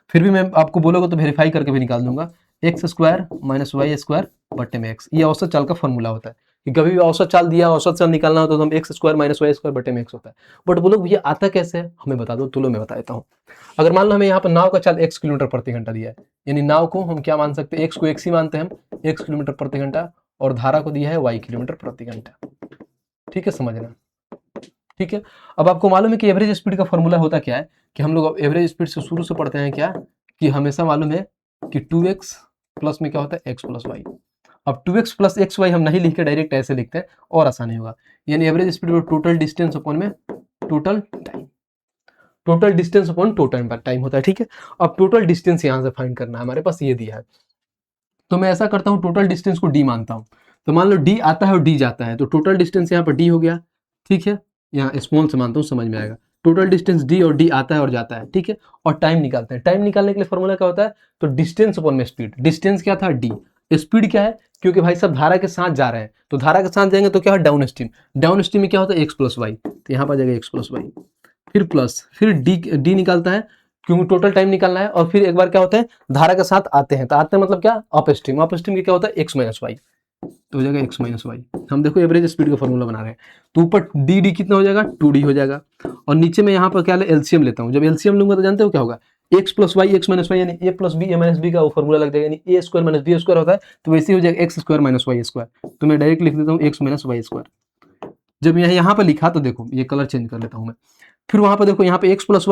फिर भी मैं आपको बोलोगे तो वेरीफाई करके भी निकाल दूंगा। X square minus y square बट्टे में एक्स, ये औसत चाल का फॉर्मूला होता है कि कभी भी औसत चाल दिया, औसत चाल निकालना होता है तो हम x square minus y square बट्टे में एक्स होता है। बट बोलो भैया आता कैसे है, हमें बता दो, तो लो मैं बता देता हूँ। अगर मान लो हमें यहाँ पर नाव का चाल x किलोमीटर प्रति घंटा दिया है, यानी नाव को हम क्या मान सकते हैं, x को x ही मानते हैं हम, x किलोमीटर प्रति घंटा, और धारा को दिया है y किलोमीटर प्रति घंटा। ठीक है, समझना। ठीक है, अब आपको मालूम है कि एवरेज स्पीड का फॉर्मूला होता क्या है, कि हम लोग एवरेज स्पीड से शुरू से पढ़ते हैं क्या, कि हमेशा मालूम है कि 2x प्लस में क्या होता है x प्लस वाई। अब 2x प्लस एक्स वाई हम नहीं लिख के डायरेक्ट ऐसे लिखते हैं और आसानी होगा, यानी average speed total distance upon में total time, total distance upon total time होता है। ठीक है, अब टोटल डिस्टेंस यहाँ से फाइंड करना है, हमारे पास ये दिया है, तो मैं ऐसा करता हूँ टोटल डिस्टेंस को d मानता हूँ। तो मान लो d आता है और d जाता है, तो टोटल डिस्टेंस यहाँ पर d हो गया। ठीक है, यहाँ स्मॉल से मानता हूँ, समझ में आएगा। टोटल डिस्टेंस d और d आता है और जाता है। ठीक है, और टाइम निकालते हैं। टाइम निकालने के लिए फॉर्मूला क्या होता है, तो डिस्टेंस अपॉन में स्पीड। डिस्टेंस क्या था d, स्पीड क्या है, क्योंकि भाई साहब धारा के साथ जा रहे हैं, तो धारा के साथ जाएंगे तो क्या है डाउन स्ट्रीम, डाउन स्ट्रीम में क्या होता है एक्स प्लस वाई, तो यहाँ पर जाएगा एक्स प्लस वाई, फिर प्लस, फिर डी निकालता है क्योंकि टोटल टाइम निकालना है, और फिर एक बार क्या होता है धारा के साथ आते हैं, तो आते हैं मतलब क्या अप स्ट्रीम, अप स्ट्रीम की क्या होता है एक्स माइनस वाई, तो हो जाएगा एक्स माइनस वाई। हम देखो एवरेज स्पीड का फॉर्मूला बना रहे हैं, तो ऊपर डी कितना हो जाएगा 2d हो जाएगा, और नीचे में यहाँ पर क्या एलसीएम लेता हूँ। जब एलसीएम लूंगा तो जानते हो क्या होगा, x plus y x minus y यानी A plus B A minus B का वो फॉर्मूला लग जाएगा, यानी A square minus B square होता है, तो वैसे ही हो जाएगा x square minus y square. तो मैं डायरेक्ट लिख देता हूँ एक्स माइनस वाई स्क्वायर। जब मैं यहाँ पर लिखा तो देखो ये कलर चेंज कर लेता हूँ मैं, फिर वहां पर देखो यहाँ पे एक्स प्लस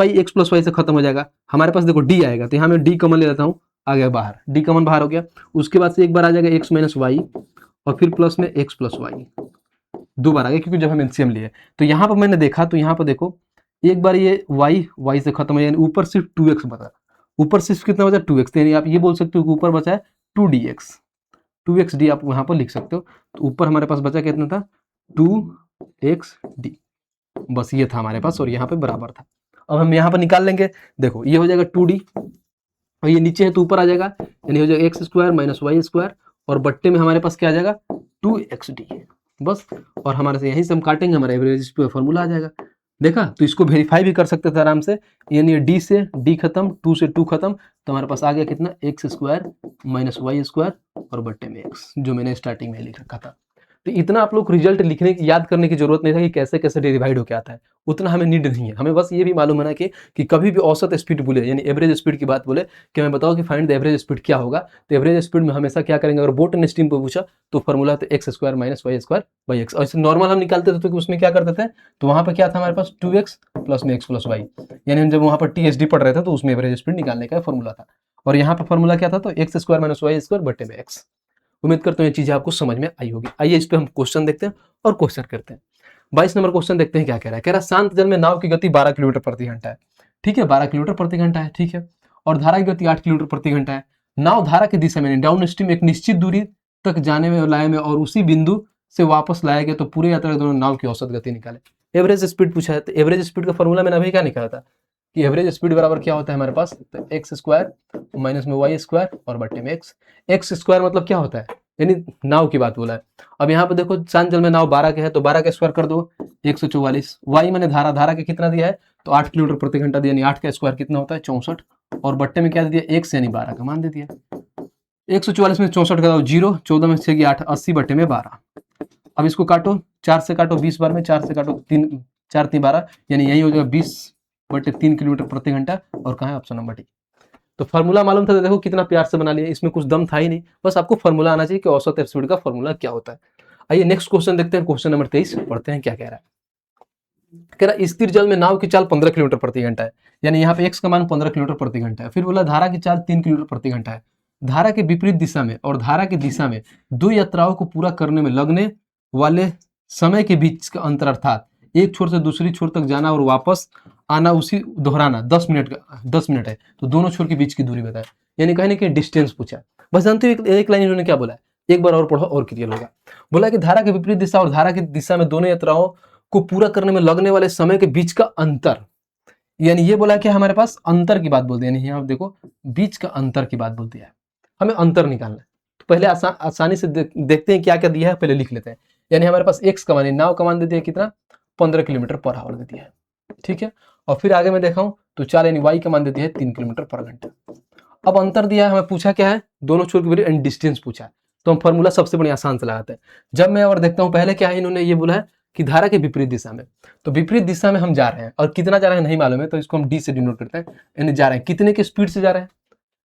वाई से खत्म हो जाएगा, हमारे पास देखो डी आएगा, तो यहाँ मैं डी कॉमन ले लेता हूँ, आ गया बाहर, डी कॉमन बाहर हो गया। उसके बाद से एक बार आ जाएगा एक्स माइनस वाई और फिर प्लस में एक्स प्लस वाई, दो बार आ गया क्योंकि जब हम एलसीएम लिए। तो यहाँ पर मैंने देखा, तो यहाँ पर देखो एक बार ये वाई से खत्म हो जाए, ऊपर सिर्फ 2x बचा, ऊपर सिर्फ कितना बचा 2x, यानी आप ये बोल सकते हो कि ऊपर बचा है 2dx, 2xd आप यहाँ पर लिख सकते हो। तो ऊपर हमारे पास बचा कितना था 2xd, बस ये था हमारे पास और यहाँ पे बराबर था। अब हम यहाँ पर निकाल लेंगे, देखो ये हो जाएगा 2d और ये नीचे है तो ऊपर आ जाएगा, यानी हो जाएगा x square minus y square और बट्टे में हमारे पास क्या आ जाएगा 2xd, बस। और हमारे से यहीं से हम काटेंगे, हमारा एवरेज फॉर्मूला आ जाएगा। देखा, तो इसको वेरीफाई भी कर सकते थे आराम से, यानी डी से डी खत्म, 2 से 2 खत्म, तो हमारे पास आ गया कितना x square minus y square और बट्टे में एक्स, जो मैंने स्टार्टिंग में लिख रखा था। तो इतना आप लोग रिजल्ट लिखने की याद करने की जरूरत नहीं था कि कैसे कैसे डिवाइड होकर आता है, उतना हमें नीड नहीं है। हमें बस ये भी मालूम है ना कि कभी भी औसत स्पीड बोले यानी एवरेज स्पीड की बात बोले कि मैं बताओ कि फाइंड द एवरेज स्पीड क्या होगा, तो एवरेज स्पीड में हमेशा क्या करेंगे, अगर बोट एंड स्टीम को पूछा तो फॉर्मूला तो x square minus y square by x. और इसे नॉर्मल हम निकालते थे तो उसमें क्या करते थे, तो वहां पर क्या था हमारे पास 2x प्लस में एक्स प्लस वाई, यानी हम जब वहां पर टीएसडी पढ़ रहे थे तो उसमें एवरेज स्पीड निकालने का फॉर्मूला था। और यहाँ पर फॉर्मूला क्या था, तो x square minus y square बटे में एक्स। उम्मीद करता हूँ ये चीजें आपको समझ में आई होगी। आइए इस पे हम क्वेश्चन देखते हैं और क्वेश्चन करते हैं। 22 नंबर क्वेश्चन देखते हैं क्या कह रहा है। कह रहा है शांत जल में नाव की गति 12 किलोमीटर प्रति घंटा है, ठीक है, 12 किलोमीटर प्रति घंटा है, ठीक है, और धारा की गति 8 किलोमीटर प्रति घंटा है। नाव धारा की दिशा में डाउन स्ट्रीम एक निश्चित दूरी तक जाने में लाए में और उसी बिंदु से वापस लाया गया, तो पूरे यात्रा के दौरान नाव की औसत गति निकाले। एवरेज स्पीड पूछा है, तो एवरेज स्पीड का फॉर्मूला मैंने अभी क्या निकाला था कि एवरेज स्पीड बराबर क्या होता है हमारे पास, तो एक्स स्क्वायर माइनस में वाई स्क्वायर और बट्टे में एक्स। एक्स स्क्वायर मतलब क्या होता है, यानी नाव की बात बोला है। अब यहाँ पे देखो शांत जल में नाव 12 के है, तो 12 का स्क्वायर कर दो 144। वाई मैंने धारा के कितना दिया है, तो 8 किलोमीटर प्रति घंटा दिया, यानी 8 का स्क्वायर कितना होता है 64, और बट्टे में क्या दे दिया एक्स यानी 12 का मान दे दिया। 144 में 64 का दो 0, 14 में 6 8, 80 बट्टे में 12। अब इसको काटो, 4 से काटो 20 बार में, 4 से काटो 3 4 3 12, यानी यही हो जाएगा 20 बटे 3 किलोमीटर प्रति घंटा। और कहाँ है ऑप्शन नंबर डी। तो फार्मूला मालूम था, तो देखो कितना प्यार से बना लिया, इसमें कुछ दम था ही नहीं, बस आपको फार्मूला आना चाहिए कि औसत स्पीड का फार्मूला क्या होता है। आइए नेक्स्ट क्वेश्चन देखते हैं, क्वेश्चन नंबर 23 पढ़ते हैं क्या कह रहा है। कह रहा है स्थिर जल में नाव की चाल 15 किलोमीटर प्रति घंटा है, यानी यहाँ पे एक्स का मान 15 किलोमीटर प्रति घंटा है। फिर बोला धारा की चाल 3 किलोमीटर प्रति घंटा है। धारा के विपरीत दिशा में और धारा की दिशा में दो यात्राओं को पूरा करने में लगने वाले समय के बीच का अंतर, अर्थात एक छोर से दूसरी छोर तक जाना और वापस आना उसी दोहराना 10 मिनट है, तो दोनों छोर के बीच की दूरी बताए, यानी कहीं ना कहीं डिस्टेंस पूछा। बस जानते हो एक लाइन इन्होंने क्या बोला है, एक बार और पढ़ो और क्लियर होगा। बोला कि धारा के विपरीत दिशा और धारा की दिशा में दोनों यात्राओं को पूरा करने में लगने वाले समय के बीच का अंतर, यानी ये बोला कि हमारे पास अंतर की बात बोलते हैं, यानी यहाँ देखो बीच का अंतर की बात बोलती है, हमें अंतर निकालना है। तो पहले आसानी से देखते हैं क्या क्या दिया है, पहले लिख लेते हैं। यानी हमारे पास एक्स का मान, नाव का मान दे दिया कितना 15 किलोमीटर पर आवर दे दिया है, ठीक है। और फिर आगे मैं देखा हूं तो 4 यानी वाई का मान देती है 3 किलोमीटर पर घंटा। अब अंतर दिया है, हमें पूछा क्या है, दोनों छोर के बीच एंड डिस्टेंस पूछा है, तो हम फॉर्मूला सबसे बड़ी आसान से लगाते हैं। जब मैं और देखता हूं पहले क्या है, इन्होंने ये बोला है कि धारा के विपरीत दिशा में, तो विपरीत दिशा में हम जा रहे हैं और कितना जा रहे हैं नहीं मालूम है, तो इसको हम डी से डिनोट करते हैं, यानी जा रहे हैं कितने की स्पीड से जा रहे हैं।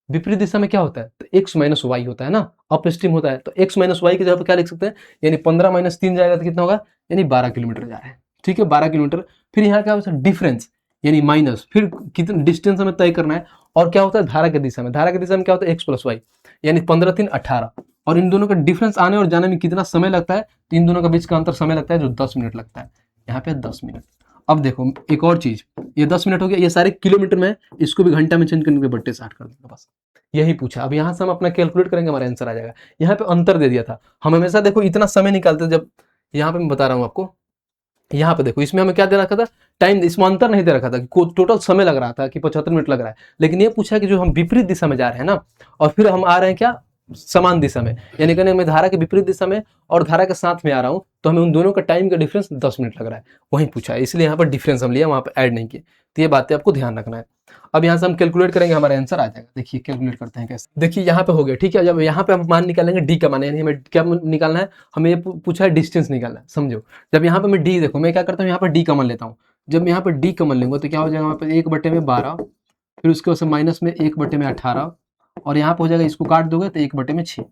विपरीत दिशा में क्या होता है, तो एक्स माइनस वाई होता है ना, अप स्ट्रीम होता है, तो एक्स माइनस वाई की जगह पर क्या लिख सकते हैं, यानी 15 माइनस 3 जाएगा तो कितना होगा, यानी 12 किलोमीटर जा रहे हैं, ठीक है, 12 किलोमीटर। फिर यहाँ क्या होता है डिफरेंस, यानी माइनस, फिर कितना डिस्टेंस हमें तय करना है। और क्या होता है धारा की दिशा में, धारा की दिशा में क्या होता है एक्स प्लस वाई, यानी 15 3 18, और इन दोनों का डिफरेंस आने और जाने में कितना समय लगता है, तो इन दोनों का बीच का अंतर समय लगता है जो 10 मिनट लगता है, यहाँ पे 10 मिनट। अब देखो एक और चीज, ये 10 मिनट हो गया, ये सारे किलोमीटर में, इसको भी घंटा में चेंज करने के बट्टे 60 कर देंगे, बस यही पूछा। अब यहाँ से हम अपना कैलकुलेट करेंगे, हमारा आंसर आ जाएगा। यहाँ पे अंतर दे दिया था, हम हमेशा देखो इतना समय निकालते, जब यहाँ पे मैं बता रहा हूँ आपको, यहाँ पे देखो इसमें हमें क्या दे रखा था, टाइम, इसमें अंतर नहीं दे रखा था कि टोटल समय लग रहा था कि 75 मिनट लग रहा है, लेकिन ये पूछा कि जो हम विपरीत दिशा में जा रहे हैं ना, और फिर हम आ रहे हैं क्या समान दिशा में, यानी कहने मैं धारा के विपरीत दिशा में और धारा के साथ में आ रहा हूं, तो हमें उन दोनों का टाइम का डिफरेंस 10 मिनट लग रहा है, वहीं पूछा है, इसलिए यहाँ पर डिफरेंस हम लिया, वहां पर ऐड नहीं किए। तो ये बातें आपको ध्यान रखना है। अब यहाँ से हम कैलकुलेट करेंगे, हमारा आंसर आ जाएगा। देखिए कैलकुलेट करते हैं कैसे, देखिए यहाँ पे हो गया, ठीक है। जब यहाँ पे हम मान निकालेंगे डी का मान, यानी हमें क्या निकालना है, हमें ये पूछा है डिस्टेंस निकालना है, समझो। जब यहाँ पे मैं डी देखो, मैं क्या करता हूँ यहाँ पर डी कॉमन लेता हूँ, जब मैं यहाँ पर डी कॉमन लूंगा तो क्या हो जाएगा, वहाँ पर 1/12 फिर उसके बाद से माइनस में 1/18 और यहाँ पे हो जाएगा, इसको काट दोगे तो 1/6।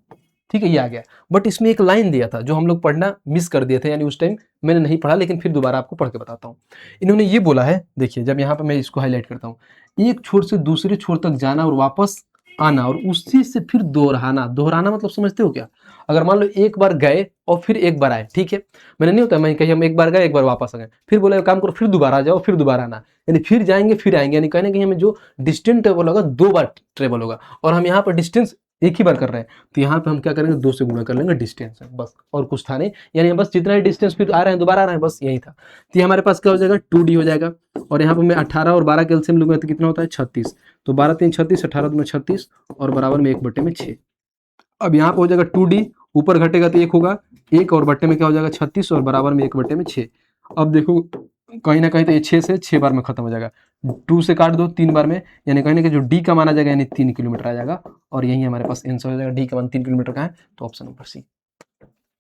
ठीक है, ये आ गया। बट इसमें एक लाइन दिया था जो हम लोग पढ़ना मिस कर दिए थे, यानी उस टाइम मैंने नहीं पढ़ा, लेकिन फिर दोबारा आपको पढ़ के बताता हूँ। इन्होंने ये बोला है, देखिए जब यहाँ पे मैं इसको हाईलाइट करता हूँ, एक छोर से दूसरे छोर तक जाना और वापस आना और उसी से फिर दोहराना। दोहराना मतलब समझते हो क्या? अगर मान लो एक बार गए और फिर एक बार आए, ठीक है, मैंने नहीं होता मैं कहीं हम एक बार गए एक बार वापस आ गए, फिर बोला काम करो फिर दोबारा आ जाओ फिर दोबारा आना, यानी फिर जाएंगे फिर आएंगे, यानी कहीं ना कहीं हमें जो डिस्टेंस ट्रेवल होगा 2 बार ट्रेवल होगा, और हम यहाँ पर डिस्टेंस एक ही बार कर रहे हैं, तो यहाँ पे हम क्या करेंगे 2 से गुणा कर लेंगे डिस्टेंस, बस और कुछ था नहीं, यानी बस जितना ही डिस्टेंस फिर आ रहे हैं दोबारा आ रहे हैं, बस यही था। तो ये हमारे पास क्या हो जाएगा 2D हो जाएगा, और यहाँ पे मैं 18 और 12 का एलसीएम लूंगा तो कितना होता है 36, तो 12 3 36, 18 2 36 और बराबर में 1/6। अब यहाँ पे हो जाएगा 2D, ऊपर घटेगा तो 1 होगा, 1 और बट्टे में क्या हो जाएगा 36 और बराबर में 1/6। अब देखो कहीं ना कहीं तो ये 6 से 6 बार में खत्म हो जाएगा, 2 से काट दो 3 बार में, यानी कहीं ना कहीं जो डी का मान आ जाएगा यानी 3 किलोमीटर आ जाएगा, और यही हमारे पास आंसर हो जाएगा, डी का मान 3 किलोमीटर का है, तो ऑप्शन नंबर सी।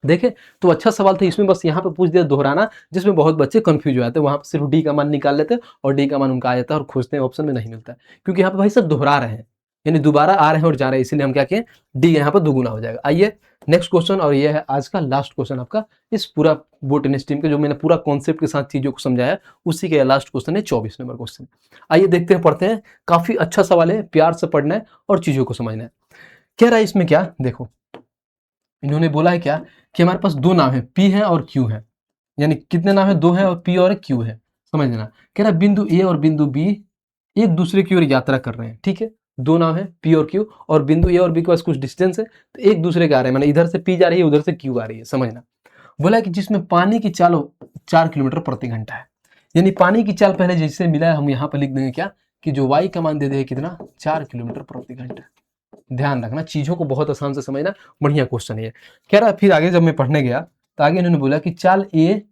देखे तो अच्छा सवाल था, इसमें बस यहाँ पे पूछ दिया दोहराना, जिसमें बहुत बच्चे कंफ्यूज हो जाते हैं, वहां पर सिर्फ डी का मान निकाल लेते हैं और डी का मान उनका आ जाता है और खोजते हैं ऑप्शन में नहीं मिलता है, क्योंकि यहाँ पे भाई सब दोहरा रहे हैं, यानी दोबारा आ रहे हैं और जा रहे हैं, इसीलिए हम क्या किए डी यहाँ पर दुगुना हो जाएगा। आइए नेक्स्ट क्वेश्चन, और ये है आज का लास्ट क्वेश्चन आपका इस पूरा बोट टेनिस टीम के, जो मैंने पूरा कॉन्सेप्ट के साथ चीजों को समझाया उसी के लास्ट क्वेश्चन है, 24 नंबर क्वेश्चन। आइए देखते हैं, पढ़ते हैं, काफी अच्छा सवाल है, प्यार से पढ़ना है और चीजों को समझना है। कह रहा है इसमें क्या, देखो इन्होंने बोला है क्या कि हमारे पास 2 नाम है, पी है और क्यू है, यानी कितने नाम है 2 है और पी और क्यू है, समझ लेना। कह रहा है बिंदु ए और बिंदु बी एक दूसरे की ओर यात्रा कर रहे हैं, ठीक है, 2 नाम है पी और क्यू, और बिंदु ए और बी के पास कुछ डिस्टेंस है, तो एक दूसरे के आ रहे हैं, माने इधर से पी जा रही है उधर से क्यू आ रही है, समझना। बोला कि जिसमें पानी की चाल 4 किलोमीटर प्रति घंटा है, यानी पानी की चाल पहले जैसे मिला है हम यहाँ पर लिख देंगे क्या कि जो वाई का मान दे देगा कितना 4 किलोमीटर प्रति घंटा। ध्यान रखना, चीजों को बहुत आसान से समझना, बढ़िया क्वेश्चन है ये। कह रहा फिर आगे जब मैं पढ़ने गया तो आगे इन्होंने बोला कि चाल ए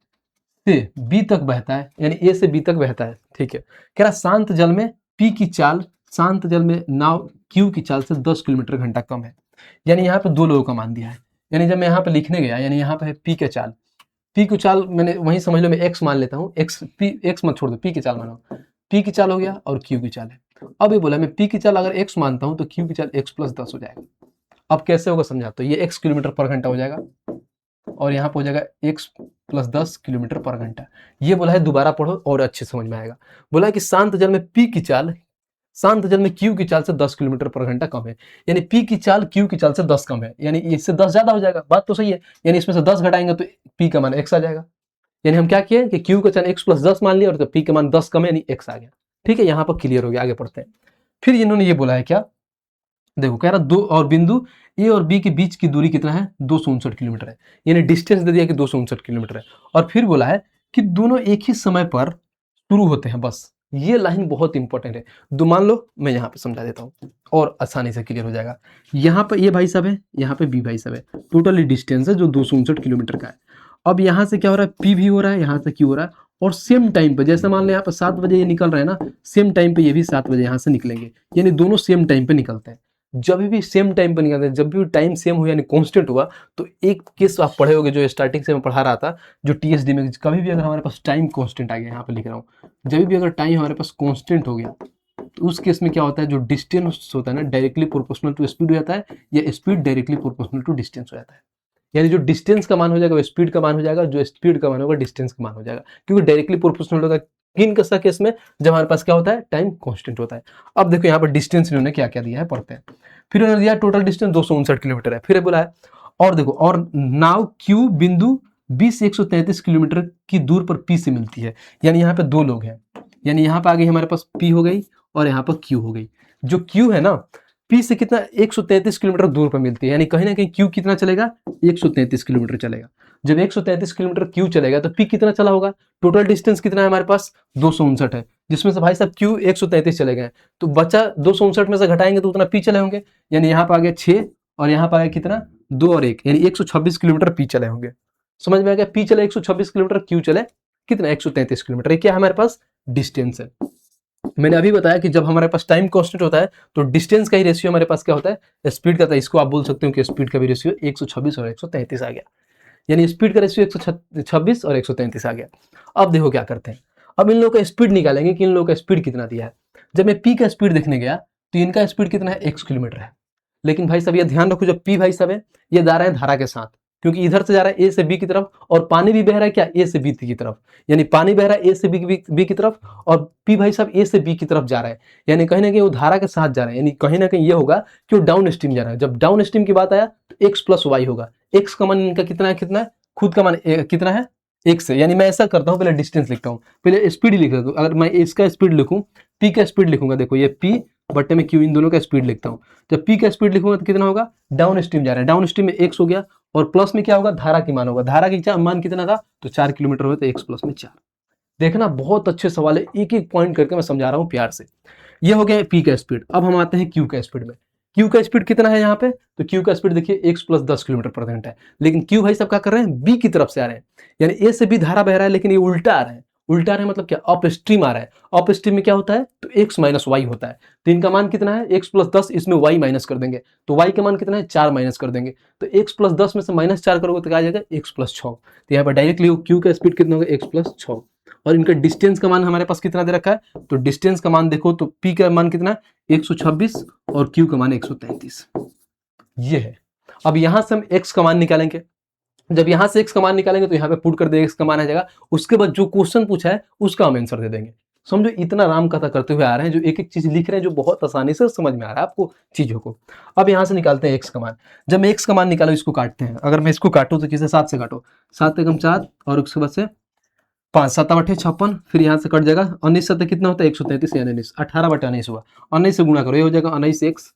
से बी तक बहता है, यानी ए से बी तक बहता है, ठीक है। कह रहा शांत जल में पी की चाल, शांत जल में नाव क्यू की चाल से 10 किलोमीटर घंटा कम है, यानी यहाँ पे 2 लोगों का मान दिया है, यानी जब मैं यहाँ पे लिखने गया, यानी यहाँ पे है पी के चाल, पी की चाल मैंने वहीं समझ लो मैं एक्स मान लेता हूँ, एक्स पी एक्स मत छोड़ दो, पी की चाल मानो, पी की चाल हो गया और क्यू की चाल है। अब ये बोला मैं पी की चाल अगर एक्स मानता हूँ तो क्यू की चाल एक्स प्लस 10 हो जाएगा। अब कैसे होगा समझा, तो ये एक्स किलोमीटर पर घंटा हो जाएगा और यहाँ पे हो जाएगा एक्स प्लस 10 किलोमीटर पर घंटा। ये बोला है दोबारा पढ़ो और अच्छे समझ में आएगा। बोला कि शांत जल में पी की चाल शांत जल में क्यू की चाल से 10 किलोमीटर पर घंटा कम है, यानी पी की चाल क्यू की चाल से 10 कम है, यानी इससे 10 ज्यादा हो जाएगा, बात तो सही है, यानी इसमें से 10 घटाएंगे तो पी का मान एक्स आ जाएगा, यानी हम क्या किए कि क्यू का चाल एक्स प्लस 10 मान लिया और पी का मान 10 कम है यानी एक्स आ गया। ठीक है, यहाँ पर क्लियर हो गया, आगे पढ़ते हैं। फिर इन्होंने ये बोला है क्या, देखो कह रहा दो और बिंदु ए और बी के बीच की दूरी कितना है 259 किलोमीटर है, यानी डिस्टेंस दे दिया कि 259 किलोमीटर है, और फिर बोला है कि दोनों एक ही समय पर शुरू होते हैं, बस ये लाइन बहुत इंपॉर्टेंट है। दो मान लो मैं यहाँ पे समझा देता हूँ और आसानी से क्लियर हो जाएगा। यहाँ पे ये भाई साहब है, यहाँ पे बी भाई साहब है, टोटली डिस्टेंस है जो 259 किलोमीटर का है। अब यहाँ से क्या हो रहा है पी भी हो रहा है, यहाँ से क्यू हो रहा है, और सेम टाइम पे जैसे मान लो यहाँ पे 7 बजे ये निकल रहे हैं ना, सेम टाइम पे ये भी 7 बजे यहाँ से निकलेंगे, यानी दोनों सेम टाइम पे निकलते हैं। जब भी सेम टाइम पे निकलते हैं, जब भी टाइम सेम हो यानी कांस्टेंट हुआ, तो एक केस आप पढ़े होगे जो स्टार्टिंग से मैं पढ़ा रहा था जो टीएसडी में, कभी भी अगर हमारे पास टाइम कांस्टेंट आ गया, यहाँ पे लिख रहा हूँ, जब भी अगर टाइम हमारे पास कांस्टेंट हो गया तो उस केस में क्या होता है, जो डिस्टेंस होता है ना डायरेक्टली प्रोपोर्शनल टू स्पीड हो जाता है, या speed directly proportional to distance हो जाता है। यानी जो डिस्टेंस का मान हो जाएगा वो स्पीड का मान हो जाएगा, जो स्पीड का मान होगा डिस्टेंस का मान हो जाएगा, क्योंकि डायरेक्टली प्रोपोर्शनल होता है किन का केस में, जब हमारे पास क्या होता है टाइम कांस्टेंट होता है। अब देखो यहाँ पर डिस्टेंस इन्होंने क्या क्या दिया है, पढ़ते हैं। फिर उन्होंने दिया टोटल डिस्टेंस 259 किलोमीटर है, फिर बोला है और देखो और नाव क्यू बिंदु बी से 133 किलोमीटर की दूर पर पी से मिलती है, यानी यहाँ पे 2 लोग हैं, यानी यहाँ पे आ गई हमारे पास पी हो गई और यहाँ पर क्यू हो गई। जो क्यू है ना पी से कितना 133 किलोमीटर दूर पर मिलती है, यानी कहीं ना कहीं क्यू कितना चलेगा 133 किलोमीटर चलेगा। जब 133 किलोमीटर क्यू चलेगा तो पी कितना चला होगा, टोटल डिस्टेंस कितना है हमारे पास 259 है, जिसमें से भाई साहब क्यू 133 चले गए, तो बचा 259 में से घटाएंगे तो उतना पी चले होंगे, यानी यहाँ पे आ गया 6 और यहाँ पे आ गया कितना 2 और 1, यानी 126 किलोमीटर पी चले होंगे। समझ में आ गया, पी चले 126 किलोमीटर, क्यू चले कितना 133 किलोमीटर, क्या हमारे पास डिस्टेंस है। मैंने अभी बताया कि जब हमारे पास टाइम कांस्टेंट होता है तो डिस्टेंस का ही रेशियो हमारे पास क्या होता है स्पीड का था, इसको आप बोल सकते हो कि स्पीड का भी रेशियो 126 और 133 आ गया, यानी स्पीड का रेशियो 126 और 133 आ गया। अब देखो क्या करते हैं, अब इन लोगों का स्पीड निकालेंगे कि इन लोगों का स्पीड कितना दिया है। जब मैं पी का स्पीड देखने गया तो इनका स्पीड कितना है, x किलोमीटर है। लेकिन भाई साहब ये ध्यान रखो, जब पी भाई साहब है ये जा रहा है धारा के साथ, क्योंकि इधर से जा रहा है ए से बी की तरफ, और पानी भी बह रहा है क्या, ए से बी की तरफ, यानी पानी बह रहा है ए से बी की तरफ, और पी भाई साहब ए से बी की तरफ जा रहा है, यानी कहीं ना कहीं वो धारा के साथ जा रहा है, यानी कहीं ना कहीं ये होगा कि वो डाउन स्ट्रीम जा रहा है। जब डाउन स्ट्रीम की बात आया तो x प्लस वाई होगा। x का मान इनका कितना है, खुद का मान कितना है, x है। यानी मैं ऐसा करता हूँ, पहले डिस्टेंस लिखता हूँ, पहले स्पीड लिख देता हूँ। अगर मैं इसका स्पीड लिखूँ, p का स्पीड लिखूंगा, देखो ये p बट्टे में q, इन दोनों का स्पीड लिखता हूँ। जब p का स्पीड लिखूंगा तो कितना होगा, डाउन स्ट्रीम जा रहा है, डाउन स्ट्रीम में x हो गया, और प्लस में क्या होगा, धारा की मान होगा। धारा की मान कितना था, तो 4 किलोमीटर हुआ, तो x प्लस में 4। देखना बहुत अच्छे सवाल है, एक एक पॉइंट करके मैं समझा रहा हूँ प्यार से। ये हो गया p का स्पीड। अब हम आते हैं q का स्पीड में। q का स्पीड कितना है यहाँ पे, तो q का स्पीड देखिए x प्लस 10 किलोमीटर पर घंटा है। लेकिन q भाई सब क्या कर रहे हैं, b की तरफ से आ रहे हैं, यानी a से b धारा बह रहा है, लेकिन ये उल्टा आ रहा है। उल्टा आ रहा है मतलब क्या, अप स्ट्रीम आ रहा है। अप स्ट्रीम में क्या होता है, तो x माइनस वाई होता है। तो इनका मान कितना है, x प्लस 10, इसमें y माइनस कर देंगे, तो y का मान कितना है, 4 माइनस कर देंगे। तो x प्लस 10 में से माइनस 4 करोगे तो क्या आ जाएगा, x प्लस 6। तो यहाँ पर डायरेक्टली q का स्पीड कितना होगा, x प्लस 6। और इनका डिस्टेंस का मान हमारे पास कितना दे रखा है, तो डिस्टेंस का मान देखो तो p का मान कितना है, 126, और q का मान 133। ये है। अब यहां से हम x का मान निकालेंगे। जब यहां से x का मान निकालेंगे तो यहाँ पे पुट कर देंगे, x का मान आ जाएगा। उसके बाद जो क्वेश्चन पूछा है उसका हम आंसर दे देंगे। समझो, इतना राम कथा करते हुए आ रहे हैं, जो एक एक चीज लिख रहे हैं, जो बहुत आसानी से समझ में आ रहा है आपको चीजों को। अब यहां से निकालते हैं x का मान। जब मैं x का मान निकालू, इसको काटते हैं। अगर मैं इसको काटू तो किसे, 7 से काटो, 7 एकम 4, और उसके बाद से 5, 7 8 56, फिर यहाँ से कट जाएगा। 19 7 कितना होता है, 133, यानी 19, 18/19 हुआ। 19 से गुणा करो, ये हो जाएगा 19x,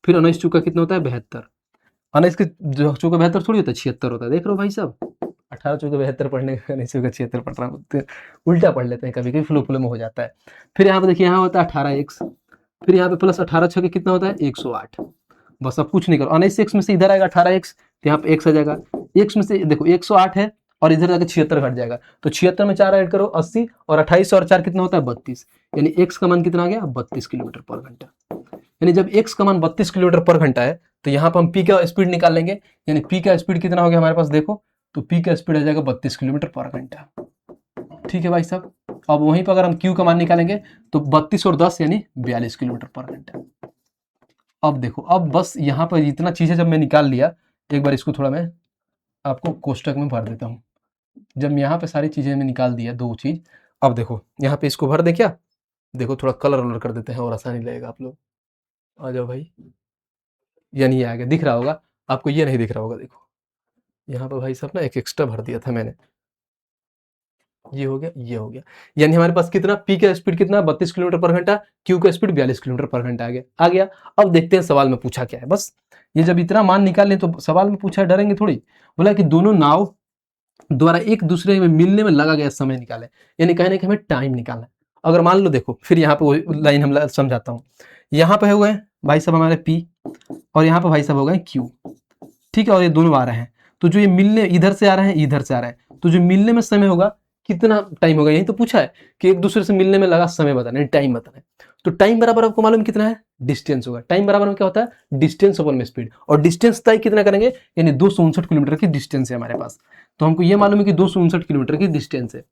फिर 19 चूका कितना होता है, 72। 19 के चूका 72 थोड़ी होता है, 76 होता है। देख रहे हो भाई साहब, 18 चूका 72 पढ़ने का, 19 चूका 76 पढ़ रहा हूँ, उल्टा पढ़ लेते हैं कभी कभी, फ्लो फ्लो में हो जाता है। फिर यहाँ पे देखिए, यहाँ होता है 18x, फिर यहाँ पे प्लस 18 छके कितना होता है, 108। बस अब कुछ नहीं करो, 19x में से इधर आएगा 18x, तो यहाँ पे x आ जाएगा। x में से देखो 108 है, और इधर जाकर 76 घट जाएगा, तो 76 में 4 ऐड करो 80, और 28 और 4 कितना होता है, 32। यानी x का मान कितना आ गया, 32 किलोमीटर पर घंटा। यानी जब x का मान 32 किलोमीटर पर घंटा है, तो यहाँ पर हम p का स्पीड निकाल लेंगे। यानी p का स्पीड कितना हो गया हमारे पास, देखो तो p का स्पीड आ जाएगा 32 किलोमीटर पर घंटा। ठीक है भाई साहब। अब वहीं पर अगर हम q का मान निकालेंगे तो 32 और 10 यानी 42 किलोमीटर पर घंटा। अब देखो, अब बस यहाँ पर इतना चीजें जब मैं निकाल लिया, एक बार इसको थोड़ा मैं आपको कोष्टक में भर देता हूँ। जब यहाँ पे सारी चीजें मैं निकाल दिया, दो चीज, अब देखो यहाँ पे इसको भर दे क्या, देखो थोड़ा कलर वलर कर देते हैं और आसानी लगेगा। आप लोग आ जाओ भाई, यानी ये आ गया, दिख रहा होगा आपको, ये नहीं दिख रहा होगा, देखो यहाँ पर भाई साहब ना एक एक्स्ट्रा भर दिया था मैंने, ये हो गया, ये हो गया। यानी हमारे पास कितना, पी का स्पीड कितना, 32 किलोमीटर पर घंटा, क्यू का स्पीड 42 किलोमीटर पर घंटा आ गया। अब देखते हैं सवाल में पूछा क्या है। बस ये जब इतना मान निकाल लें तो सवाल में पूछा है, डरेंगे थोड़ी। बोला कि दोनों नाव द्वारा एक दूसरे में मिलने में लगा गया समय निकाले, यानी कहने कि हमें टाइम निकालना है। अगर मान लो, देखो फिर यहाँ पे वो लाइन हम समझाता हूँ। यहाँ पे हुए भाई साहब हमारे पी, और यहाँ पे भाई साहब हो गए क्यू, ठीक है, और ये दोनों आ रहे हैं। तो जो ये मिलने इधर से आ रहे हैं, इधर से आ रहे हैं, तो जो मिलने में समय होगा कितना टाइम होगा, यही तो पूछा है कि एक दूसरे से मिलने में लगा समय बताना है, टाइम बताना है। तो टाइम बराबर आपको मालूम कितना है, डिस्टेंस होगा। टाइम बराबर में क्या होता है, डिस्टेंस अपन में स्पीड, और डिस्टेंस तय कितना करेंगे, यानी 259 किलोमीटर की डिस्टेंस है हमारे पास। तो हमको ये मालूम है कि 259 किलोमीटर की डिस्टेंस है,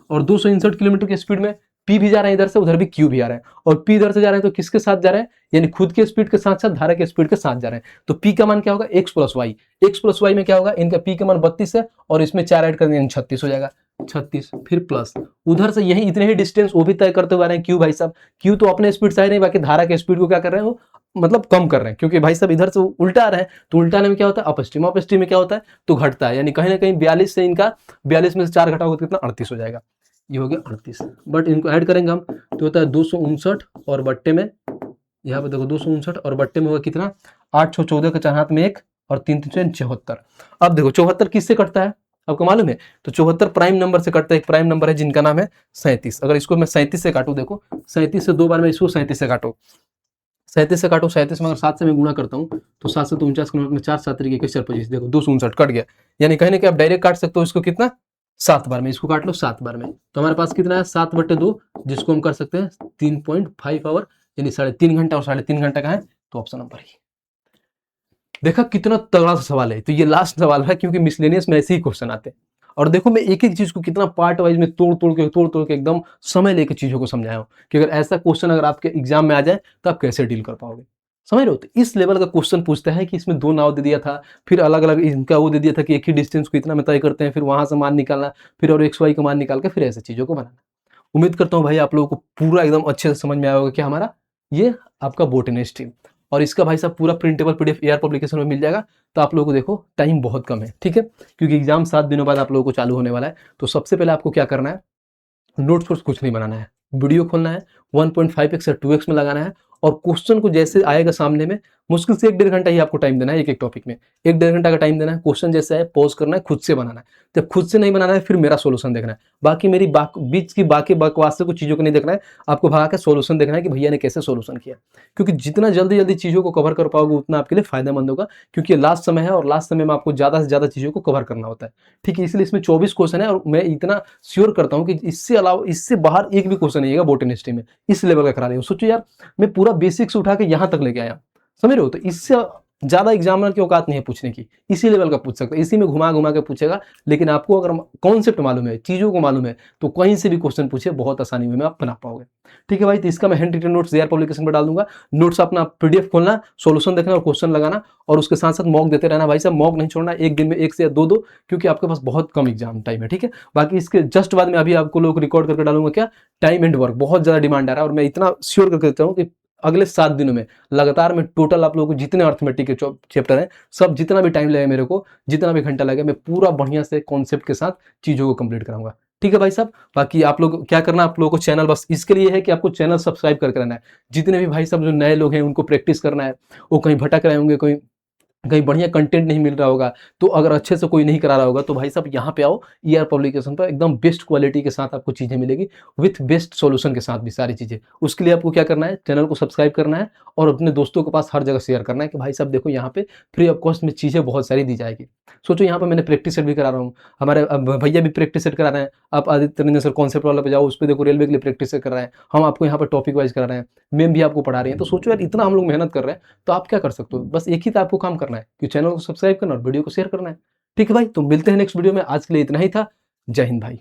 और 259 किलोमीटर की स्पीड में पी भी जा रहा है इधर से, उधर भी क्यू भी आ रहा है, और पी इधर से जा रहे हैं तो किसके साथ जा रहे हैं, यानी खुद के स्पीड के साथ साथ धारा के स्पीड के साथ जा रहे हैं। तो पी का मान क्या होगा, x plus y. X plus y में क्या होगा, इनका पी का मान 32 है, और इसमें 4 ऐड कर देंगे 36 हो जाएगा, 36, फिर प्लस उधर से यही इतने ही डिस्टेंस वो भी तय करते हुए आ रहे हैं क्यू भाई साहब। क्यू तो अपने स्पीड से आ रहे हैं, बाकी धारा के स्पीड को क्या कर रहे हैं, वो मतलब कम कर रहे हैं, क्योंकि भाई साहब इधर से उल्टा आ रहे हैं। तो उल्टा आने में क्या होता है, अपस्ट्रीम, अपस्ट्रीम में क्या होता है, तो घटता है। यानी कहीं ना कहीं 42 से इनका 42 में से 4 घटाओगे तो कितना, 38 हो जाएगा। ये हो गया 38, बट इनको ऐड करेंगे हम तो होता है 259, और बट्टे में यहाँ पे देखो 259, और बट्टे में होगा कितना, 8 6 14 का 4 हाथ में 1, और 3 3 74। अब देखो 74 किससे कटता है आपको मालूम है, तो 74 प्राइम नंबर से कटता है। एक प्राइम नंबर है जिनका नाम है 37। अगर इसको मैं 37 से काटू, देखो 37 से 2 बार में इसको 37 से काटो, 37 से काटो, 37 में अगर 7 से मैं गुणा करता हूँ तो 7 से 49 में 4 7 तरीके 25, देखो 259 कट गया। यानी कहीं ना कहीं आप डायरेक्ट काट सकते हो इसको कितना, 7 बार में, इसको काट लो 7 बार में। तो हमारे पास कितना है, 7/2, जिसको हम कर सकते हैं 3.5 आवर, यानी 3.5 घंटा, और 3.5 घंटा का है, तो ऑप्शन नंबर ही। देखा कितना तगड़ा सा सवाल है। तो ये लास्ट सवाल है, क्योंकि मिसलेनियस में ऐसे ही क्वेश्चन आते हैं। और देखो मैं एक-एक चीज़ को कितना पार्ट वाइज़ में तोड़-तोड़ के एकदम समय लेके चीज़ों को समझाया हूँ, कि अगर ऐसा क्वेश्चन अगर आपके एग्ज़ाम में आ जाए, तो आप कैसे डील कर पाओगे? समझ रहे हो? तो इस लेवल का क्वेश्चन पूछता है कि इसमें 2 नाव दे दिया था, फिर अलग-अलग इनका वो दे दिया था कि एक ही डिस्टेंस को इतना में तय करते हैं, फिर वहाँ से मान निकालना, फिर और एक्स, वाई का मान निकाल के फिर ऐसे चीज़ों को बनाना। उम्मीद करता हूँ भाई आप लोगों को पूरा एकदम अच्छे से समझ में आया होगा कि हमारा ये आपका बोटनी स्ट्रीम, और इसका भाई साहब पूरा प्रिंटेबल पीडीएफ एआर पब्लिकेशन में मिल जाएगा। तो आप लोगों को देखो टाइम बहुत कम है, ठीक है? क्योंकि एग्ज़ाम 7 दिनों बाद आप लोगों को चालू होने वाला है। तो सबसे पहले आपको क्या करना है, नोट्स वोट्स कुछ नहीं बनाना है, वीडियो खोलना है, 1.5x या 2x में लगाना है, और क्वेश्चन को जैसे आएगा सामने में, मुश्किल से 1 डेढ़ घंटा ही आपको टाइम देना है एक-एक टॉपिक में। 1 डेढ़ घंटा का टाइम देना है, क्वेश्चन जैसे आए पॉज़ करना है, खुद से बनाना है। जब खुद से नहीं बनाना है, फिर मेरा सॉल्यूशन देखना है। बाकी मेरी बीच की बाकी बकवास से कुछ चीज़ों को नहीं देखना है, आपको भगा के सॉल्यूशन देखना है कि भैया ने कैसे सॉल्यूशन किया। क्योंकि जितना जल्दी-जल्दी चीज़ों को कवर कर पाओगे, उतना आपके लिए फ़ायदेमंद होगा, क्योंकि ये लास्ट समय है और लास्ट समय में आपको ज़्यादा से ज़्यादा चीज़ों को कवर करना होता है। ठीक है? इसलिए इसमें 24 क्वेश्चन है, और मैं इतना श्योर करता हूँ कि इससे अलावा, इससे बाहर एक भी क्वेश्चन नहीं आएगा बोटनी स्ट्रीम में। इस लेवल का करा रही हूँ। सोचो यार, मैं पूरा बेसिक से उठा के यहाँ तक लेके आया। समझ रहे हो? तो इससे ज़्यादा एग्जामिनर की औकात नहीं है पूछने की। इसी लेवल का पूछ सकता है। इसी में घुमा-घुमा के पूछेगा, लेकिन आपको अगर कॉन्सेप्ट मालूम है, चीज़ों को मालूम है, तो कहीं से भी क्वेश्चन पूछे, बहुत आसानी में आप बना पाओगे। ठीक है भाई? तो इसका मैं handwritten notes AR publication पे डाल दूँगा। नोट्स अपना पीडीएफ खोलना, सॉल्यूशन देखना और क्वेश्चन लगाना, और उसके साथ-साथ मॉक देते रहना भाई साहब। मॉक नहीं छोड़ना, एक दिन में 1 से या 2-2, क्योंकि आपके पास बहुत कम एग्जाम टाइम है, ठीक है? बाकी इसके जस्ट बाद में अभी आपको लोग रिकॉर्ड करके डालूँगा क्या, टाइम एंड वर्क। बहुत ज़्यादा डिमांड आ रहा है, और मैं इतना श्योर करके देता हूँ कि अगले 7 दिनों में लगातार मैं टोटल आप लोगों को जितने अर्थमेटिक के चैप्टर हैं, सब जितना भी टाइम लगेगा मेरे को, जितना भी घंटा लगेगा, मैं पूरा बढ़िया से कॉन्सेप्ट के साथ चीज़ों को कंप्लीट कराऊँगा। ठीक है भाई साहब? बाकी आप लोग क्या करना, आप लोगों को चैनल बस इसके लिए है कि आपको चैनल सब्सक्राइब करके रहना है। जितने भी भाई साहब जो नए लोग हैं, उनको प्रैक्टिस करना है, वो कहीं भटक रहे होंगे, कोई कहीं बढ़िया कंटेंट नहीं मिल रहा होगा, तो अगर अच्छे से कोई नहीं करा रहा होगा, तो भाई साहब यहाँ पे आओ, ईआर पब्लिकेशन पर एकदम बेस्ट क्वालिटी के साथ आपको चीज़ें मिलेगी, विथ बेस्ट सॉल्यूशन के साथ भी सारी चीज़ें। उसके लिए आपको क्या करना है, चैनल को सब्सक्राइब करना है, और अपने दोस्तों के पास हर जगह शेयर करना है कि भाई साहब देखो, यहाँ पे फ्री ऑफ कॉस्ट में चीज़ें बहुत सारी दी जाएगी। सोचो यहाँ पे मैंने प्रैक्टिस सेट भी करा रहा हूँ, हमारे भैया भी प्रैक्टिस सेट करा रहे हैं। आप आदित्य रंजन सर कॉन्सेप्ट वाला पे जाओ, उस पे देखो रेलवे के लिए प्रैक्टिस सेट कर रहे हैं। हम आपको यहाँ पर टॉपिक वाइज करा रहे हैं, मैम भी आपको पढ़ा रही हैं। तो सोचो यार, इतना हम लोग मेहनत कर रहे हैं, तो आप क्या कर सकते हो? बस एक ही तो आपको काम करना है कि चैनल को सब्सक्राइब करना और वीडियो को शेयर करना है। ठीक है भाई? तो मिलते हैं नेक्स्ट वीडियो में। आज के लिए इतना ही था। जय हिंद भाई।